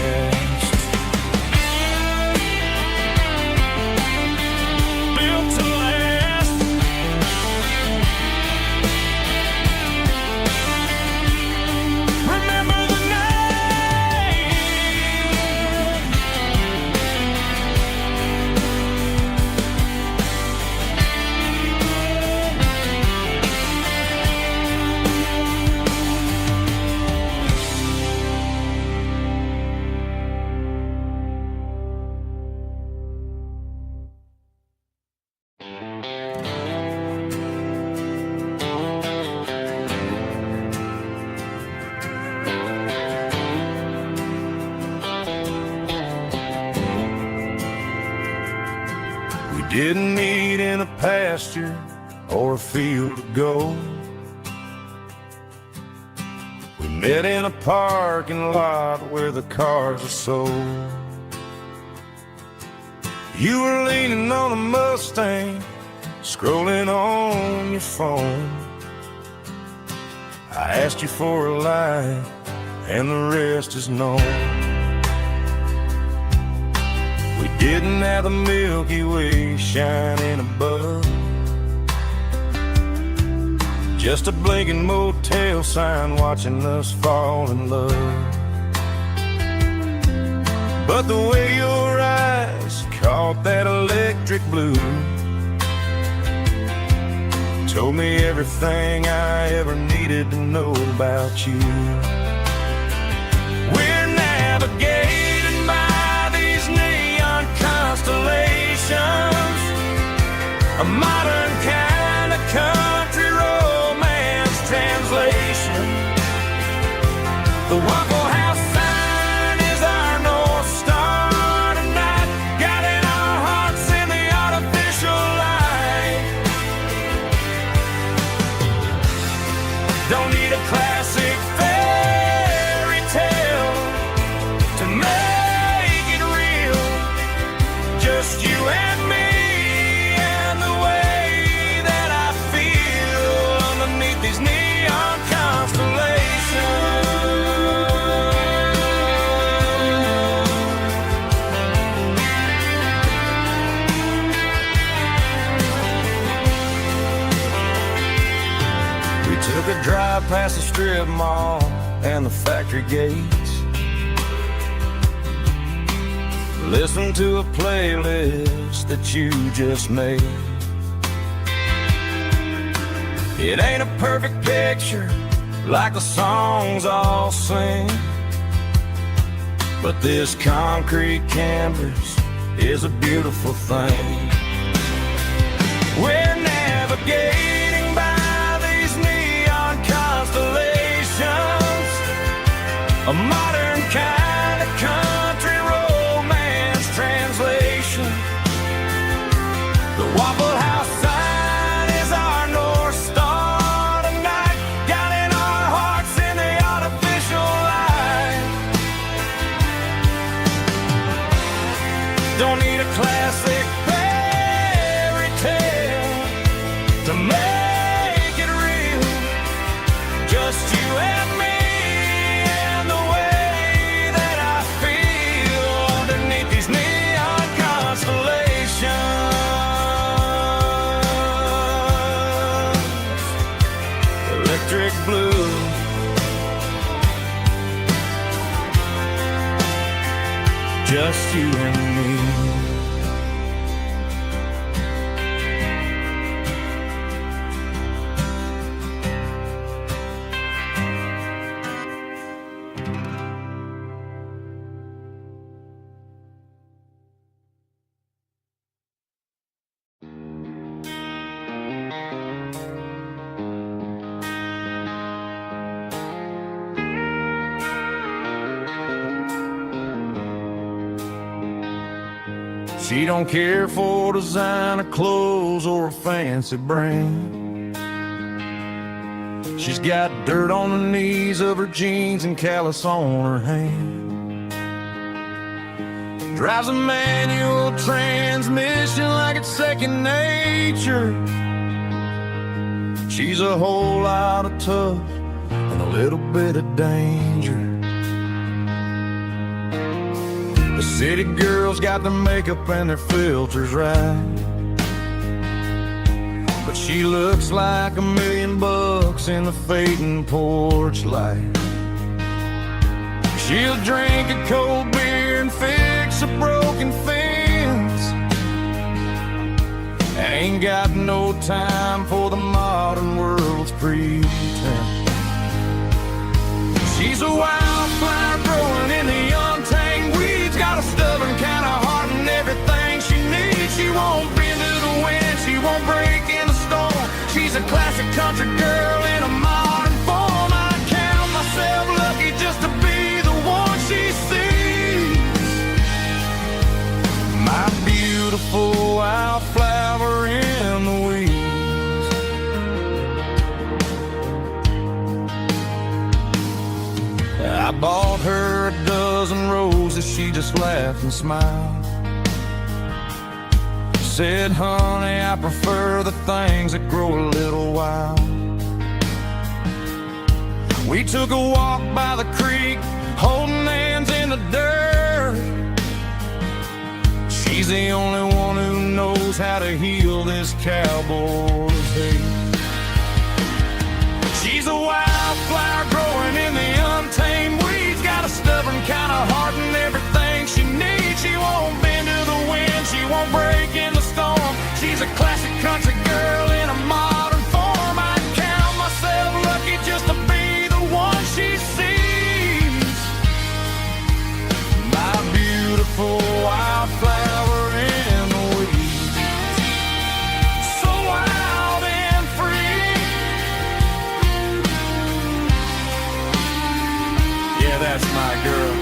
Didn't meet in a pasture or a field of gold. We met in a parking lot where the cars are sold. You were leaning on a Mustang, scrolling on your phone. I asked you for a light, and the rest is known. We didn't have the Milky Way shining above, just a blinking motel sign watching us fall in love. But the way your eyes caught that electric blue told me everything I ever needed to know about you. We're navigating by these neon constellations, a modern kind of country romance translation. The Waffle House sign is our North Star tonight, guiding our hearts in the artificial light. Don't need a classic fairy tale to make it real, just you and me and the way that I feel underneath these neon constellations. We took a drive past the strip mall and the factory gates, listened to a playlist that you just made. It ain't a perfect picture like the songs all sing, but this concrete canvas is a beautiful thing. We're navigating by these neon constellations, a modern kind of country romance translation. The Waffle House sign is our North Star tonight, guiding our hearts in the artificial light. Don't need a classic fairy tale to make it real, just you and me She don't care for designer clothes or a fancy brand. She's got dirt on the knees of her jeans and callus on her hand. Drives a manual transmission like it's second nature. She's a whole lot of tough and a little bit of danger. The city girls got their makeup and their filters right, but she looks like $1,000,000 in the fading porch light. She'll drink a cold beer and fix a broken fence. Ain't got no time for the modern world's pretense. She's a wildflower growing in the untamed weeds. Got a stubborn kind of heart and everything she needs. She won't bend to the wind, she won't break in the storm. She's a classic country girl in a modern form. I count myself lucky just to be the one she sees. My beautiful wildflower in the weeds. I bought her a dozen roses, she just laughed and smiled. Said, honey, I prefer the things that grow a little wild. We took a walk by the creek, holding hands in the dirt. She's the only one who knows how to heal this cowboy's hate. She's a wildflower growing in the untamed weeds. Got a stubborn kind of heart and everything she needs. She won't bend to the wind, she won't break in the storm. She's a classic country girl in a modern form. I count myself lucky just to be the one she sees. My beautiful wildflower in the weeds. So wild and free. Yeah, that's my girl.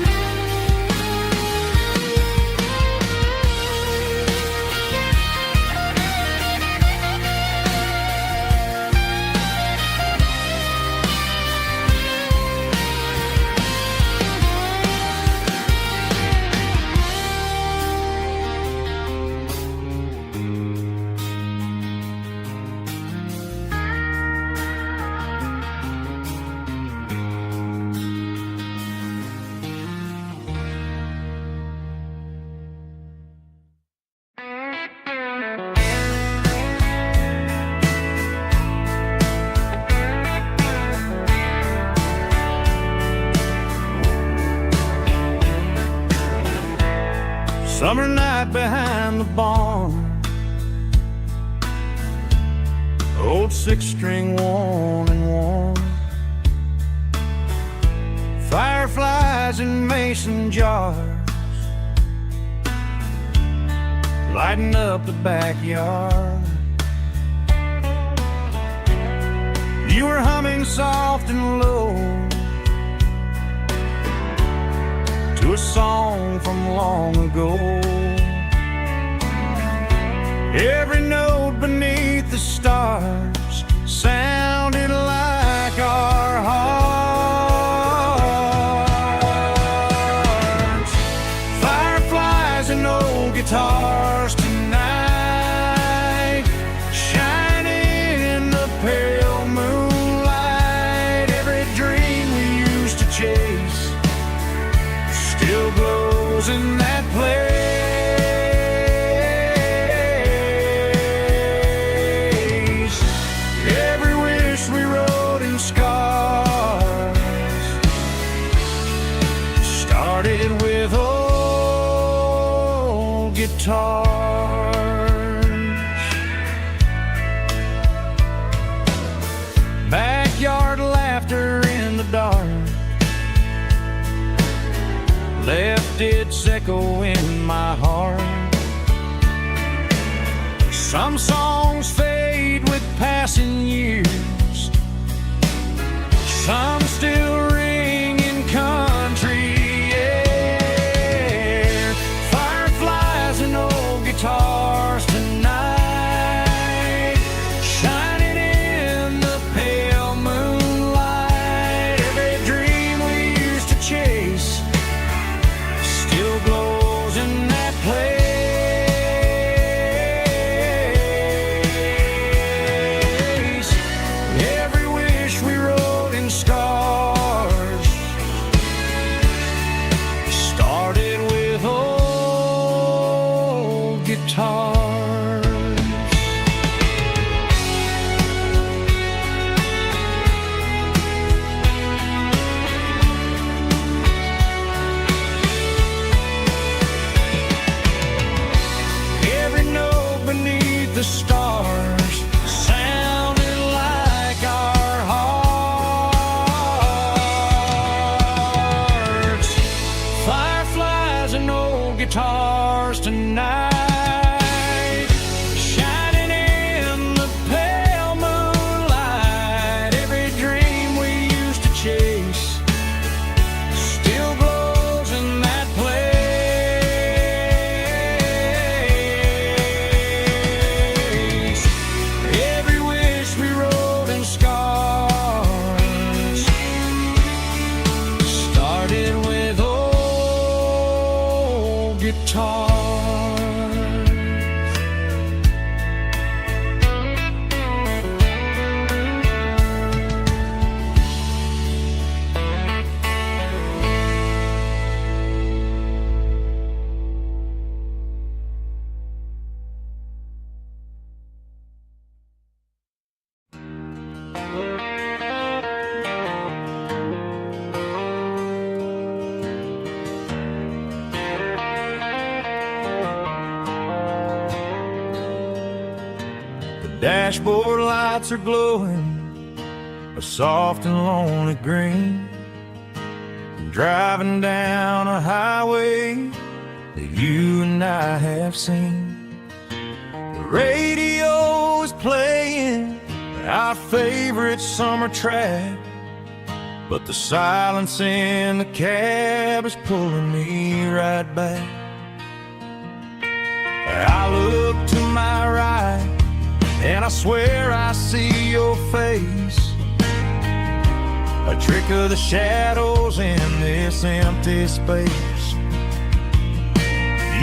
Summer night behind the barn, old six-string worn and worn. Fireflies in mason jars, lighting up the backyard. You were humming soft and low to a song from long ago. Every note beneath the stars sounded like our hearts. Fireflies and old guitars tonight, shining in the pale moonlight. Every dream we used to chase still glows in that place. Every wish we wrote in scars started with old guitars. Backyard laughter in the dark left its echo in my heart. Some songs fade with passing years, some still ring in country air. Fireflies and old guitars tonight, shining in the pale moonlight. Every dream we used to chase still glows in that place. Every wish we wrote in scars started with old guitars. Every note beneath the stars sounded like our hearts. Fireflies and old guitars tonight, shining in the pale moonlight. Every dream we used to chase still glows in that place. Every wish we wrote in scars started with old guitars. Dashboard lights are glowing a soft and lonely green. Driving down a highway that you and I have seen. The radio is playing our favorite summer track, but the silence in the cab is pulling me right back. I look to my right and I swear I see your face, a trick of the shadows in this empty space.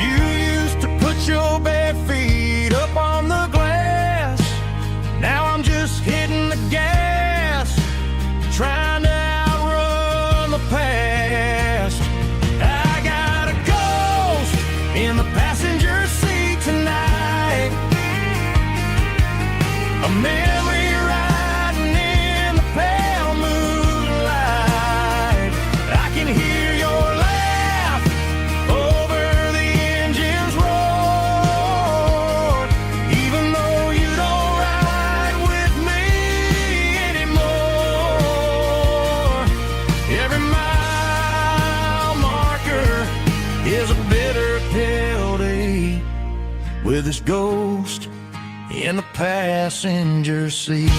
You used to put your bare feet up on the glass. Now I'm just hitting the gas, trying to outrun the past. I got a ghost in the passenger seat tonight, a memory riding in the pale moonlight. I can hear your laugh over the engine's roar, even though you don't ride with me anymore. Every mile marker is a bitter pill to eat, with this ghost in the passenger seat.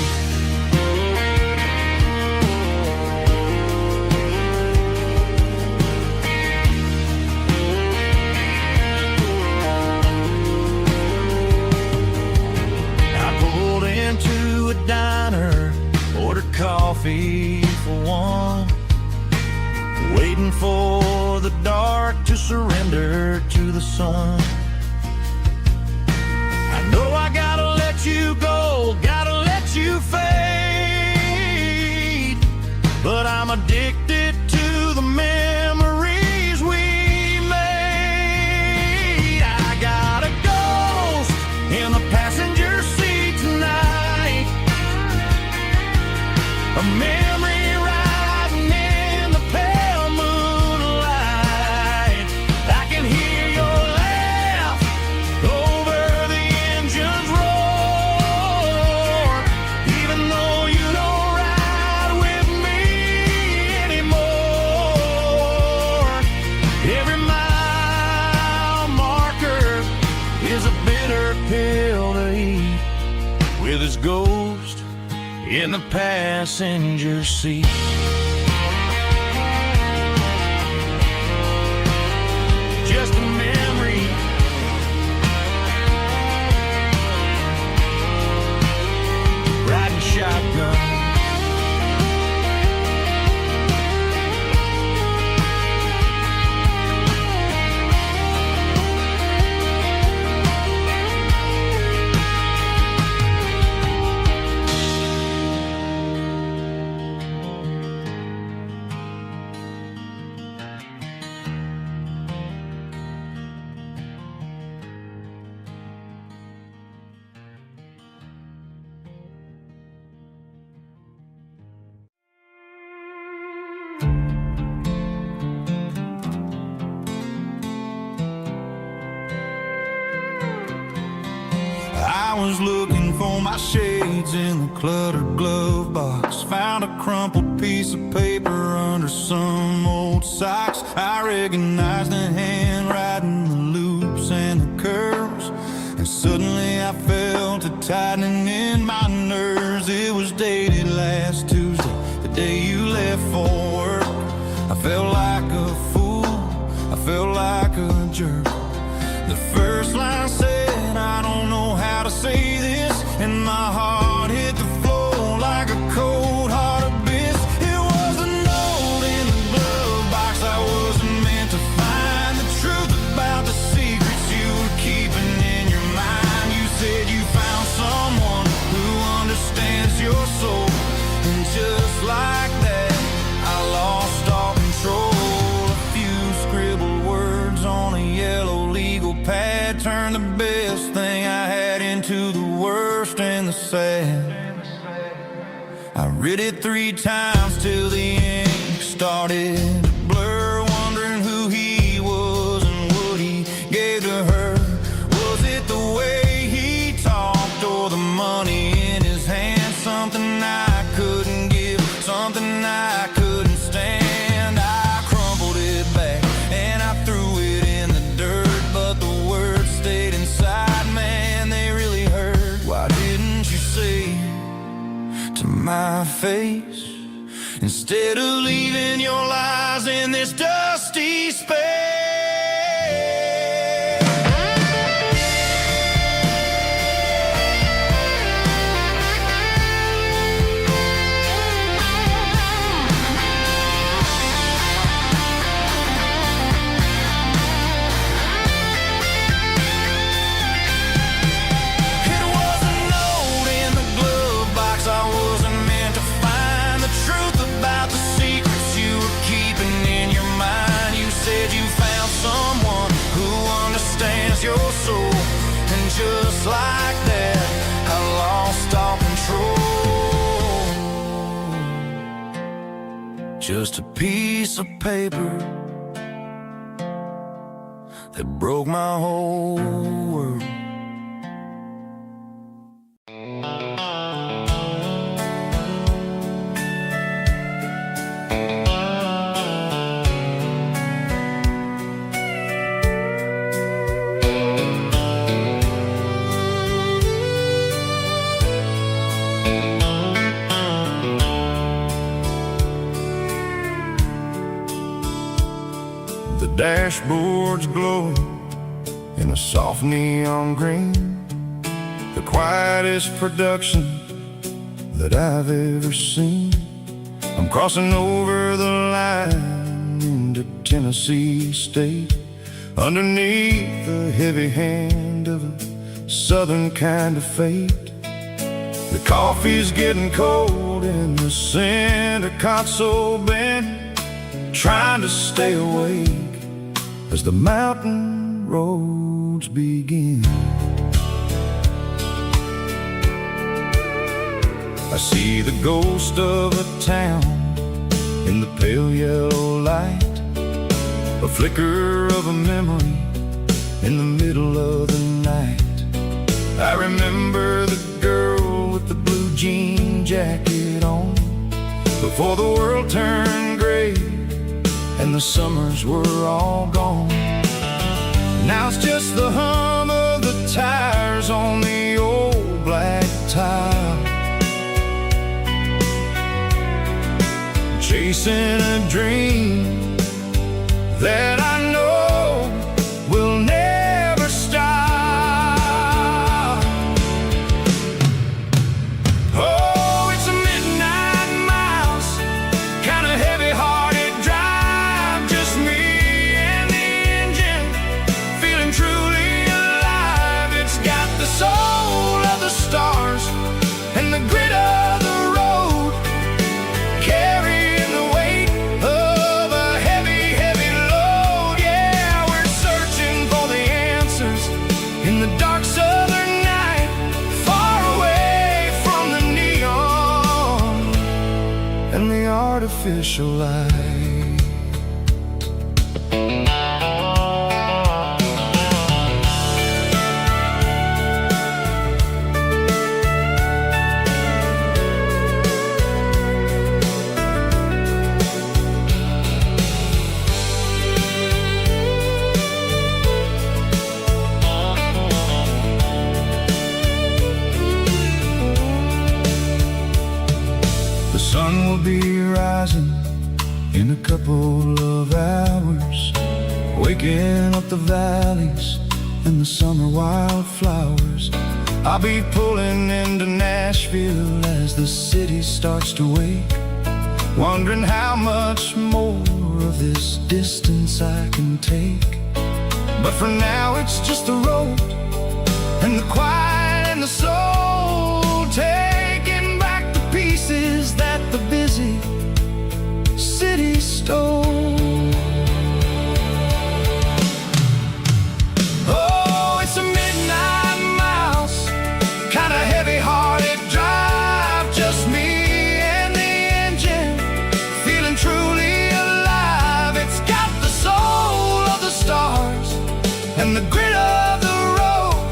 I pulled into a diner, ordered coffee for one, waiting for the dark to surrender to the sun. I know I gotta let you go, gotta let you fade, but I'm addicted to the memories we made. I got a ghost in the passenger seat tonight, a memory riding in the pale moonlight. I can hear your laugh over the engine's roar, even though you don't ride with me anymore. Every mile marker is a bitter pill to eat, with his ghost in the passenger seat. Just a memory was looking for my shades in the cluttered glove box. Found a crumpled piece of paper under some old socks. I recognized the handwriting, the loops and the curves, and suddenly I felt a tightening in my nerves. It was dated last Tuesday, the day you left for work. I felt like a fool, I felt like a jerk. The first line said, I don't know how to say this, and my heart hit the floor like a cold hard abyss. It was a note in the glove box. I wasn't meant to find the truth about the secrets you were keeping in your mind. You said you found someone who understands your soul, and just like that, I lost all control. A few scribbled words on a yellow legal pad turned the best thing I had into the worst and the sad. I read it 3 times till the ink started to blur, wondering who he was and what he gave to her. Was it the way he talked or the money in his hand? Something I couldn't give, something I couldn't stand. I crumpled it back and I threw it in the dirt, but the words stayed inside, man, they really hurt. Why didn't you say to my face, instead of leaving your lies in this dusty space? Your soul, and just like that, I lost all control. Just a piece of paper that broke my whole world. The dashboard's glowing in a soft neon green, the quietest production that I've ever seen. I'm crossing over the line into Tennessee State, underneath the heavy hand of a southern kind of fate. The coffee's getting cold in the center console bin, trying to stay awake as the mountain roads begin. I see the ghost of a town in the pale yellow light, a flicker of a memory in the middle of the night. I remember the girl with the blue jean jacket on, before the world turned gray and the summers were all gone. Now it's just the hum of the tires on the old black tile, chasing a dream that I know will never stop. Oh, it's a midnight miles, kind of heavy-hearted drive, just me and the engine, feeling truly alive. It's got the soul of the stars and the grit of the road, carrying the weight of a heavy, heavy load. Yeah, we're searching for the answers in the dark southern night, far away from the neon and the artificial light. sun will be rising in a couple of hours, waking up the valleys and the summer wildflowers. I'll be pulling into Nashville as the city starts to wake, wondering how much more of this distance I can take. But for now it's just the road and the quiet and the soul, taking back the pieces that the busy city stole. Oh, it's a midnight mouse, kinda heavy-hearted drive, just me and the engine, feeling truly alive. It's got the soul of the stars and the grit of the road,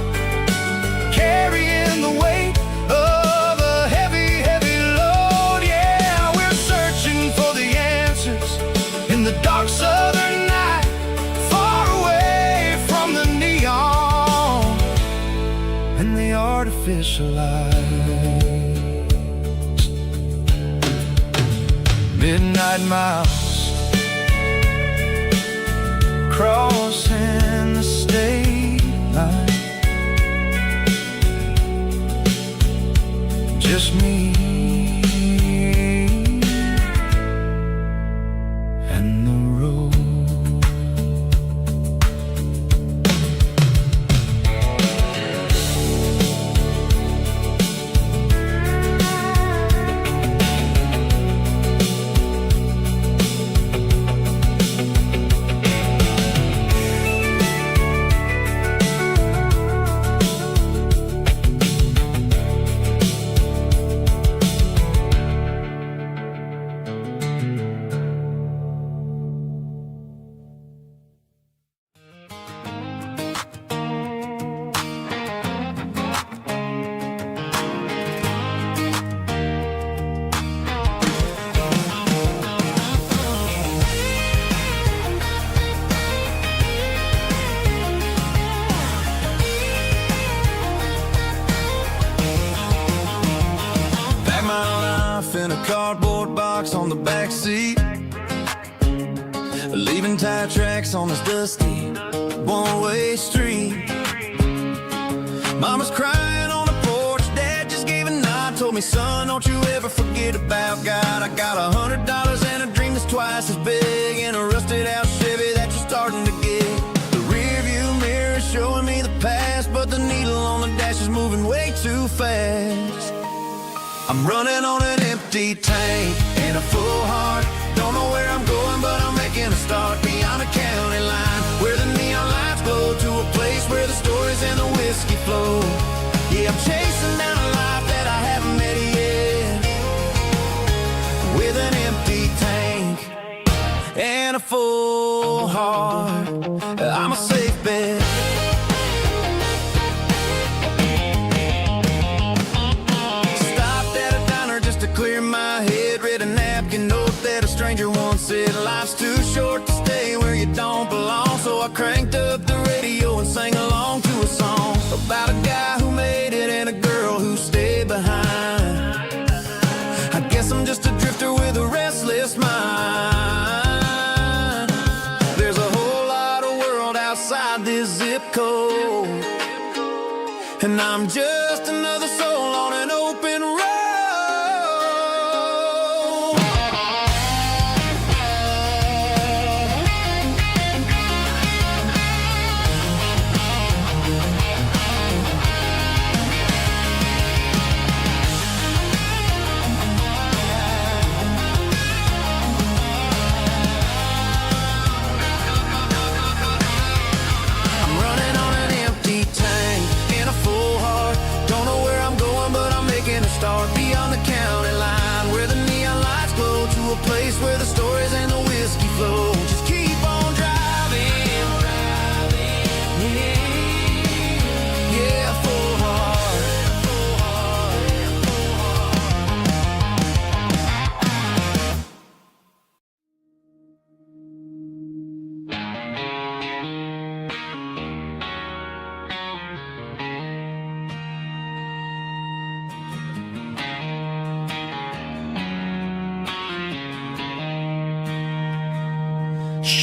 carrying the weight of a heavy, heavy load. Yeah, we're searching for the answers in the dark southern night, far away from the neon and the artificial lights. Midnight mouse, crossing the state line, just me and the road. In a cardboard box on the back seat, leaving tire tracks on this dusty one-way street. Mama's crying on the porch, Dad just gave a nod, told me, son, don't you ever forget about God. I got $100 and a dream that's twice as big, and a rusted out Chevy that you're starting to get. The rear view mirror is showing me the past, but the needle on the dash is moving way too fast. I'm running on an empty tank and a full heart. Don't know where I'm going, but I'm making a start beyond a county line, where the neon lights glow, to a place where the stories and the whiskey flow. Yeah, I'm chasing down a life that I haven't met yet, with an empty tank and a full heart. I'm a safe bet. Clear my head, read a napkin note that a stranger once said, life's too short to stay where you don't belong. So I cranked up the radio and sang along to a song about a guy who made it and a girl who stayed behind. I guess I'm just a drifter with a restless mind. There's a whole lot of world outside this zip code, and I'm just another soul on an open road. Start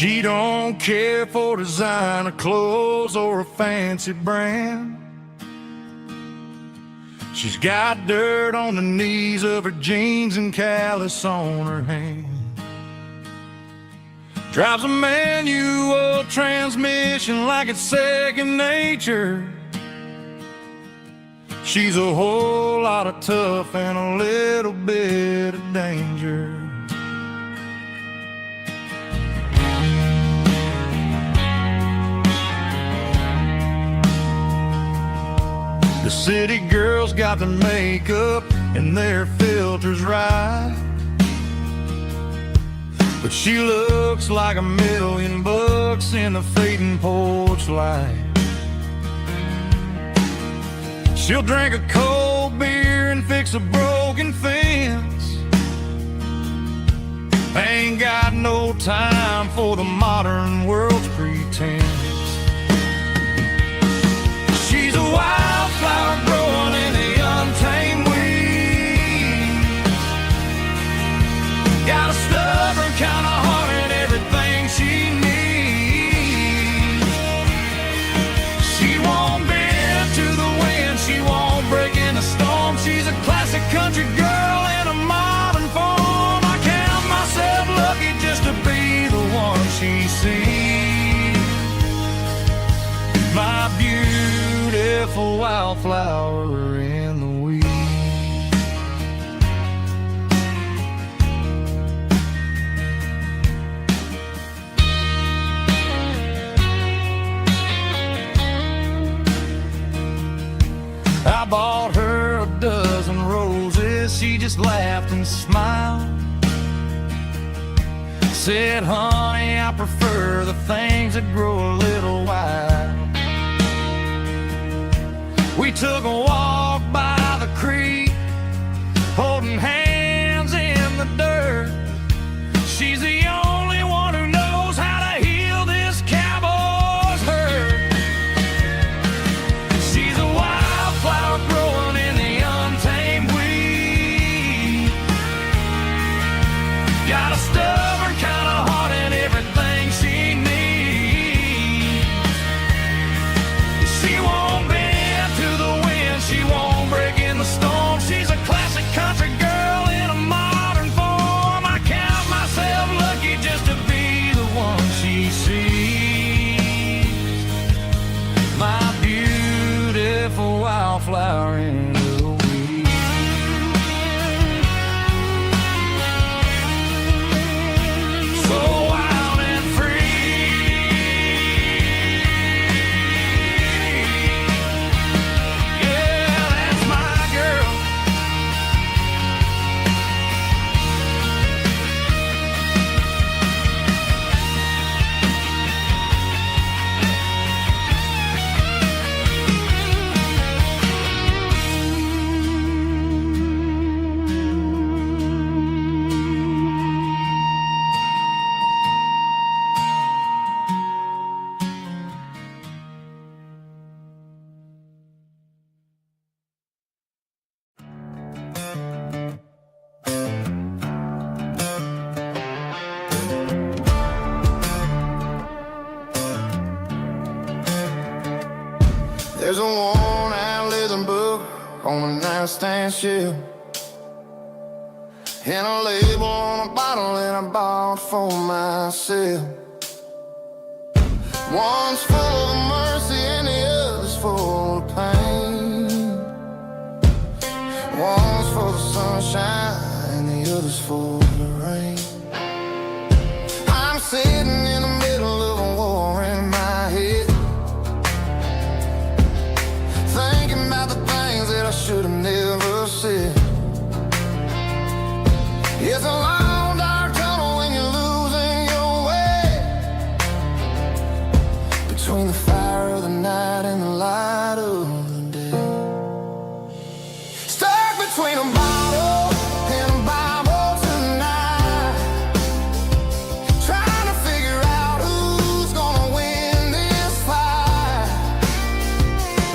She don't care for designer clothes or a fancy brand. She's got dirt on the knees of her jeans and callus on her hand. Drives a manual transmission like it's second nature. She's a whole lot of tough and a little bit of danger. The city girls got their makeup and their filters right, but she looks like $1,000,000 in the fading porch light. She'll drink a cold beer and fix a broken fence. Ain't got no time for the modern world's pretense. She's a wildflower growing in the untamed weed. Got a stubborn kind of heart and everything she needs. She won't bend to the wind, she won't break in the storm. She's a classic country girl in a modern form. I count myself lucky just to be the one she sees. My beautiful wildflower in the weeds. I bought her a dozen roses, she just laughed and smiled. Said, honey, I prefer the things that grow a little wild. We took a walk by the creek, holding hands in the dirt. She's the only one who knows how to heal this cowboy's hurt. She's a wildflower growing in the untamed weed. Got a stubborn kind of heart and everything she needs. She won't bend to the wind, she won't break in the storm. She's a classic country girl in a modern form. I count myself lucky just to be the one she sees. My beautiful wildflower in the weeds. So wild and free. Yeah, that's my girl. There's a worn-out leather book on the nightstand shelf, and a label on a bottle that I bought for myself. One's full of mercy and the other's full of pain. One's full of sunshine and the other's full of rain. I'm sitting in the middle of a war in my head, thinking about the things that I should have never said. It's a long dark tunnel when you're losing your way, between the fire of the night and the light of the day. Stuck between a bottle and a Bible tonight, trying to figure out who's gonna win this fight.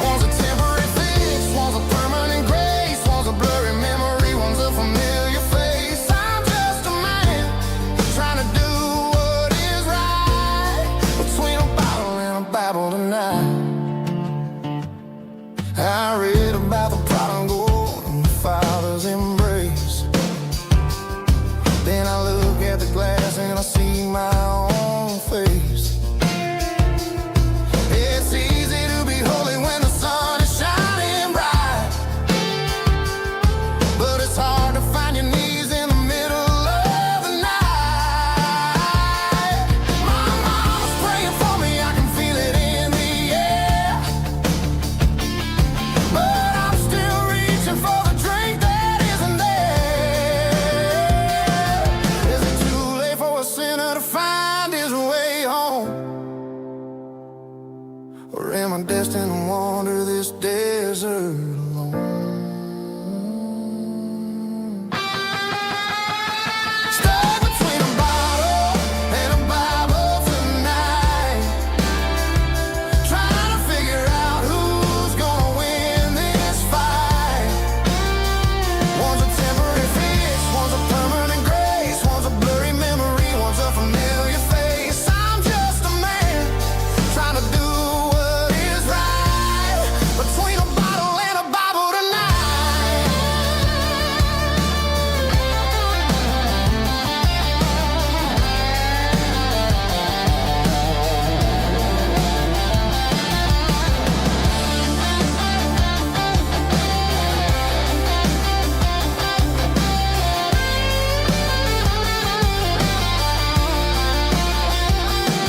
One's a temporary fix, one's a permanent grace, one's a blurry I read about the prodigal and the father's embrace. Then I look at the glass and I see my own face. It's easy to be holy when the sun is shining bright, but it's hard to find your knees in the middle of the night. My mama's praying for me, I can feel it in the air, but I'm still reaching for the drink that isn't there. Is it too late for a sinner to find his way home? Or am I destined to wander this desert alone? Stuck between a bottle and a Bible tonight, trying to figure out who's gonna win this fight. One's a temporary fix, one's a permanent grace, one's a blurry memory, one's a familiar face. I'm just a man trying to do what is right, between a bottle and a Bible tonight.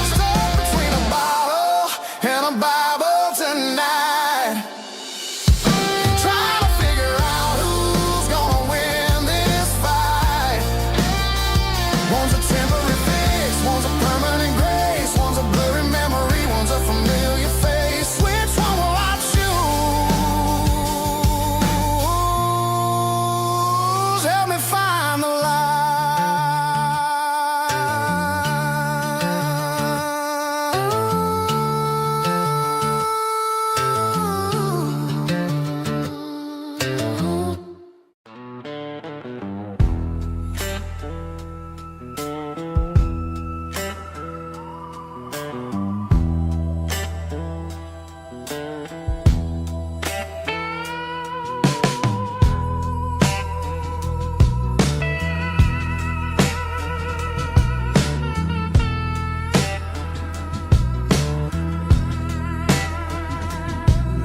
Stuck between a bottle and a Bible tonight, trying to figure out who's gonna win this fight. One's a temporary fix, one's a permanent grace, one's a blurry memory, one's a familiar face. Which one will I choose? Help me find the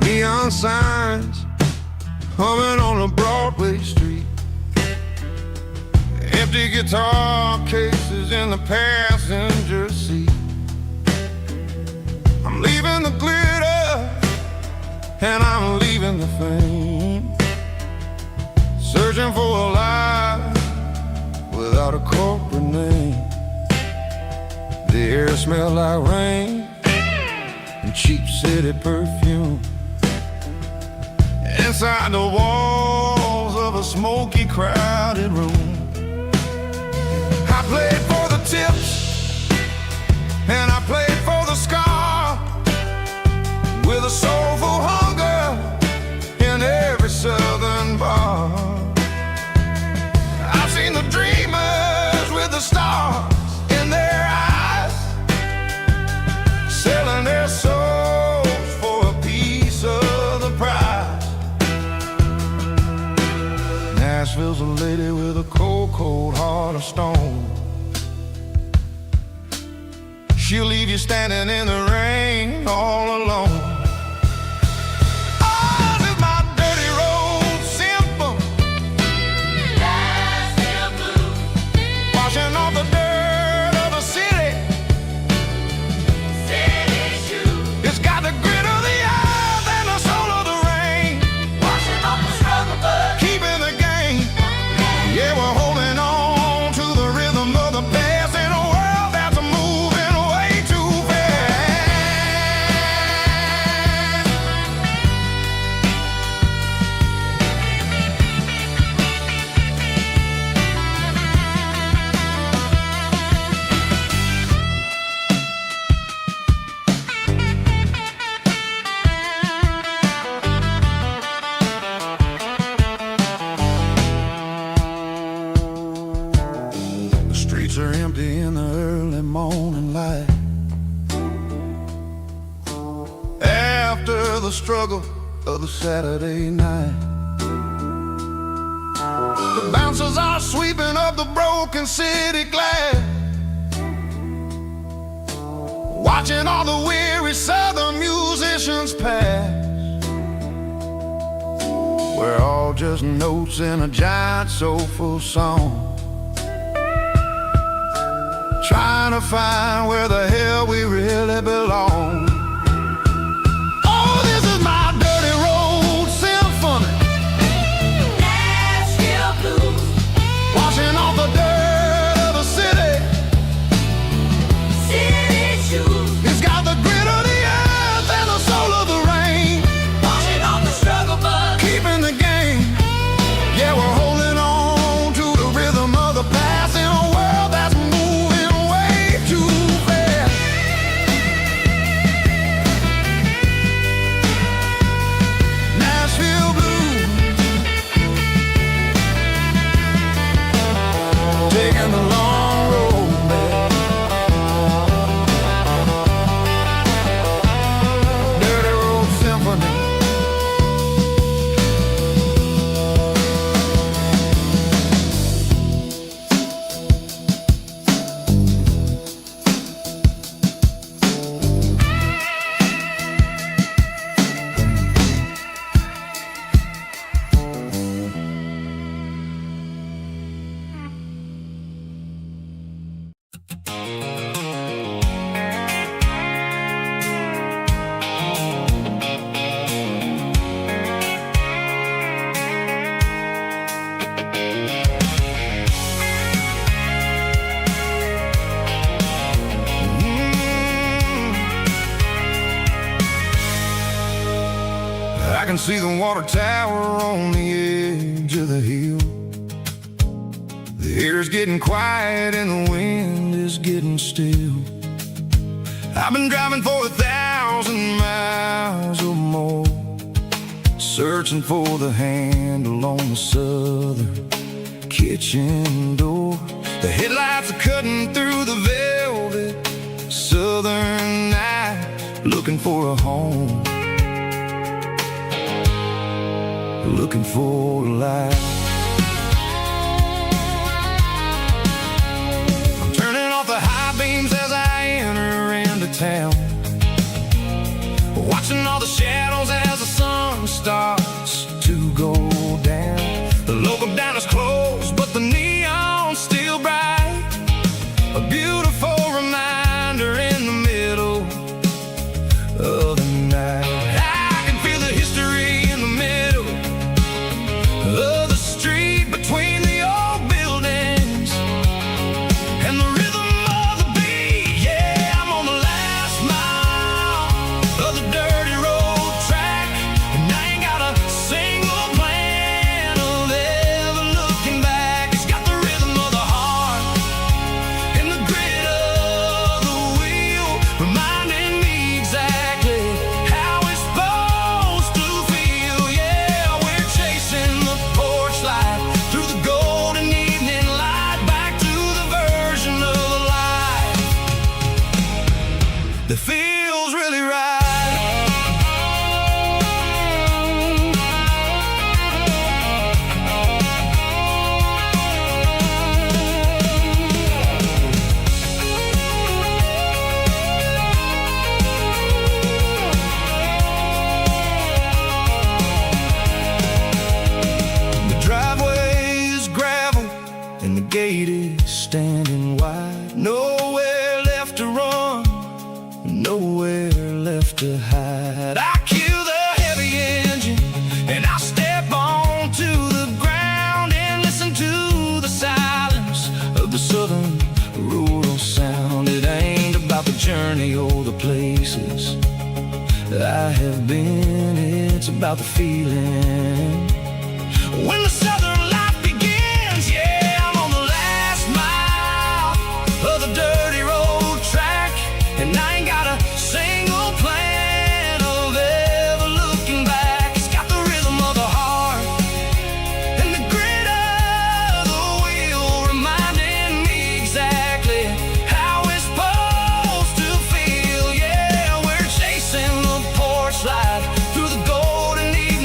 neon signs humming on a Broadway street, empty guitar cases in the passenger seat. I'm leaving the glitter and I'm leaving the fame, searching for a life without a corporate name. The air smelled like rain and cheap city perfume. Inside the walls of a smoky, crowded room, I played for the tips and I played for the scar, with a soulful hunger in every southern bar. I've seen the dreamers with the stars in their eyes, selling their souls for a piece of the prize. Nashville's a lady with a cold, cold heart of stone. She'll leave you standing in the rain all alone. Ours is my dirty road simple, washing off the dirt of the city. It's got the grit of the earth and the soul of the rain, washing off the struggle, but keeping the game. Yeah, we're holding on to the rhythm of the past in a world that's moving way too fast. the Saturday night. The bouncers are sweeping up the broken city glass, watching all the weary southern musicians pass. We're all just notes in a giant soulful song, trying to find where the hell we really belong. Oh, this is my dirty road symphony, Nashville blues, washing off the dirt of the city. city shoes, It's got the grit of the earth and the soul of the rain, washing off the struggle bug. keeping the game. Yeah, we're holding on to the rhythm of the past in a world that's moving way too fast. Nashville blues, taking the long road back. Dirty Road Symphony. I can see the water tower on the edge of the hill. The air's getting quiet and the wind is getting still. I've been driving for 1,000 miles or more, searching for the handle on the southern kitchen door. The headlights are cutting through the velvet southern night, looking for a home, looking for a life. I'm turning off the high beams as I enter into town, watching all the shadows as the sun starts to go down. The local diner's closed, but the neon's still bright, a beautiful reminder in the middle of the night. I can feel the history in the middle of the street, between the old buildings and the rhythm of the beat. Yeah, I'm on the last mile of the dirty road track, and I ain't got a single plan of ever looking back. It's got the rhythm of the heart and the grit of the wheel, reminding me exactly how it's supposed to feel. Yeah, we're chasing the porch light through the golden evening light, back to the version of life that feels really right. The driveway is gravel and the gate is standing wide. Nowhere left to run, nowhere left to hide. I kill the heavy engine and I step onto the ground and listen to the silence of the southern rural sound. It ain't about the journey or the places I have been, it's about the feeling when the southern life begins. Yeah, I'm on the last mile of the dirty road track, and I ain't got a single plan of ever looking back. It's got the rhythm of the heart and the grit of the wheel, reminding me exactly how it's supposed to feel. Yeah, we're chasing the porch light through the golden evening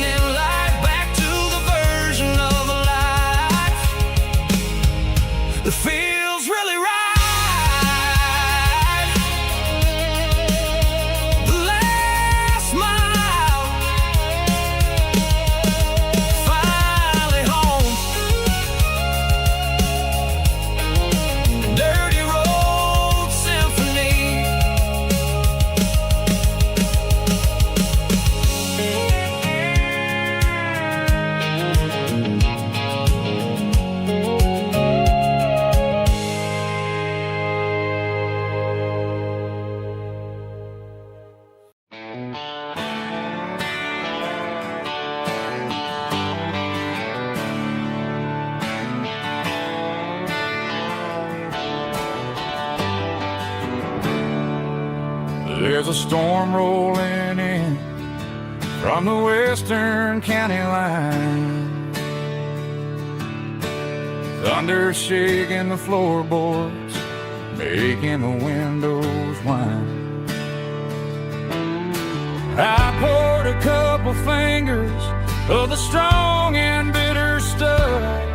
There's a storm rolling in from the western county line. Thunder shaking the floorboards, making the windows whine. I poured a couple fingers of the strong and bitter stuff,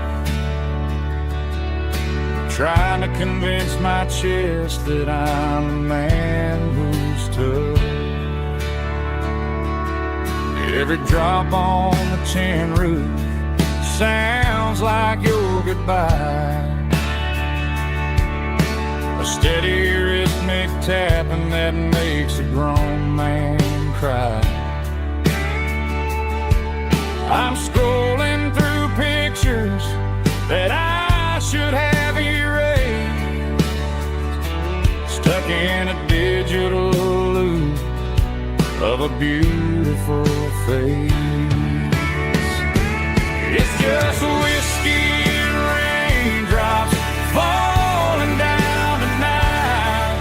trying to convince my chest that I'm a man who's tough. Every drop on the tin roof sounds like your goodbye, a steady rhythmic tapping that makes a grown man cry. I'm scrolling through pictures that I should have erased, stuck in a digital loop of a beautiful face. It's just whiskey and raindrops falling down tonight,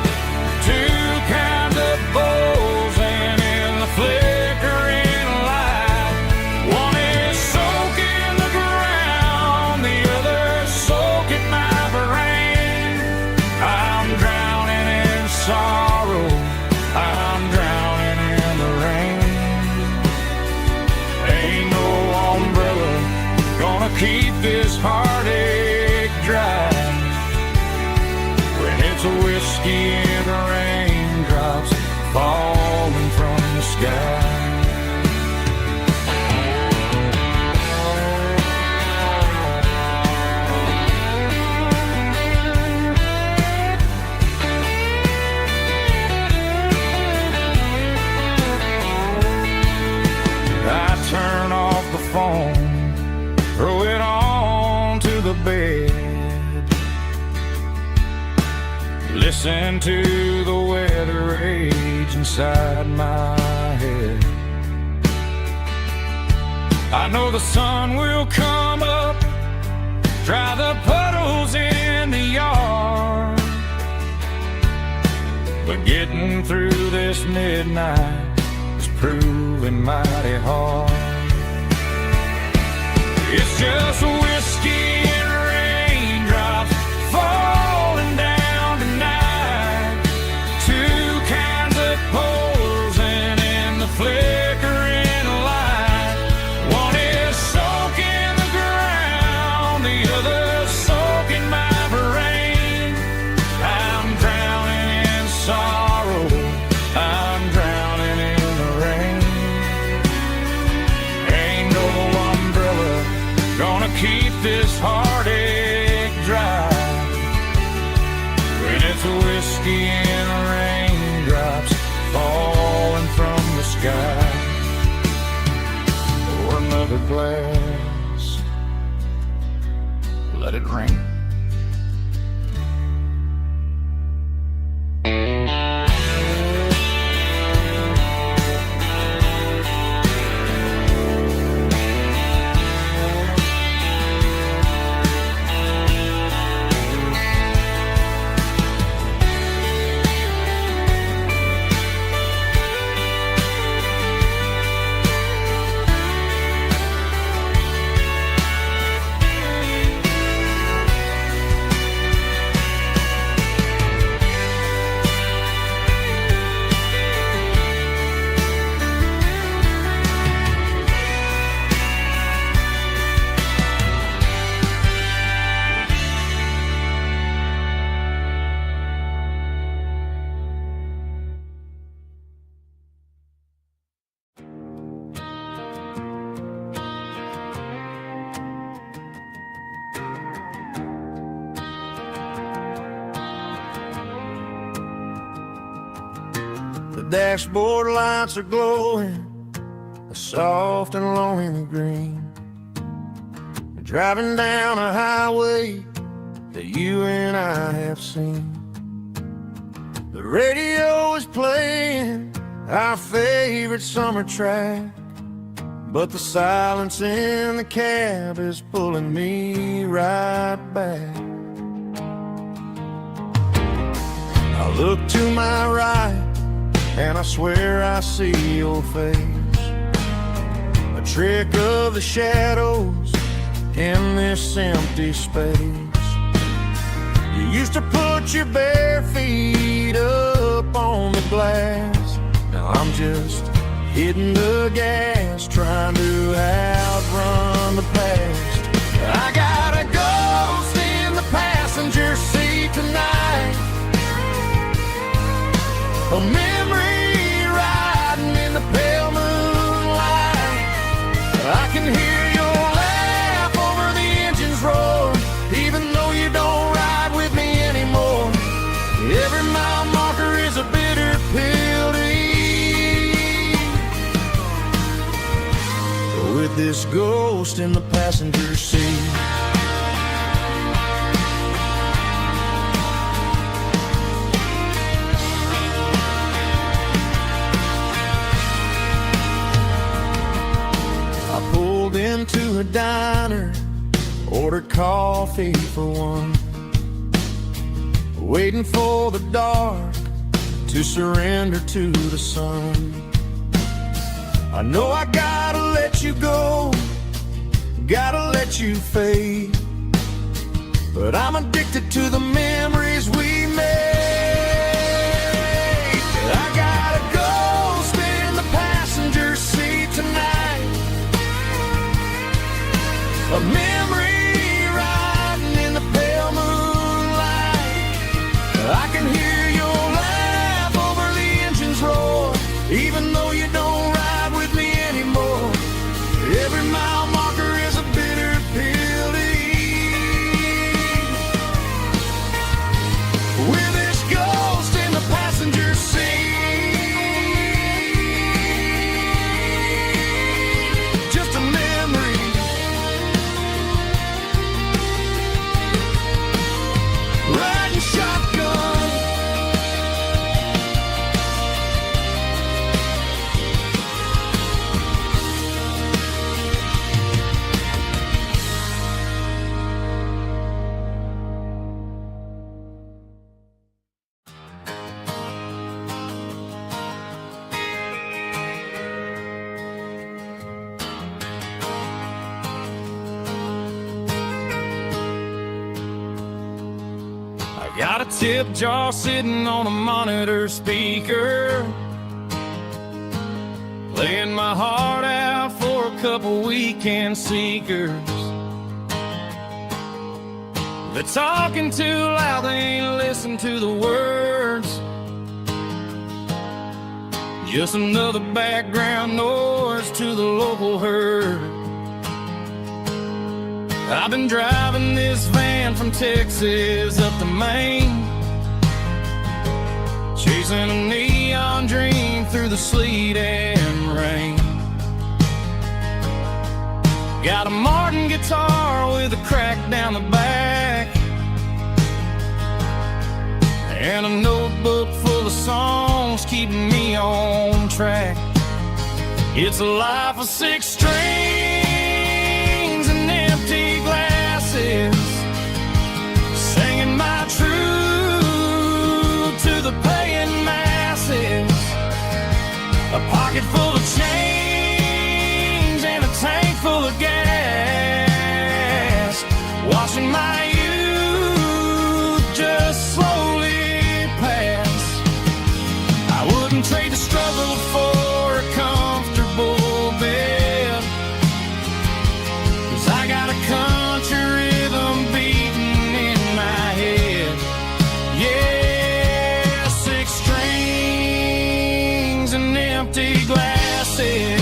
two kinds of bowls and in the flickering light. One is soaking the ground, the other soaking my brain. I'm drowning in sorrow, I'm drowning in the rain. Ain't no umbrella gonna keep this heartache dry when it's a whiskey and raindrops falling from the sky. I turn off the phone, throw it on to the bed, listen to the weather rage inside my head. I know the sun will come up, dry the puddles in the yard, but getting through this midnight is proving mighty hard. It's just whiskey and raindrops falling down tonight, two kinds of pours and in the flickering light. One is soaking the ground, the other soaking my brain. I'm drowning in sorrow, I'm drowning in the rain. Ain't no umbrella gonna keep this heartache dry when it's a whiskey and raindrops falling from the sky. Pour another glass, let it rain. The dashboard lights are glowing, a soft and lonely green. We're driving down a highway that you and I have seen. The radio is playing our favorite summer track, but the silence in the cab is pulling me right back. I look to my right, and I swear I see your face. A trick of the shadows in this empty space. You used to put your bare feet up on the glass. Now I'm just hitting the gas, trying to outrun the past. I got a ghost in the passenger seat tonight, a memory riding in the pale moonlight. I can hear your laugh over the engine's roar, even though you don't ride with me anymore. Every mile marker is a bitter pill to eat, with this ghost in the passenger seat. Into a diner, ordered coffee for one, waiting for the dark to surrender to the sun. I know I gotta let you go, gotta let you fade, but I'm addicted to the memories we made. I got a ghost in the passenger seat tonight, a memory riding in the pale moonlight. I can hear your laugh over the engine's roar, even though you don't ride with me anymore. Every mile marker is a bitter pill to eat, with this ghost in the passenger seat. Just a memory, riding shotgun. Got a tip jar sitting on a monitor speaker, playing my heart out for a couple weekend seekers. They're talking too loud, they ain't listen to the words. Just another background noise to the local herd. I've been driving this van from Texas up to Maine, chasing a neon dream through the sleet and rain. Got a Martin guitar with a crack down the back, and a notebook full of songs keeping me on track. It's a life of 6 strings and empty glasses, singing my truth to the paying masses. A pocket full of change and a tank full of gas, watching my youth just slowly pass. I wouldn't trade the struggle for a comfortable bed, 'cause I got a country rhythm beating in my head. Yeah, 6 strings and empty glasses.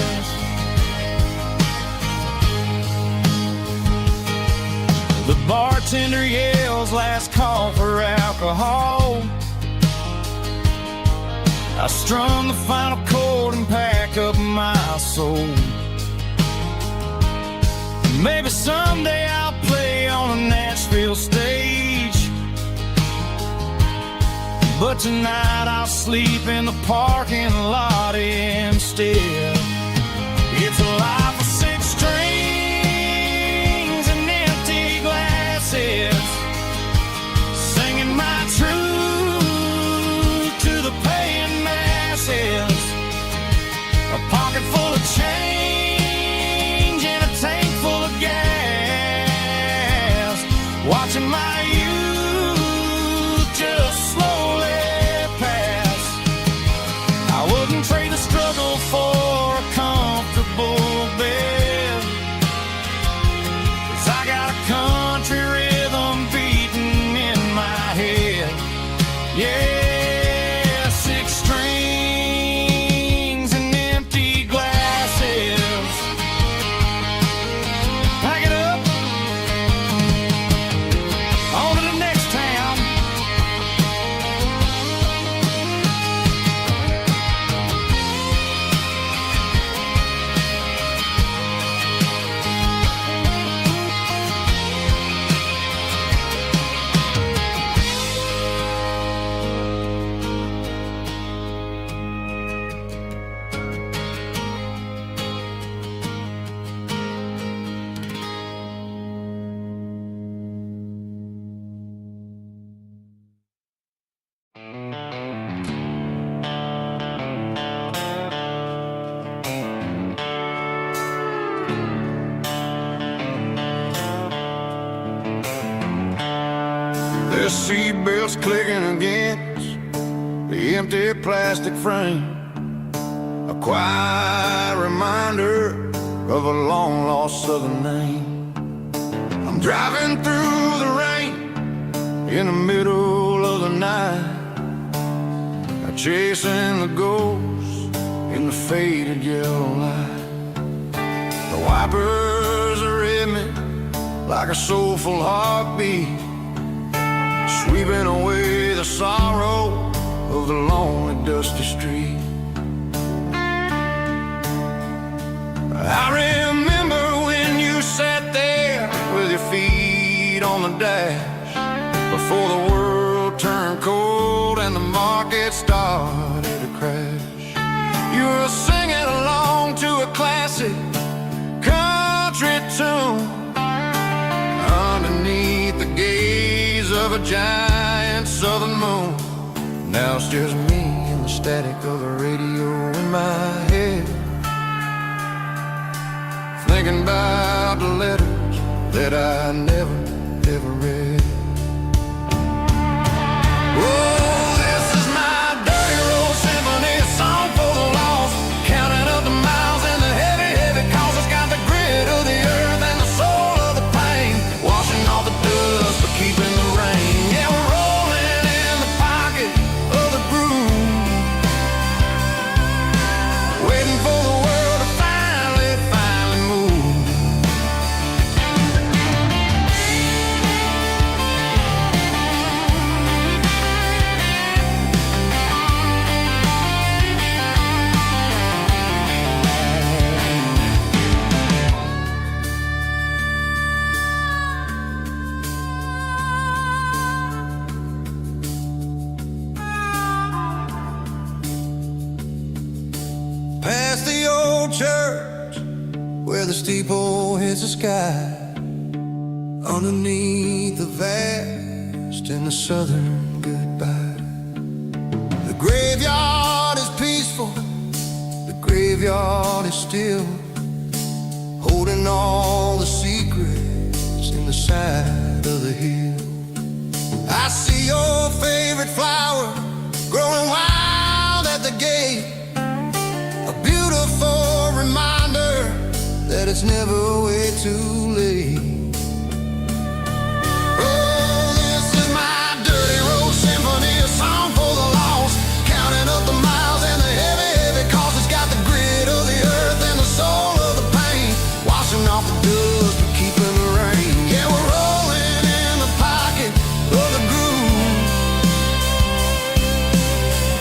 The bartender yells last call for alcohol. I strum the final chord and pack up my soul. Maybe someday I'll play on a Nashville stage, but tonight I'll sleep in the parking lot instead. It's a life of 6 strings and empty glasses, singing my truth to the paying masses. watching my youth just slowly pass. I wouldn't trade the struggle for a comfortable bed, 'cause I got a country rhythm beating in my head. Yeah, 6 strings and empty glasses. Pack it up, on to the next town. The seatbelts clicking against the empty plastic frame, a quiet reminder of a long-lost southern name. I'm driving through the rain in the middle of the night, chasing the ghosts in the faded yellow light. The wipers are in me like a soulful heartbeat, sweeping away the sorrow of the lonely, dusty street. I remember when you sat there with your feet on the dash, before the world turned cold and the market started to crash. You were singing along to a classic country tune underneath the gaze of a giant southern moon. Now it's just me and the static of the radio in my head, thinking about the letters that I never, ever read. Oh, this is my dirty road symphony, a song for the lost, counting up the miles and the heavy, heavy calls. It's got the grit of the earth and the soul of the pain, washing off the dust but keeping the rain. Yeah, we're rolling in the pocket of the groove, waiting for the world to finally move. Past the old church where the steeple hits the sky, underneath the vast and the southern goodbye. The graveyard is peaceful, the graveyard is still, holding all the secrets in the side of the hill. I see your favorite flower growing wild at the gate, a beautiful reminder that it's never way too late. Oh, this is my dirty road symphony, a song for the lost, counting up the miles and the heavy, heavy calls. It's got the grit of the earth and the soul of the pain, washing off the dust but keeping the rain. Yeah, we're rolling in the pocket of the groove,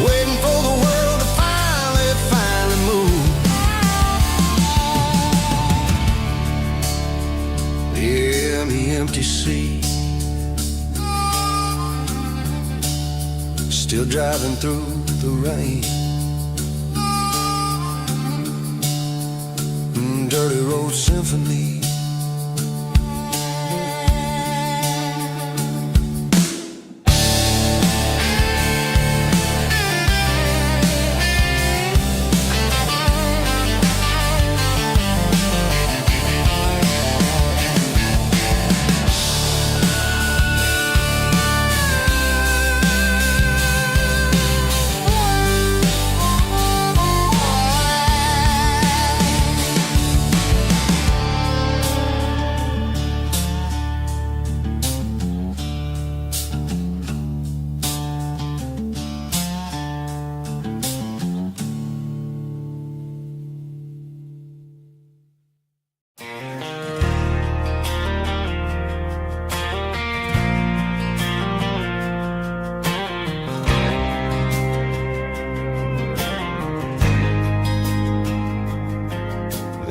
waiting for the world to finally move. Yeah, the empty sea, still driving through the rain. Dirty road symphony.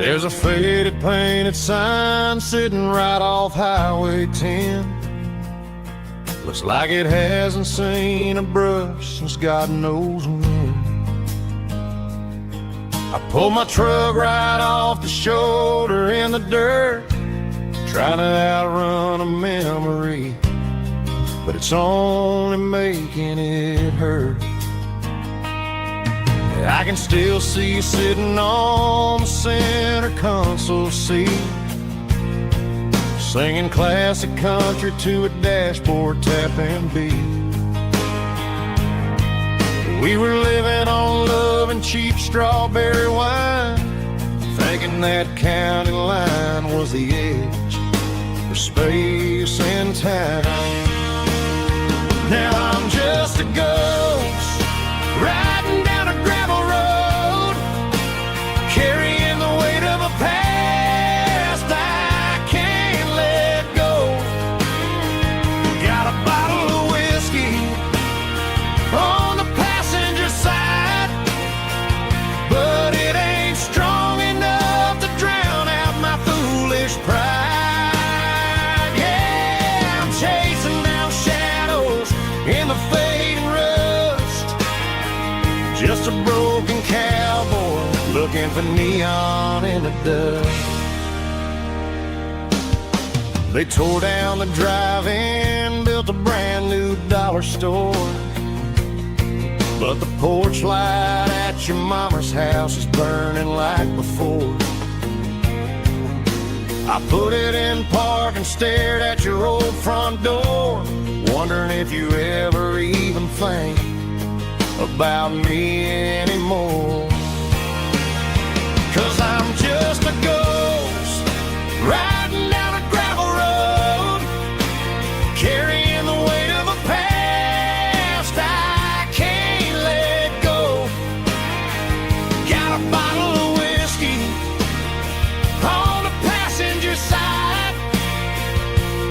There's a faded painted sign sitting right off Highway 10. Looks like it hasn't seen a brush since God knows when. I pulled my truck right off the shoulder in the dirt, trying to outrun a memory, but it's only making it hurt. I can still see you sitting on the center console seat, singing classic country to a dashboard tapping beat. We were living on love and cheap strawberry wine, thinking that county line was the edge for space and time. Now I'm just a ghost riding down a gravel road, carrying the weight of a past I can't let go. Got a bottle of whiskey on the passenger side, but it ain't strong enough to drown out my foolish pride. Yeah, I'm chasing down shadows in the fading rust, just a broken cowboy looking for neon in the dust. They tore down the drive-in, built a brand new dollar store, but the porch light at your mama's house is burning like before. I put it in park and stared at your old front door, wondering if you ever even think about me anymore. 'Cause I'm just a ghost riding down a gravel road, carrying the weight of a past I can't let go. Got a bottle of whiskey on the passenger side,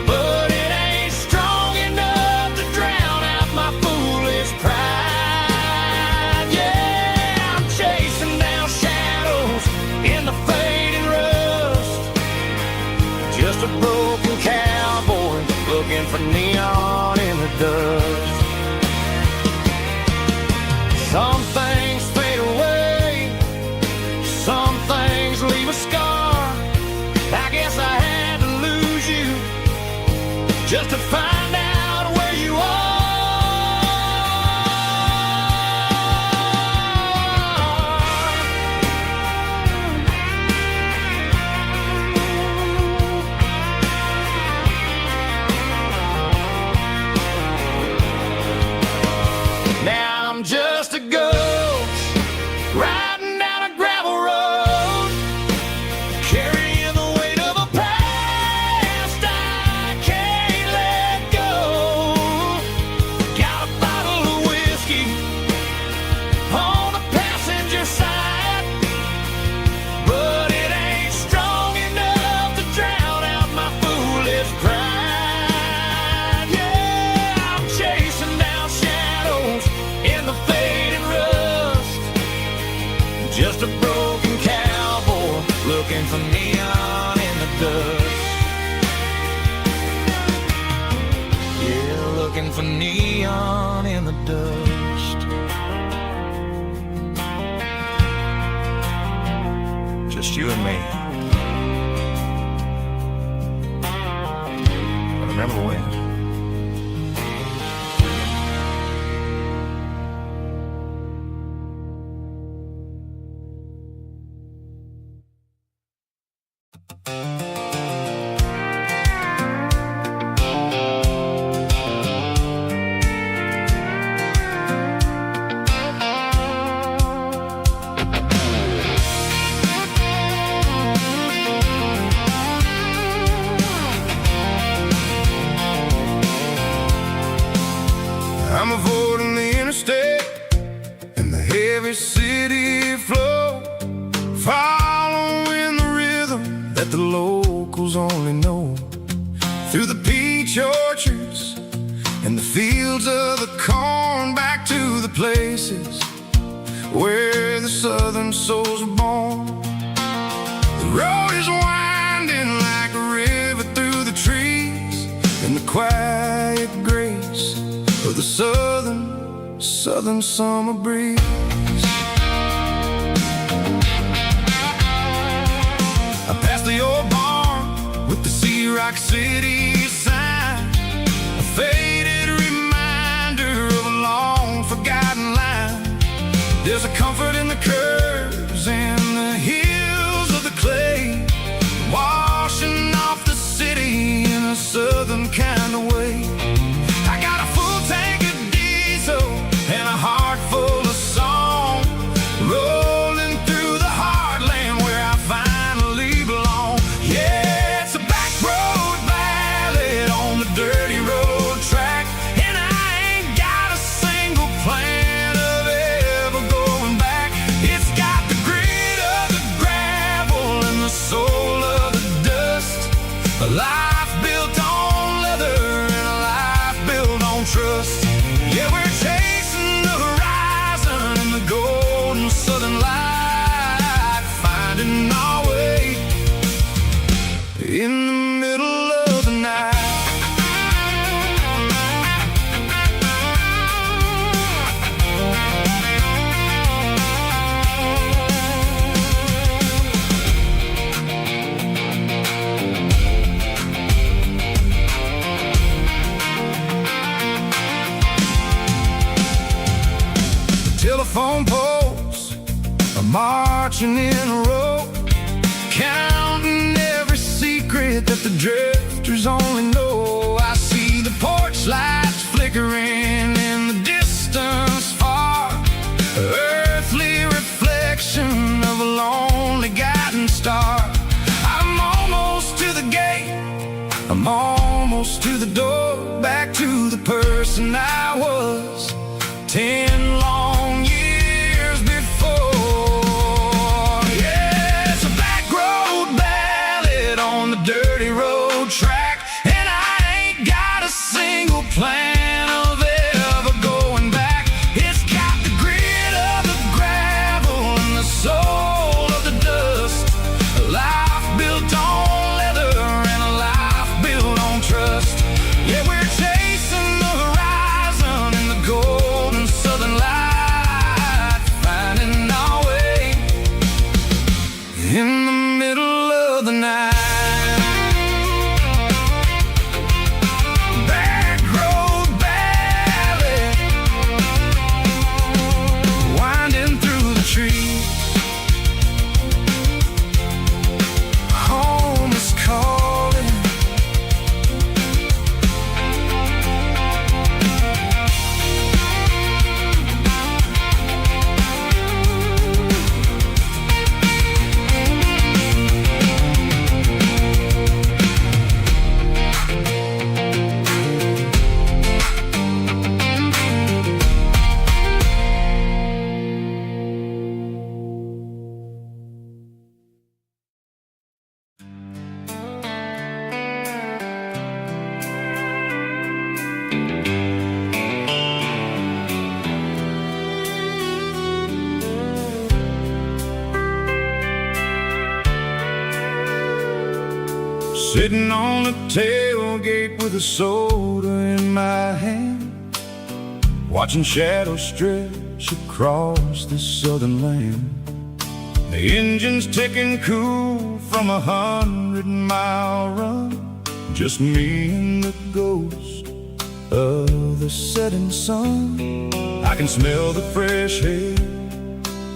but it ain't strong enough to drown out my foolish pride. Yeah, I'm chasing down shadows in the fading rust, just a broken cowboy looking for neon in the dust. Some things fade away, some things leave a scar. I guess I had to lose you just to find out where you are. Now I'm just a ghost riding down a gravel road, carrying the weight of a past I can't let go. Got a bottle of whiskey on the passenger side, but it ain't strong enough to drown out my foolish pride. Yeah, I'm chasing down shadows in the fading rust, just a broken cowboy looking for neon in the dust. Yeah, looking for neon in the dust. Just you and me. I remember when. I'm avoiding the interstate and the heavy city flow, following the rhythm that the locals only know, through the peach orchards and the fields of the corn, back to the places where the southern souls are born. The road is winding like a river through the trees, in the quiet grace of the southern summer breeze. I passed the old barn with the Sea Rock City sign, a faded reminder of a long forgotten line. There's a comfort in the curves and the hills of the clay, washing off the city in a southern kind of way. I got a full tank of diesel and a heart full of song, rolling through the heartland where I finally belong. Yeah, it's a back road ballad on the dirty road track, and I ain't got a single plan of ever going back. It's got the grit of the gravel and the soul of the dust, a life built on leather and a life built on trust. Yeah, we're chasing the horizon in the golden southern light, finding our way in the middle of the night. Telephone poles are marching in a row, counting every secret that the drifters only know. I see the porch lights flickering in the distance far, earthly reflection of a lonely guiding star. I'm almost to the gate, I'm almost to the door, back to the person I was 10 long years before. Yeah, it's a back road ballad on the dirty road track, and I ain't got a single plan of ever going back. It's got the grit of the gravel and the soul of the dust, a life built on leather and a life built on trust. Yeah, we're chasing the horizon in the golden southern light, finding our way in the middle of the night. Back road ballad, winding through the trees. Home is calling. Sitting on the tailgate with a soda in my hand, watching shadows stretch across this southern land. The engine's ticking cool from a 100-mile run, just me and the ghost of the setting sun. I can smell the fresh air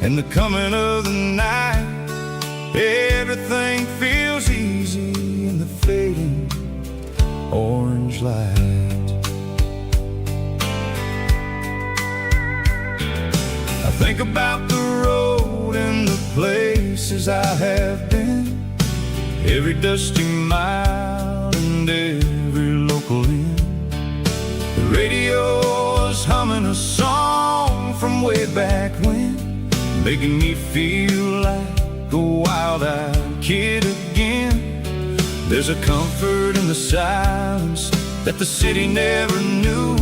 and the coming of the night. Everything feels easy in the fading orange light. I think about the road and the places I have been, every dusty mile and every local inn. The radio is humming a song from way back when, making me feel like a wild-eyed kid again. There's a comfort in the silence that the city never knew,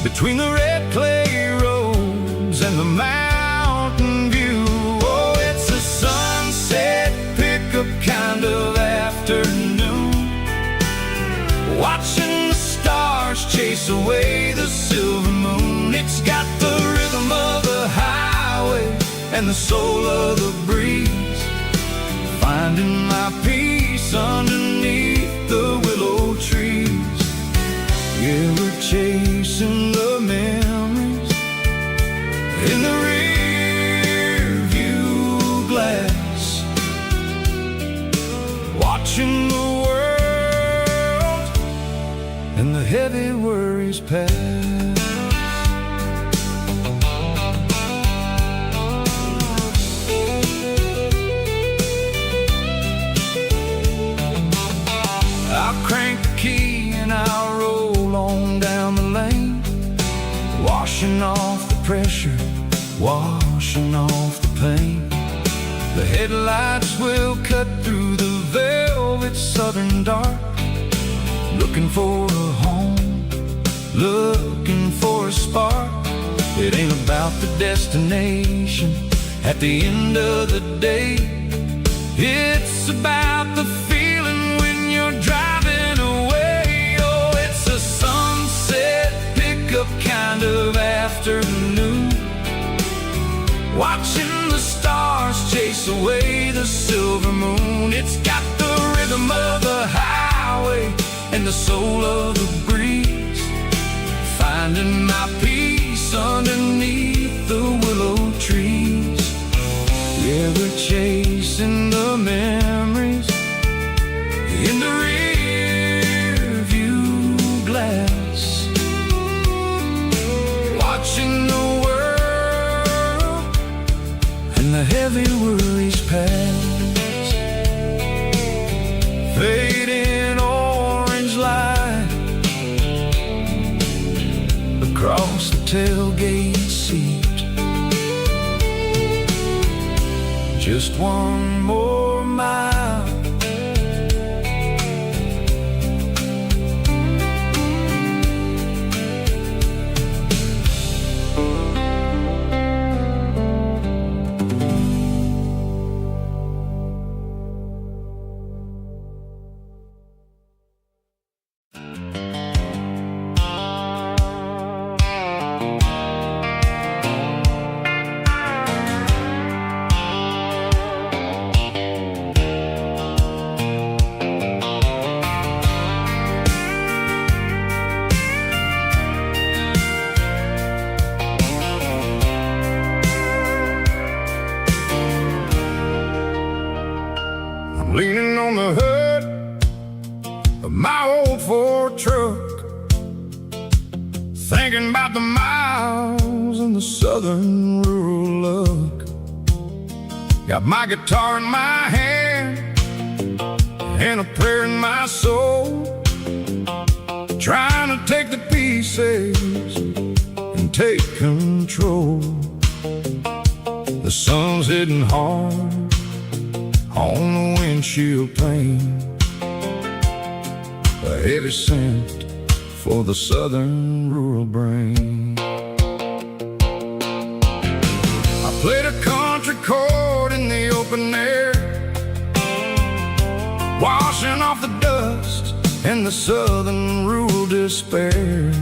between the red clay roads and the mountain view. Oh, it's a sunset pickup watching the stars chase away the silver moon. It's got the rhythm of the highway and the soul of the breeze, finding my peace underneath the willow trees. Yeah, we're chasing the memories in the rear view glass, watching the world and the heavy worries pass. I'll crank the key and I'll roll on down the lane, washing off the pressure, washing off the pain. The headlights will cut through the velvet southern dark, looking for a home, looking for a spark. It ain't about the destination at the end of the day, it's about the feeling when you're driving away. Oh, it's a sunset pickup kind of afternoon, watching the stars chase away the silver moon. It's got the rhythm of the highway and the soul of the breeze, finding my peace underneath the willow trees. Yeah, we're chasing the memories in the rear view glass, watching the world and the heavy worries pass. Fading orange light across the tailgate seat, just one more mile. Leaning on the hood of my old Ford truck, thinking about the miles and the southern rural look. Got my guitar in my hand and a prayer in my soul, trying to take the pieces and take control. The sun's hitting hard on the windshield pane, a heavy scent for the southern rural brain. I played a country chord in the open air, washing off the dust and the southern rural despair.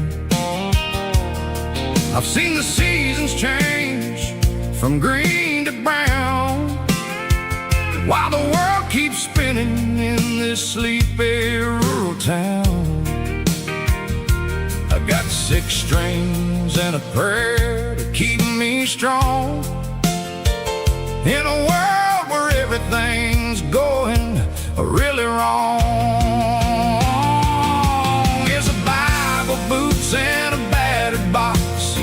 I've seen the seasons change from green to brown, while the world keeps spinning in this sleepy rural town. I've got 6 strings and a prayer to keep me strong, in a world where everything's going really wrong. It's a Bible, boots, and a battered box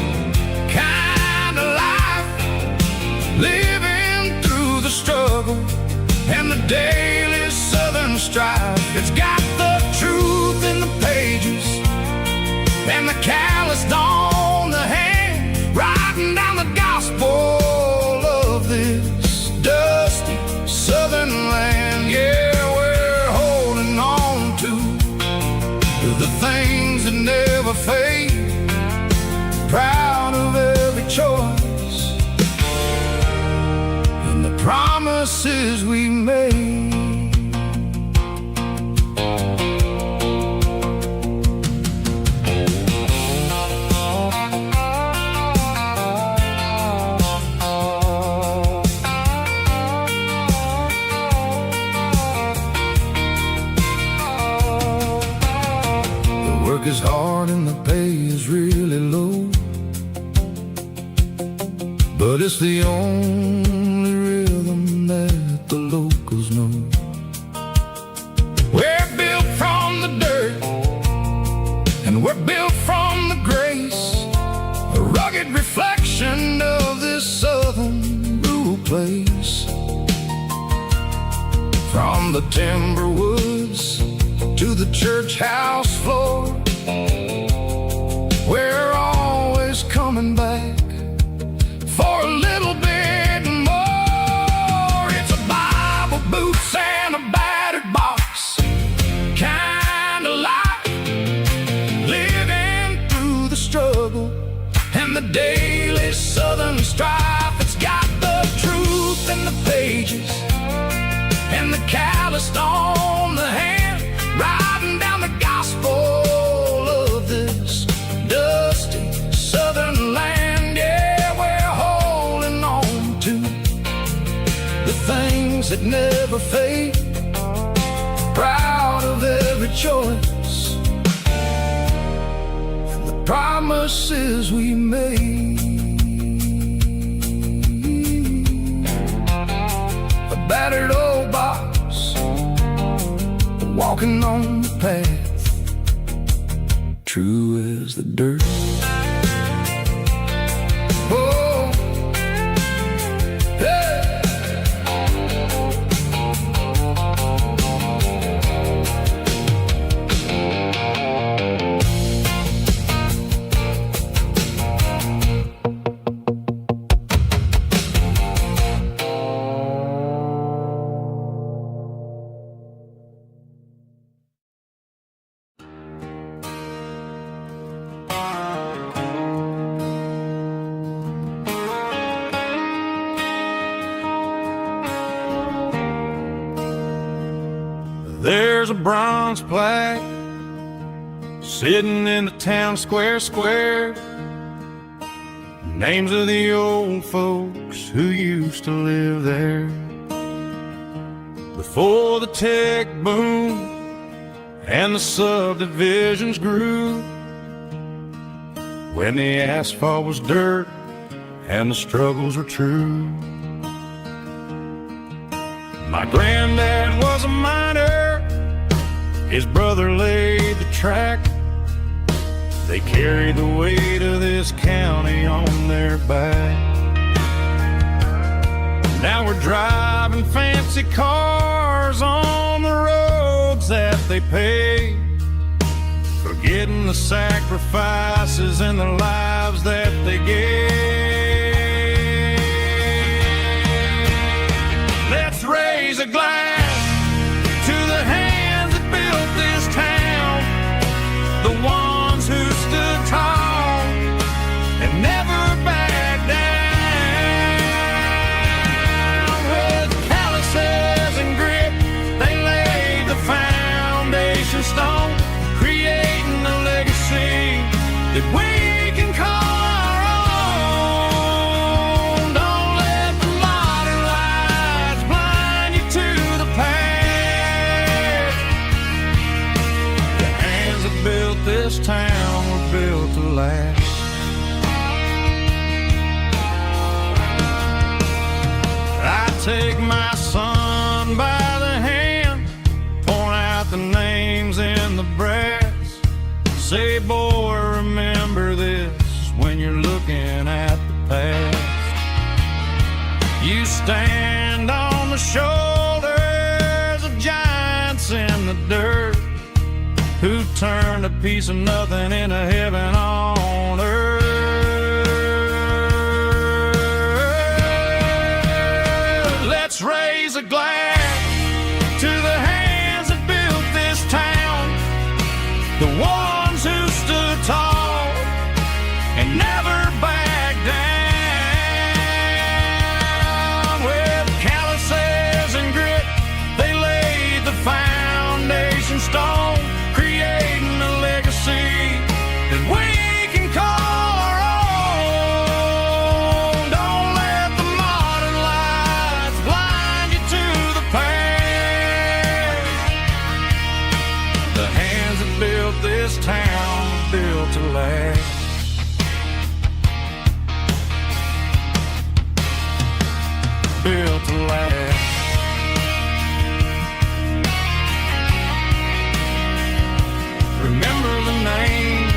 kind of life, living through the struggle and the daily southern strife. It's got the truth in the pages and the calloused on the hand, writing down the gospel of this dusty southern land. Yeah, we're holding on to the things that never fade, proud of every choice and the promises we made. work is hard and the pay is really low, but it's the only rhythm that the locals know. We're built from the dirt, and we're built from the grace, a rugged reflection of this southern rural place. From the timber woods to the church house floor, we're always coming back for a little bit more. It's a Bible, boots, and a battered box kind of life, living through the struggle and the daily southern strife. It's got the truth in the pages and the calloused on the hand, riding down the gospel of this dusty southern land. Yeah, we're holding on to the things that never fade, proud of every choice and the promises we made. A battered old box, walking on the path, true as the dirt. Oh, hey. There's a bronze plaque sitting in the town square. Names of the old folks who used to live there before the tech boom and the subdivisions grew, when the asphalt was dirt and the struggles were true. My granddad was a miner, his brother laid the track. They carried the weight of this county on their back. Now we're driving fancy cars on the roads that they paved, forgetting the sacrifices and the lives that they gave. Let's raise a glass to the hands that built this town, the ones who stood tall and never backed down. With calluses and grit, they laid the foundation stone, creating a legacy that we can call our own. Don't let the modern lights blind you to the past. The hands that built this town were built to last. I take my son by the hand, point out the names in the brass. Say, boy, remember this when you're looking at the past. You stand on the shoulders of giants in the dirt, who turned a piece of nothing into heaven on earth. Let's raise a glass to the hands that built this town, the ones who stood tall and never backed down. With calluses and grit, they laid the foundation stone, creating a legacy that we can call our own. Don't let the modern lights blind you to the past. The hands that built this town built to last. Built to last. Remember the names.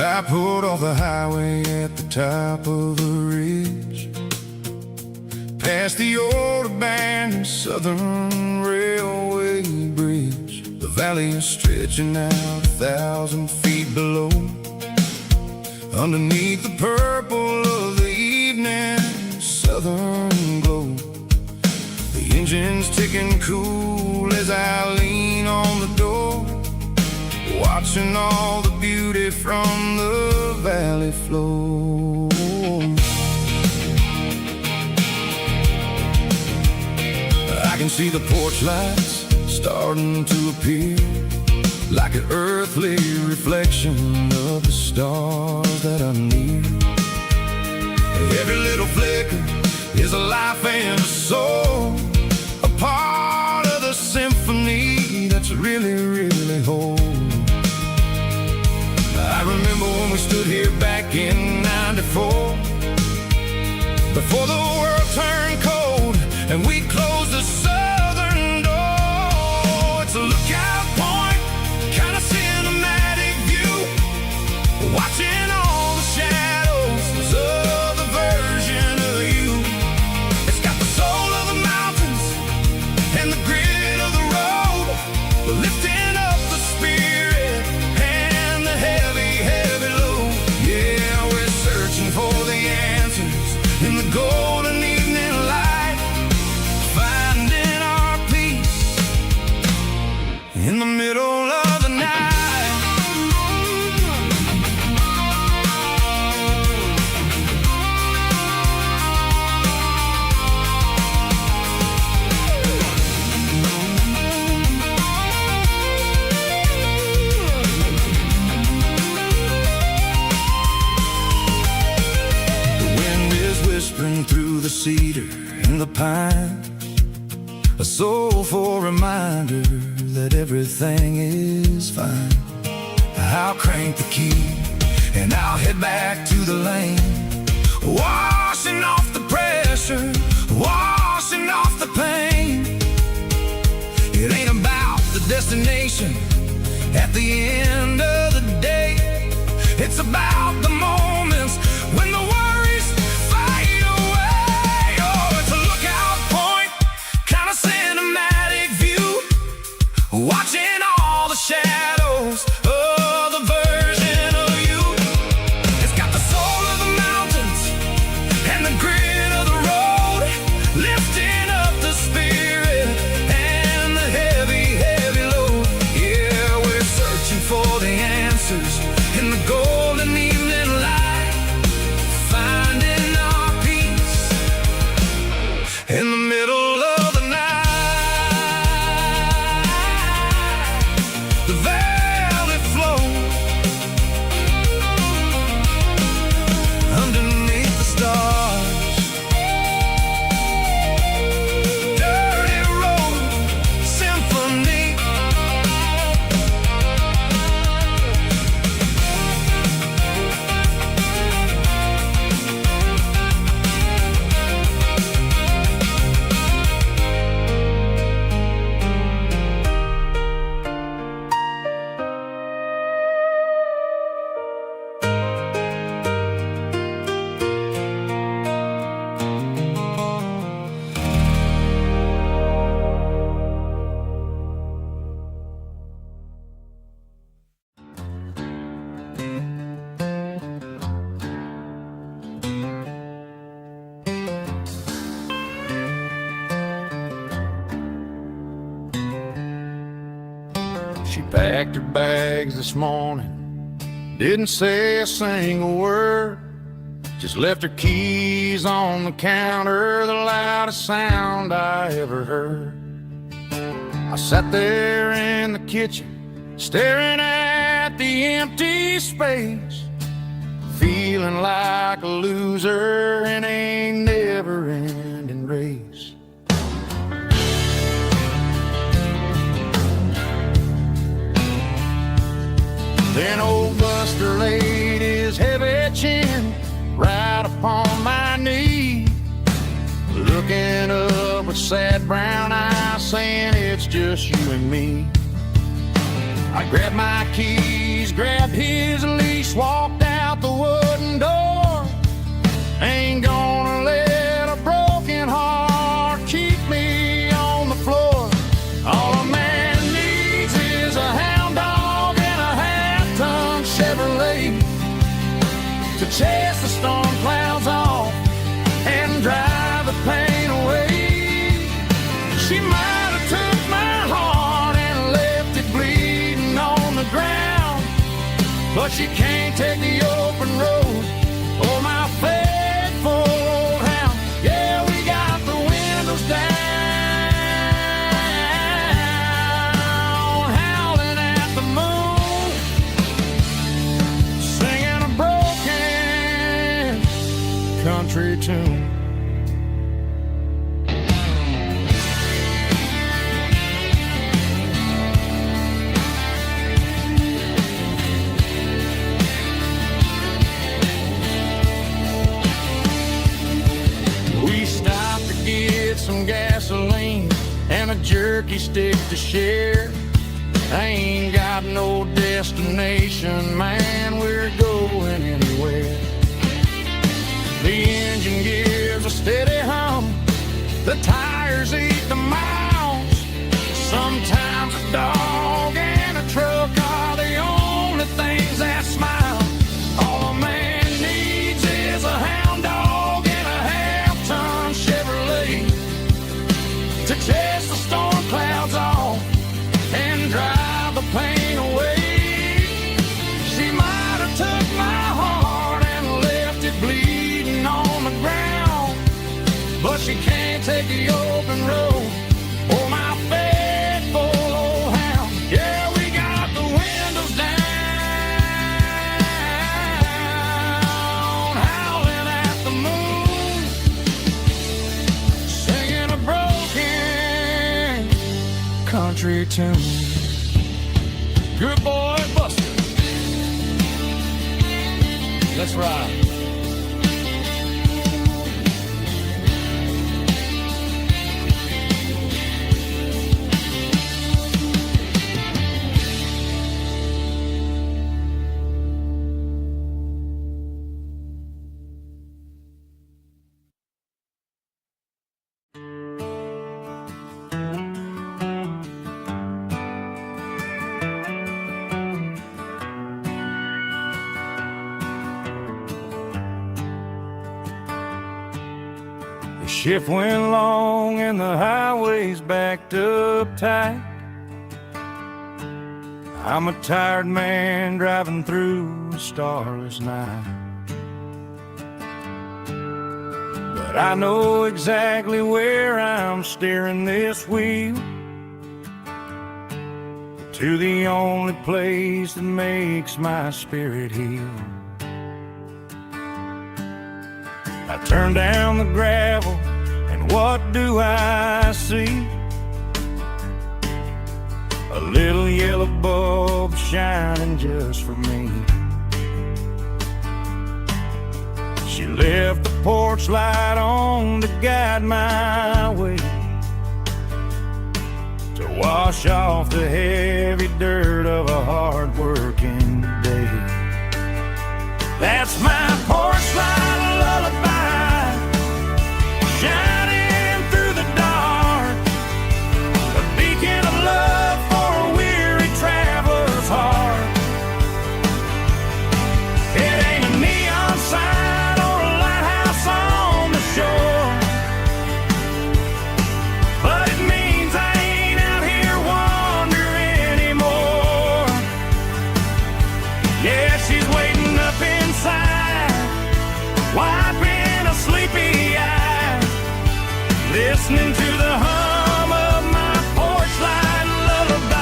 I pulled off the highway at the top of the ridge, past the old abandoned Southern Railway bridge. The valley is stretching out 1,000 feet below, underneath the purple of the evening southern glow. The engine's ticking cool as I lean on the door, watching all the beauty from the valley flow. I can see the porch lights starting to appear, like an earthly reflection of the stars that are near. Every little flicker is a life and a soul, a part of the symphony that's really, really whole. I remember when we stood here back in '94, before the world turned cold and we closed the southern door. It's a lookout point, kind of cinematic view, watching all the shadows of the version of you. It's got the soul of the mountains and the grit of the road, lifting up the spirit and the heavy, heavy load. Yeah, we're searching for the answers in the golden evening light, finding our peace in the middle of the night. Whispering through the cedar and the pine, a soulful reminder that everything is fine. I'll crank the key and I'll head back to the lane, washing off the pressure, washing off the pain. It ain't about the destination at the end of the day, it's about the moments when the worries fade away. Oh, it's a lookout point, kind of cinematic view, watching all the shadows of the version of you. It's got the soul of the mountains and the grit of the road, lifting up the spirit and the heavy, heavy load. Yeah, we're searching for the answers in the golden evening light. She packed her bags this morning, didn't say a single word, just left her keys on the counter, the loudest sound I ever heard. I sat there in the kitchen, staring at the empty space, feeling like a loser in a never-ending race. Then old Buster laid his heavy chin right upon my knee, looking up with sad brown eyes, saying it's just you and me. I grabbed my keys, grabbed his leash, walked out the wooden door. Ain't gonna let a broken heart keep me on the floor. All a man needs is a hound dog and a half-ton Chevrolet to chase the storm clouds off and drive the pain away. She might have took my heart and left it bleeding on the ground, but she can't take the open road or my faithful old hound. Yeah, we got the windows down, howling at the moon, singing a broken country tune. We stopped to get some gasoline and a jerky stick to share. I ain't got no destination, man, we're going anywhere. The engine gives a steady hum, the tires eat the miles. Sometimes a dog and a truck are the only things that smile. All a man needs is a hound dog and a half-ton Chevrolet to chase the storm clouds off and drive the pain away. She might have took my heart and left it bleeding on the ground, but she can't take the open road or my faithful old hound. Yeah, we got the windows down, howling at the moon, singing a broken country tune. Good boy, Buster. Let's ride. The shift went long and the highway's backed up tight. I'm a tired man driving through a starless night, but I know exactly where I'm steering this wheel, to the only place that makes my spirit heal. I turn down the gravel, and what do I see? A little yellow bulb shining just for me. She left the porch light on to guide my way, to wash off the heavy dirt of a hard-working day. That's my porch light lullaby, shining through the dark, a beacon of love for a weary traveler's heart. It ain't a neon sign or a lighthouse on the shore, but it means I ain't out here wandering anymore. listening to the hum of my porch light lullaby.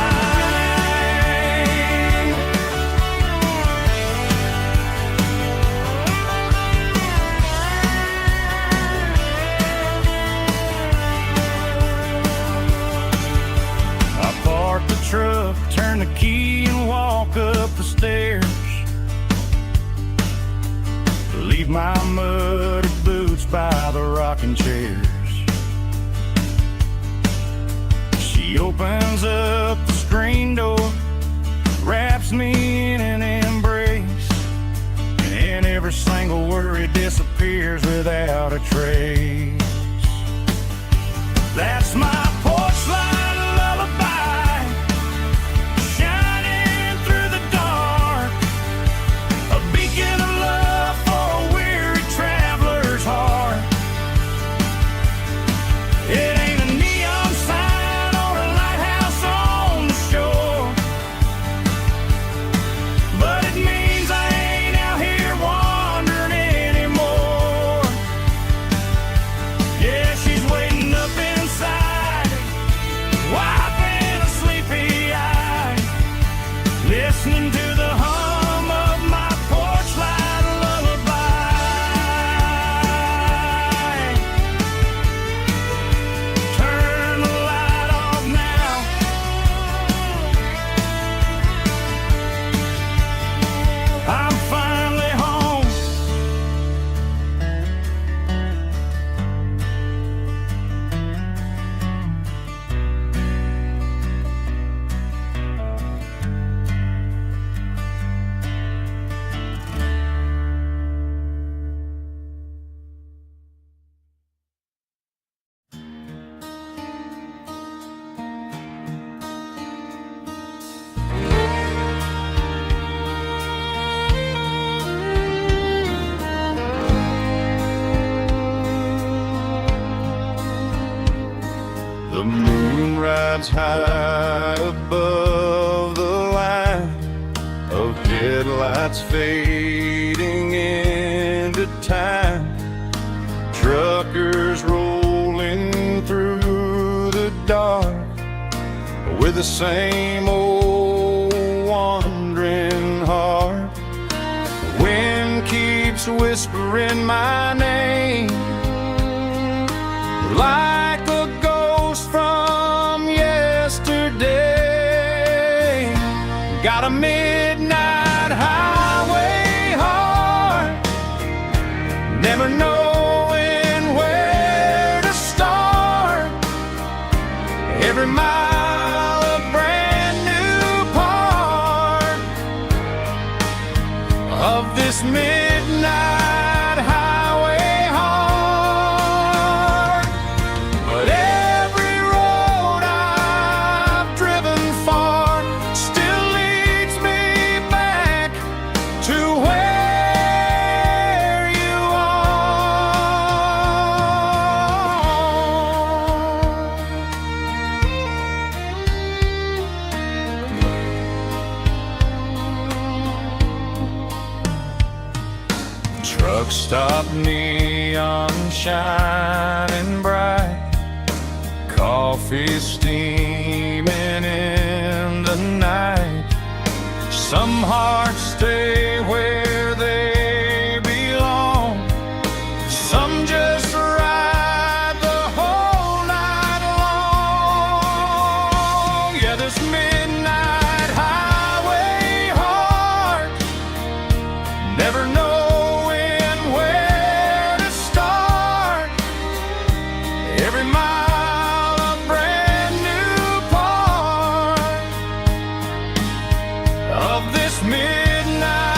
I park the truck, turn the key and walk up the stairs. Leave my muddy boots by the rocking chairs. She opens up the screen door, wraps me in an embrace, and every single worry disappears without a trace. That's my porch light lullaby, shining through the dark, a beacon of love for a weary traveler's heart. It ain't a neon sign or a lighthouse on the shore, but it means I ain't out here wandering anymore. Yeah, she's waiting up inside, wiping a sleepy eye, listening to the hum of my porch light lullaby. Turn the light off now. I'm finally home. The moon rides high above the line of headlights fading into time. Truckers rolling through the dark with the same old wandering heart. The wind keeps whispering my name like a ghost from yesterday. Got a midnight highway heart, never knowing where to start. Every mile a brand new part of this midnight highway heart. But every road I've driven far still leads me back to where you are. Truck stop, neon shining bright, coffee steaming in the night. Some hearts stay where they belong, some just ride the whole night long. Yeah, this midnight highway heart, never knowing where to start. Every mile a brand new part of this midnight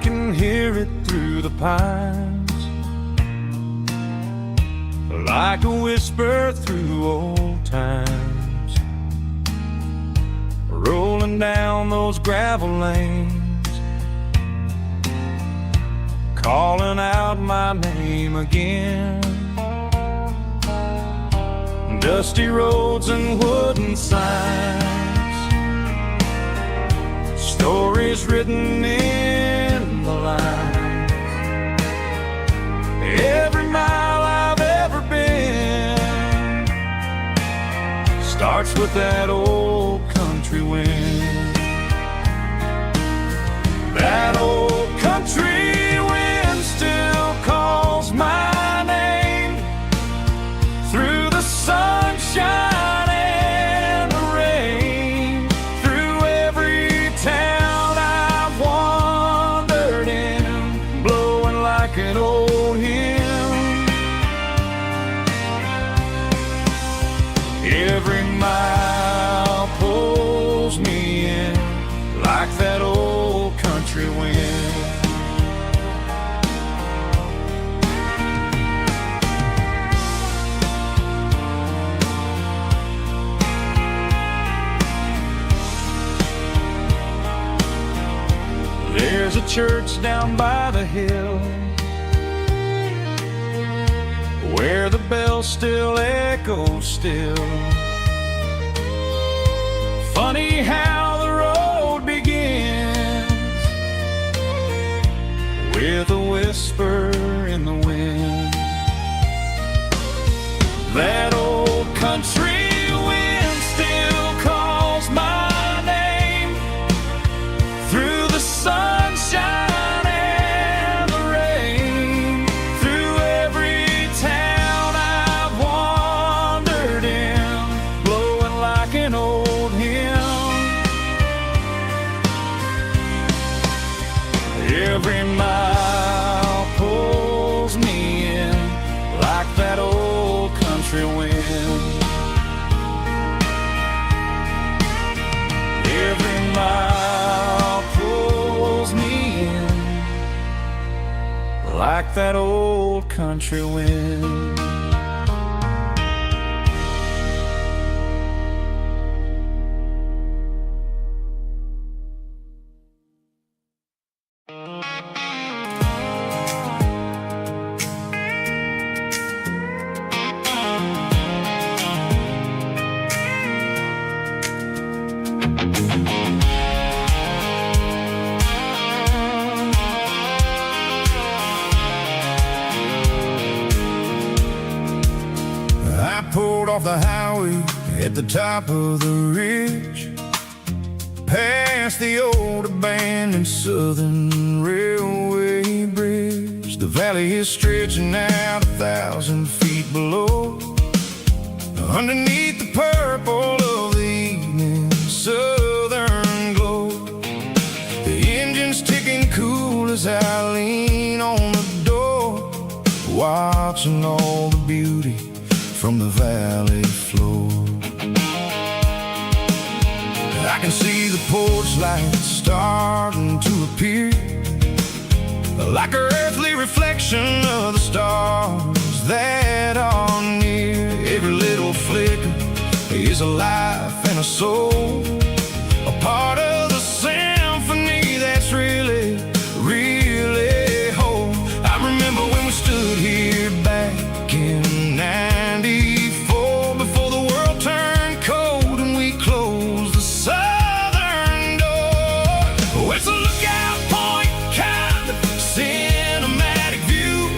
can hear it through the pines, like a whisper through old times, rolling down those gravel lanes, calling out my name again. Dusty roads and wooden signs, stories written in the line. Every mile I've ever been starts with that old country wind. That old country wind still calls my name through the sunshine and the rain, through every town I've wandered in, blowing like an old hymn. Every mile pulls me in like that old country wind. There's a church down by the hill where the bell still echoes still. Funny how the road begins with a whisper in the wind. That old country wind still calls my name through the sunshine and the rain, through every town I've wandered in, blowing like an old hymn. Every mile pulls me in like that old country wind. Every mile pulls me in like that old country wind. I pulled off the highway at the top of the ridge, past the old abandoned Southern Railway bridge. The valley is stretching out 1,000 feet below, underneath the purple of the evening southern glow. The engine's ticking cool as I lean on the door, watching all the beauty from the valley floor. I can see the porch lights starting to appear, like an earthly reflection of the stars that are near. Every little flicker is a life and a soul, a part of the symphony that's really, really whole. I remember when we stood here back in '94, before the world turned cold and we closed the southern door. Oh, it's a lookout point, kind of cinematic view,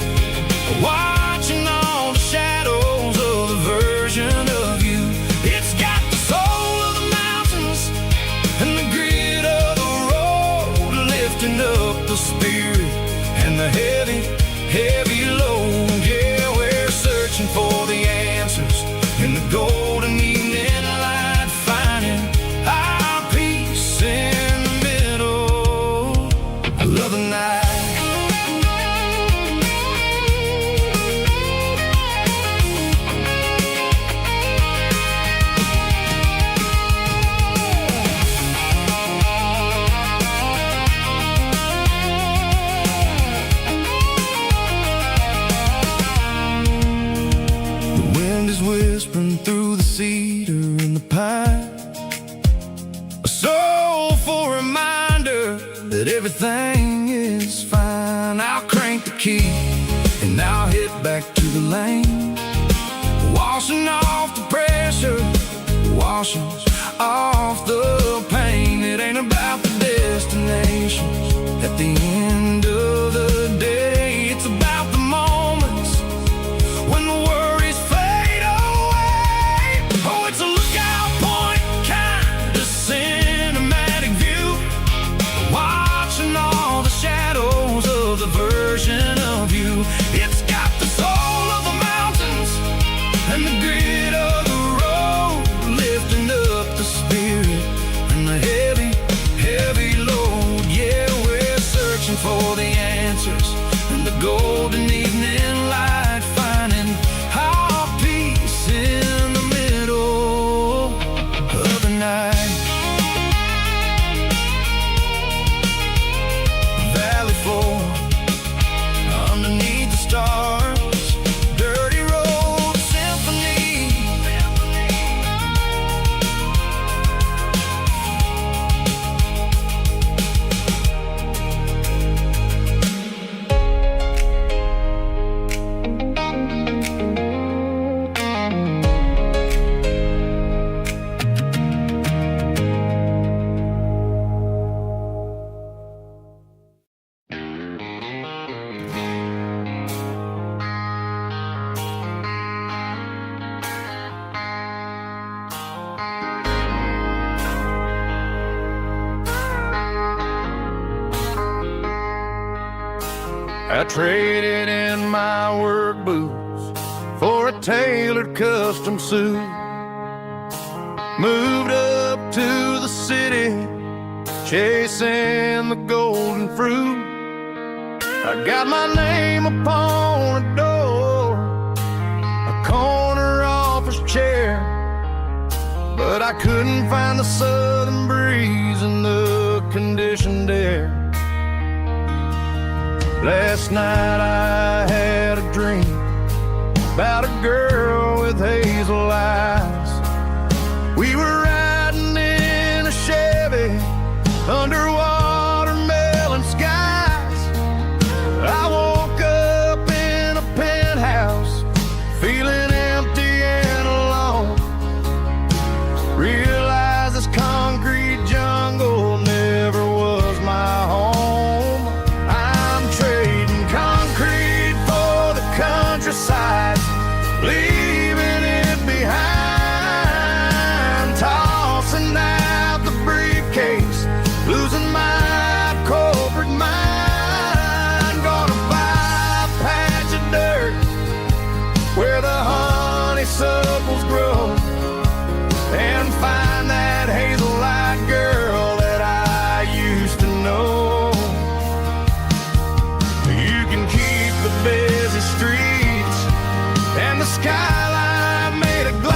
watching all the shadows of the version of you. It's got the soul of the mountains and the grit of the road, lifting up the spirit and the heavy, heavy load. Yeah, we're searching for the answers in the golden evening light, finding our peace in the middle. I love the night. that everything is fine. I'll crank the key and I'll head back to the lane, washing off the pressure, washing off the pain. It ain't about the destinations at the end of the day. It's about the moments when the worries fade away. Oh, it's a lookout point kind of cinematic view, watching all the shadows of the version of you. It's got the soul of the mountains and the grit of the road, lifting up the spirit and the heavy, heavy load. Yeah, we're searching for the answers and the golden evening light, finding our peace in the middle of the night. Valley floor underneath the stars, dirty road symphony. I traded in my work boots for a tailored custom suit. Moved up to the city, chasing the golden fruit. I got my name upon a door, a corner office chair, but I couldn't find the southern breeze in the conditioned air. Last night I had a dream about a girl with hazel eyes. We were riding in a Chevy under watermelon skies. I woke up in a penthouse feeling empty and alone. Realized this concrete jungle never was my home. Countryside, leaving it behind, tossing out the briefcase, losing my corporate mind. Gonna buy a patch of dirt where the honeysuckles grow, and find that hazel-eyed girl that I used to know. You can keep the busy streets and the skyline made of glass.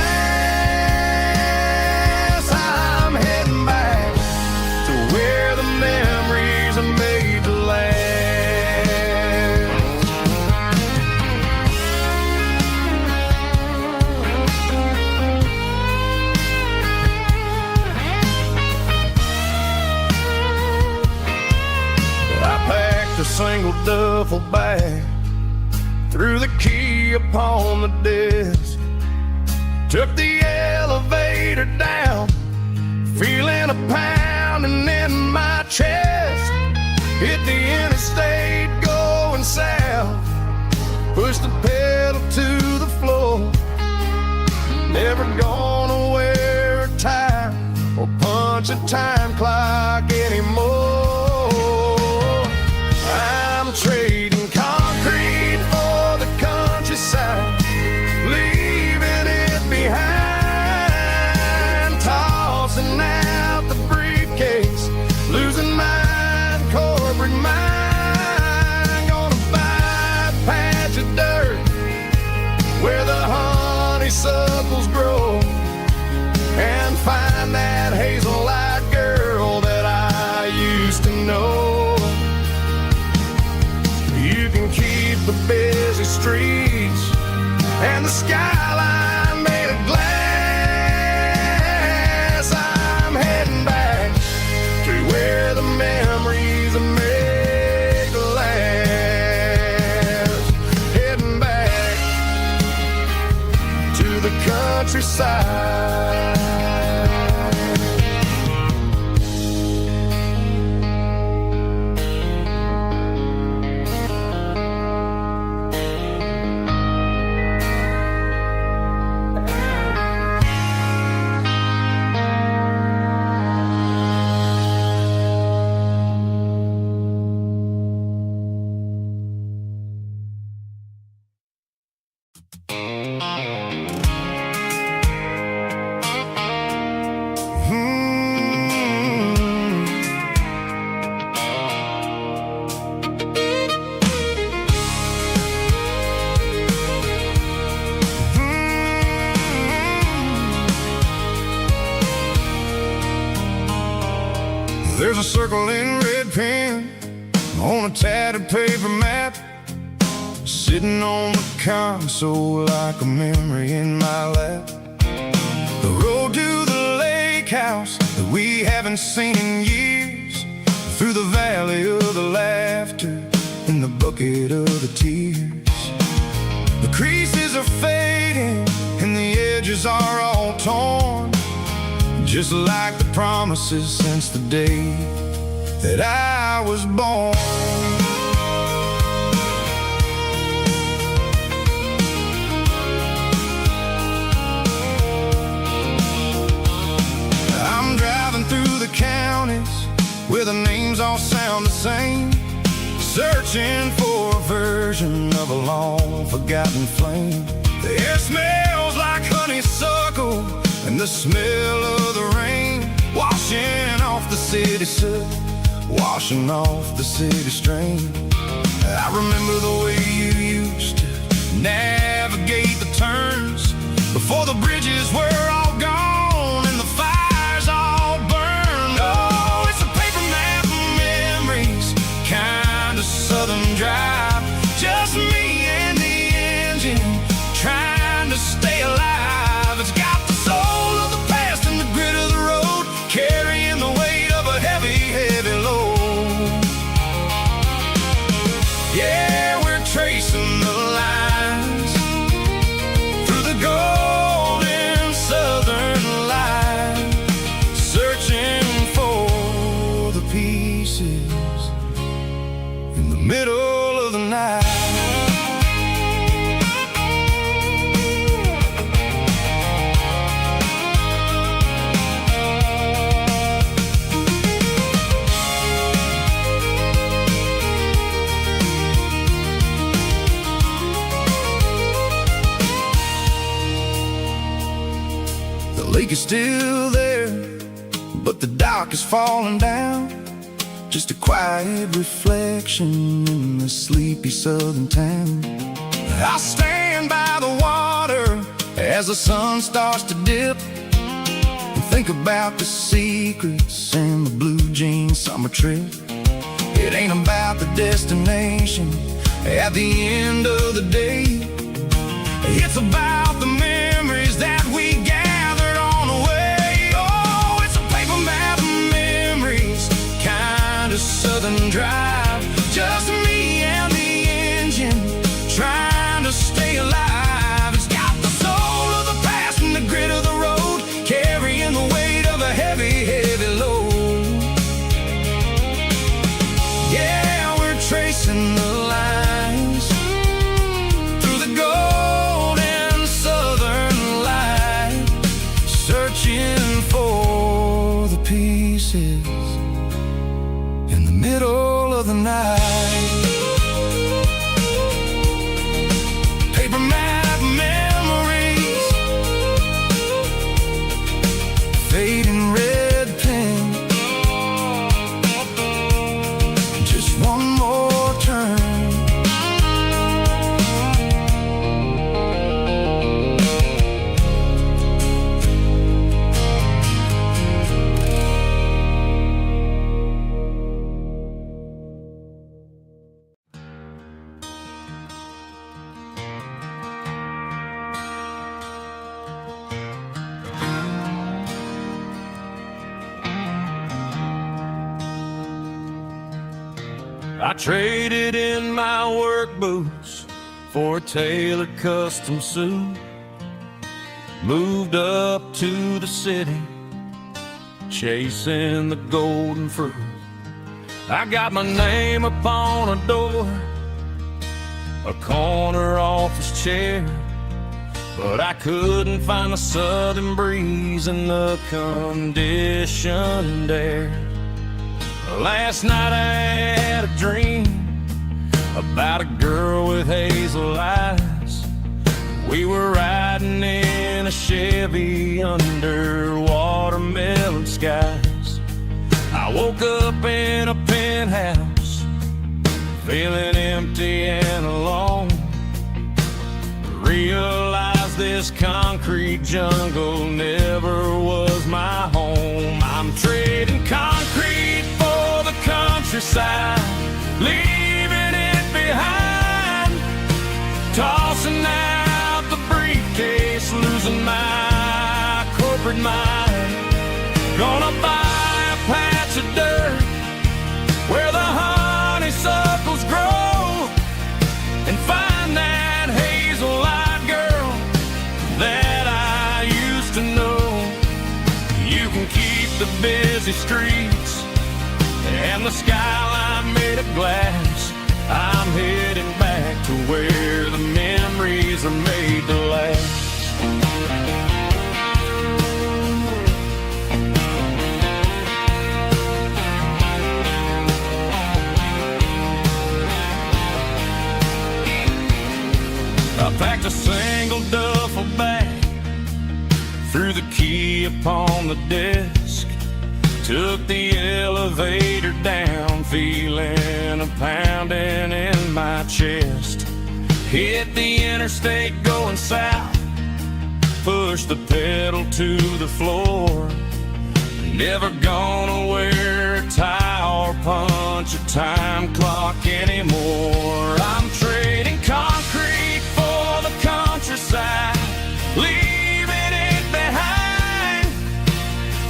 I'm heading back to where the memories are made to last. I packed a single duffel bag, threw the key upon the desk, took the elevator down, feeling a pounding in my chest. Hit the interstate going south, pushed the pedal to the floor. Never gonna wear a tie or punch a time clock anymore. I'm trading concrete for the countryside, leaving it behind, tossing out the briefcase, losing my corporate mind. Gonna buy a patch of dirt where the honeysuckles grow, and find that hazel-eyed girl to make last. Heading back to the countryside. There's a circle in red pen on a tattered paper map, sitting on the console like a memory in my lap. The road to the lake house that we haven't seen in years, through the valley of the laughter and the bucket of the tears. The creases are fading and the edges are all torn, just like the promises since the day that I was born. I'm driving through the counties where the names all sound the same, searching for a version of a long forgotten flame. The air smells like honeysuckle and the smell of the rain, washing off the city soot, washing off the city strain. I remember the way you used to navigate the turns before the bridges were all gone and the fires all burned. Oh, it's a paper map of memories, kind of southern drive, just me and the engine trying to stay alive. It's got the soul of the past and the grit of the road, carrying the weight of a heavy, heavy load. Yeah, we're tracing the lines through the golden southern light, searching for the pieces in the middle of the night. The lake is still there, but the dock is falling down, just a quiet reflection in the sleepy southern town. I stand by the water as the sun starts to dip, and think about the secrets and the blue jean summer trip. It ain't about the destination at the end of the day, it's about the memories that we gathered on the way. Oh, it's a paper map of memories, kind of southern drive, just me and the engine trying to stay alive. It's got the soul of the past and the grit of the road, carrying the weight of a heavy, heavy load. Yeah, we're tracing the lines through the golden southern light, searching for the pieces in the middle of the night. Paper map memories, fading red pen, just one more turn. I traded in my work boots for a tailored custom suit. Moved up to the city, chasing the golden fruit. I got my name upon a door, a corner office chair, but I couldn't find the southern breeze in the conditioned air. Last night I had a dream about a girl with hazel eyes. We were riding in a Chevy under watermelon skies. I woke up in a penthouse, feeling empty and alone. Realized this concrete jungle never was my home. I'm trading concrete for the countryside, leaving it behind, tossing out the briefcase, losing my corporate mind. Gonna buy a patch of dirt where the honeysuckles grow and find that hazel-eyed girl that I used to know. You can keep the busy streets and the skyline made of glass. I'm heading back to where the memories are made to last. I packed a single duffel bag, threw the key upon the desk, took the elevator down, feeling a pounding in my chest. Hit the interstate going south, pushed the pedal to the floor. Never gonna wear a tie or punch a time clock anymore. I'm trading concrete for the countryside, leaving it behind,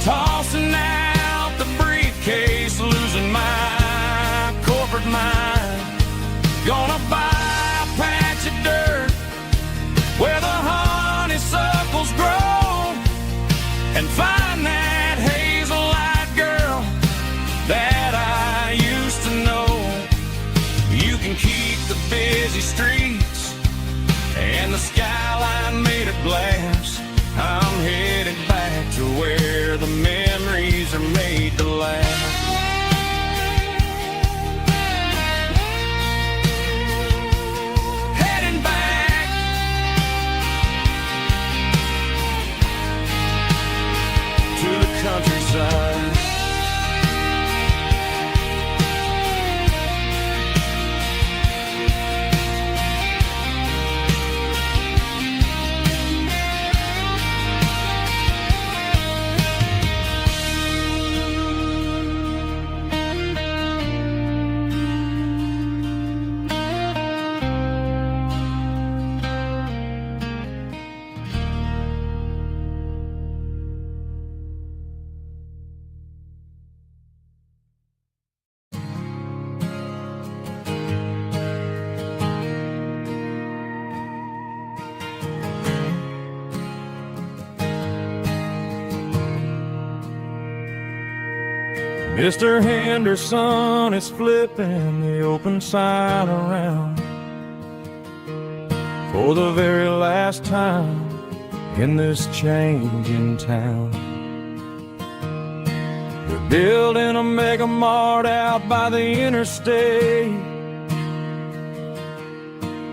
tossing out the briefcase, losing my corporate mind. Gonna buy a patch of dirt where the honeysuckles grow and find that hazel-eyed girl that I used to know. You can keep the busy streets and the skyline made of glass. I'm headed back to where the memories are made to last. Heading back to the countryside. Mr. Henderson is flipping the open sign around for the very last time in this changing town. They're building a mega mart out by the interstate,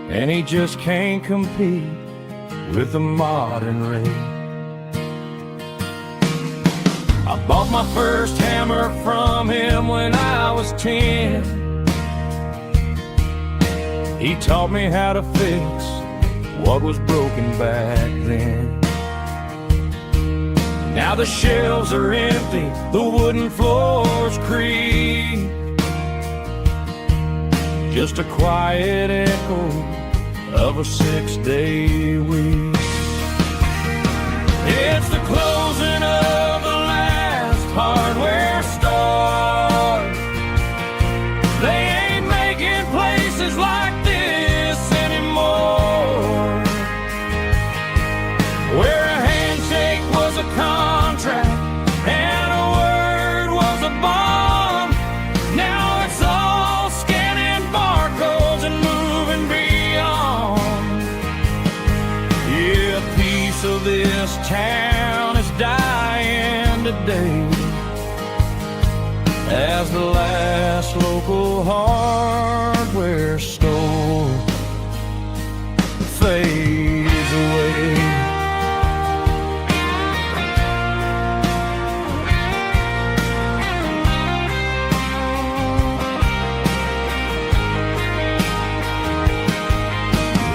and he just can't compete with the modern rate. I bought my first hammer from him when I was 10. He taught me how to fix what was broken back then. Now the shelves are empty, the wooden floors creak, just a quiet echo of a 6-day week. It's the closing of the last hardware store. They ain't as the last local hardware store fades away.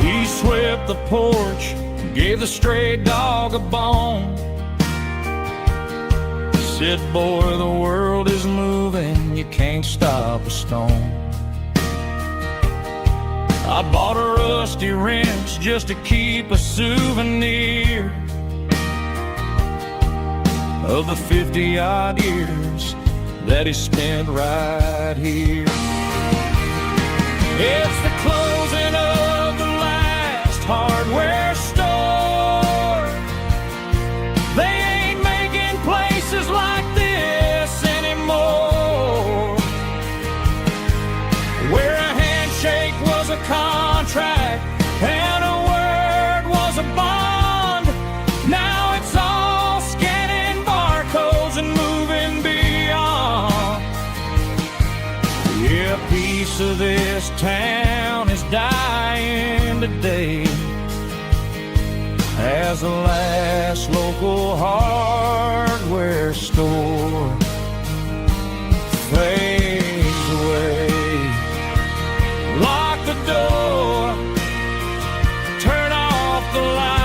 He swept the porch, gave the stray dog a bone. Said, boy, the world is moving, you can't stop a stone. I bought a rusty wrench just to keep a souvenir of the 50-odd years that he spent right here. It's the closing of the last hardware store. They ain't making places like this anymore, where a handshake was a contract and a word was a bond. Now it's all scanning barcodes and moving beyond. Yeah, a piece of this town is dying today as the last local hardware store fades away. Lock the door, turn off the light.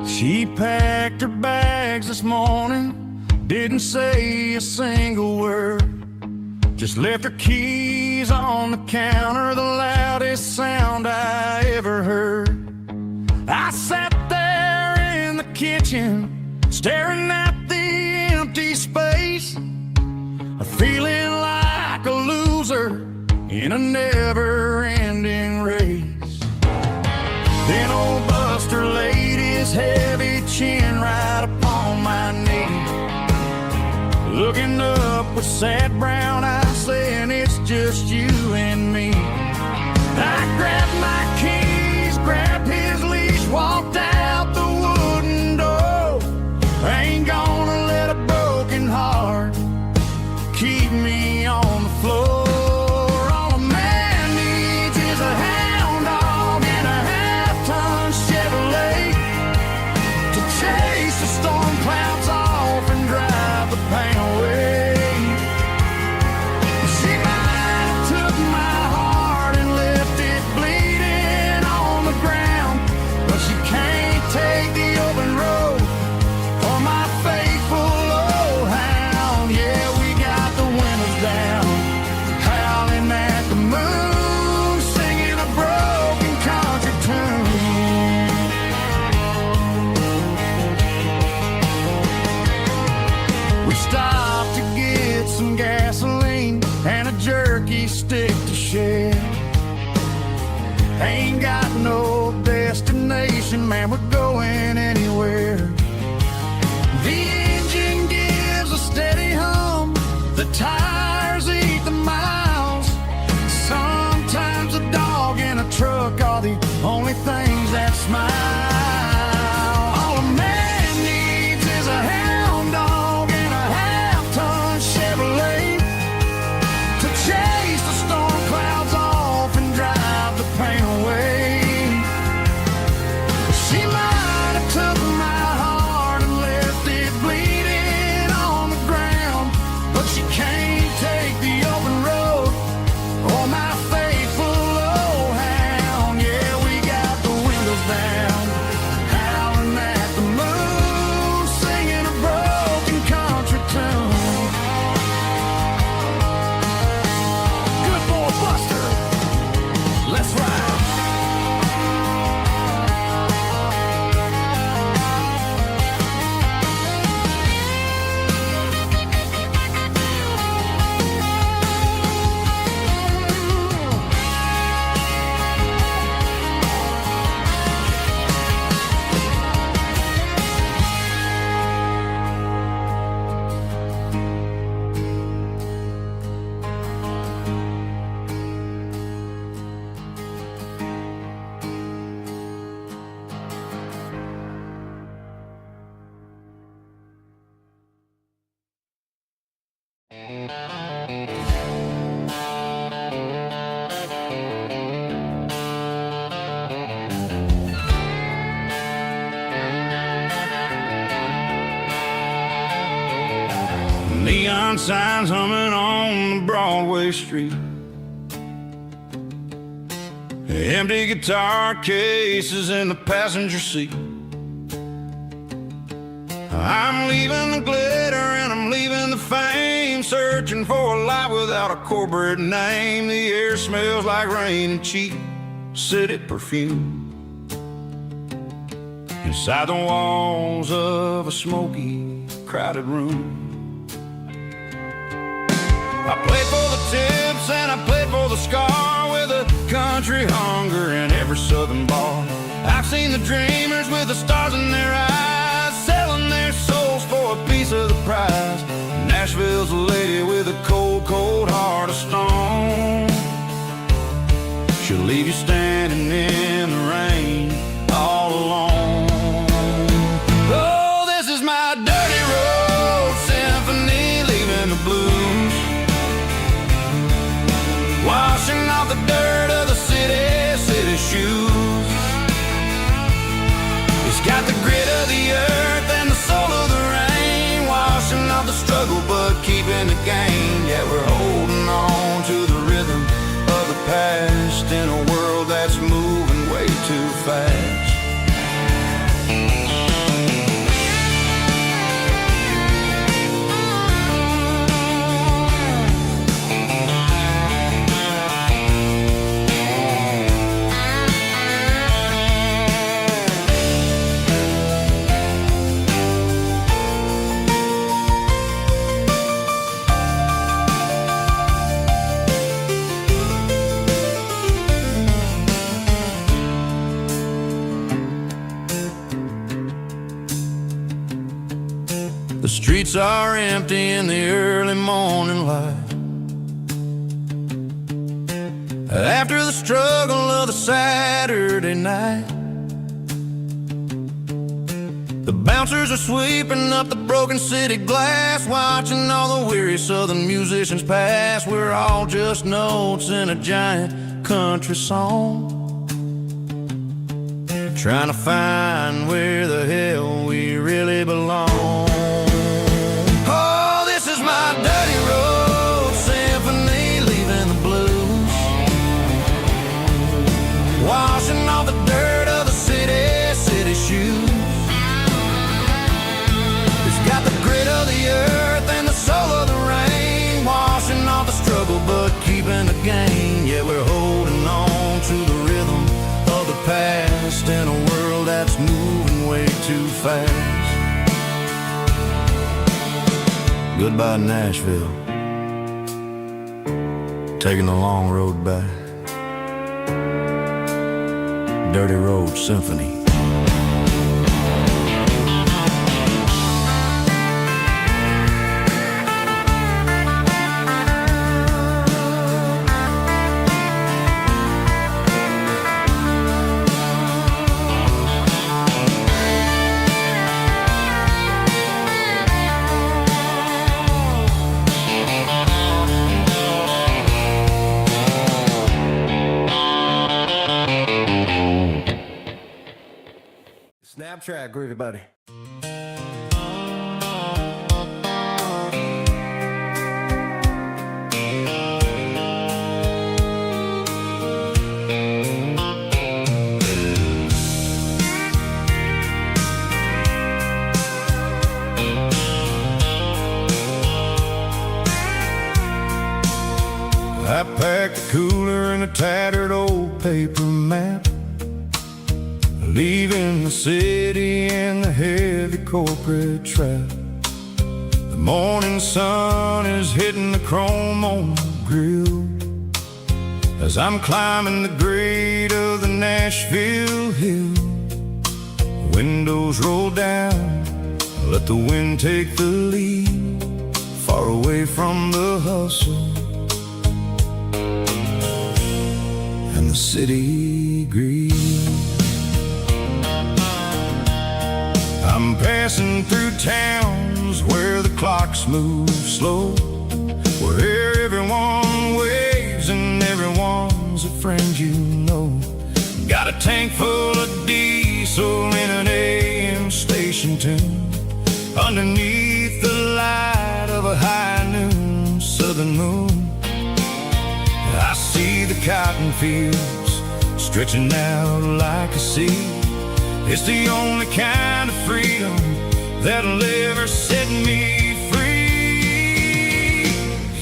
She packed her bags this morning, didn't say a single word, just left her keys on the counter, the loudest sound I ever heard. I sat there in the kitchen, staring at the empty space, feeling like a loser in a never-ending race. Then old Buster laid his heavy chin right upon my knee, looking up with sad brown eyes, saying it's just you and me. I grabbed my keys, grabbed his leash, walked out the wooden door. I ain't gonna let a broken heart keep me on the floor. All a man needs is a hound dog and a half-ton Chevrolet to chase the storm clouds off and drive the pain away. She might have took my heart and left it bleeding on the ground, but she can't take the open road for my faithful old hound. Yeah, we got the windows down, howling at the moon, singing a broken country tune. We stopped to get some gasoline and a jerky stick to share. Ain't got no destination, man, we're going anywhere. The engine gives a steady hum, the tires eat the miles. Sometimes a dog and a truck are the only things that smile. All a man needs is a hound dog and a half-ton Chevrolet to chase the storm clouds off and drive the pain away. She Neon signs humming on the Broadway street. Empty guitar cases in the passenger seat. I'm leaving the glitter and I'm leaving the fame, searching for a life without a corporate name. The air smells like rain and cheap city perfume. Inside the walls of a smoky, crowded room. I played for the tips and I played for the scar, with a country hunger in every southern bar. I've seen the dreamers with the stars in their eyes, selling their souls for a piece of the prize. Nashville's a lady with a cold, cold heart of stone. She'll leave you standing in the rain all alone. Oh, this is my dirty road symphony, leaving the blues, washing off the dirt of the city shoes. It's got the grit of the earth and the soul of the rain, washing off the struggle but keeping the gain. Yeah, we're holding on to the rhythm of the past in a world that's moving way too fast. The streets are empty in the early morning light, after the struggle of the Saturday night. The bouncers are sweeping up the broken city glass, watching all the weary southern musicians pass. We're all just notes in a giant country song, trying to find where the hell we really belong. My dirty road symphony, leaving the blues, washing off the dirt of the city shoes. It's got the grit of the earth and the soul of the rain, washing off the struggle but keeping the gain. Yeah, we're holding on to the rhythm of the past in a world that's moving way too fast. Goodbye, Nashville, taking the long road back. Dirty Road Symphony. Snap track, groovy buddy. I packed a cooler and a tattered old paper map, leaving the city in the heavy corporate trap. The morning sun is hitting the chrome on the grill as I'm climbing the grade of the Nashville hill. Windows roll down, let the wind take the lead, far away from the hustle and the city greed. I'm passing through towns where the clocks move slow, where everyone waves and everyone's a friend you know. Got a tank full of diesel in an AM station tune, underneath the light of a a high noon southern moon, I see the cotton fields stretching out like a sea. It's the only kind of freedom that'll ever set me free.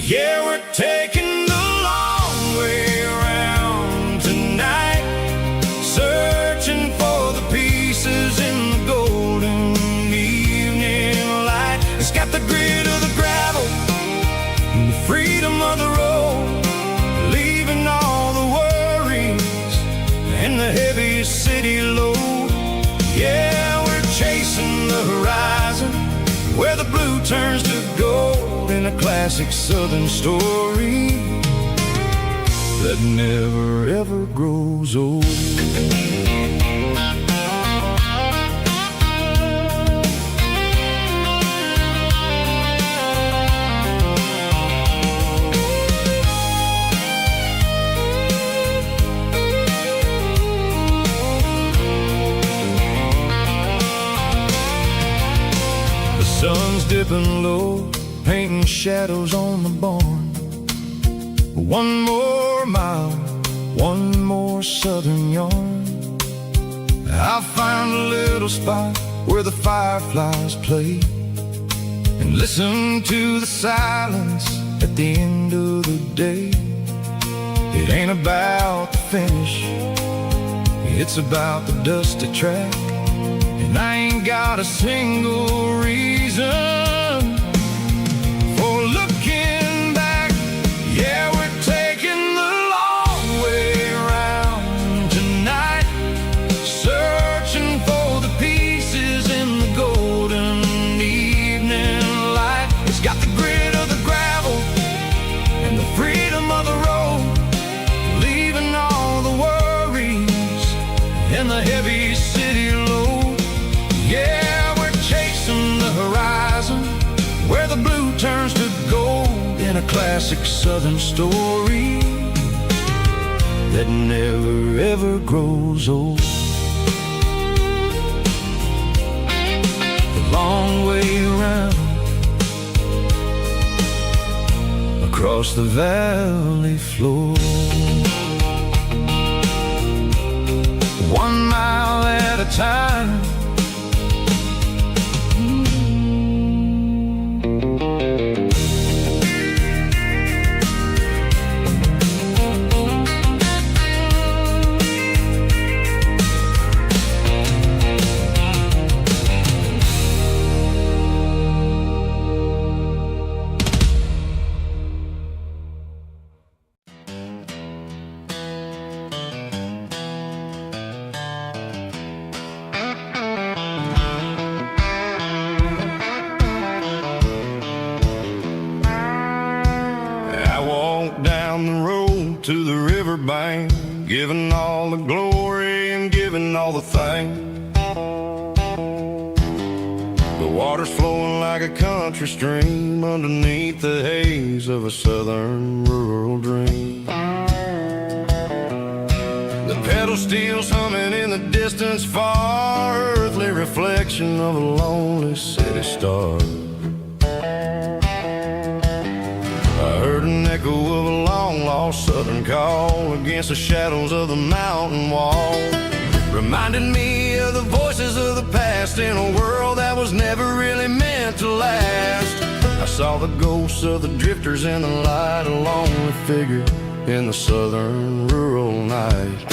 Yeah, we're taking the long way around tonight, searching for the pieces in the golden evening light. It's got the grit of the gravel and the freedom of the road, leaving all the worries and the heavy city load. Yeah, we're chasing the horizon where the blue turns to gold, in a classic southern story that never ever grows old. Sun's dipping low, painting shadows on the barn. One more mile, one more southern yarn. I'll find a little spot where the fireflies play, and listen to the silence at the end of the day. It ain't about the finish, it's about the dusty track. And I ain't got a single reason for looking back. Yeah, we're taking the long way around tonight, searching for the pieces in the golden evening light. It's got the grit of the gravel and the freedom of the road, leaving all the worries and the heavy city load. Yeah, we're chasing the horizon where the blue turns to gold, in a classic southern story that never ever grows old. The long way around across the valley floor, 1 mile at a time. Down the road to the riverbank, giving all the glory and giving all the thanks. The water's flowing like a country stream underneath the haze of a southern rural dream. The pedal steel's humming in the distance far, earthly reflection of a lonely city star. I heard an echo of a long-lost southern call against the shadows of the mountain wall, reminding me of the voices of the past in a world that was never really meant to last. I saw the ghosts of the drifters in the light, a lonely figure in the southern rural night.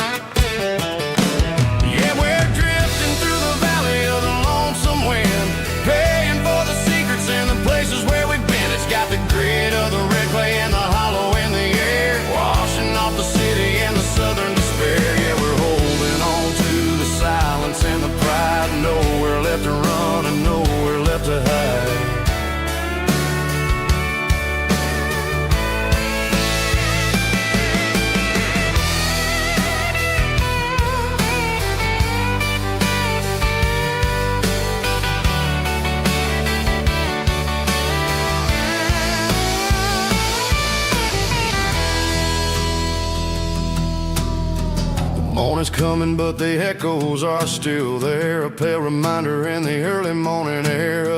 Yeah, we're drifting through the valley of the lonesome wind, paying for the secrets and the places where we've been. It's got the grit of the red clay and the hollow in the air, washing off the city and the southern despair. Yeah, we're holding on to the silence and the pride, nowhere left to run and nowhere left to hide. Morning's coming, but the echoes are still there, a pale reminder in the early morning air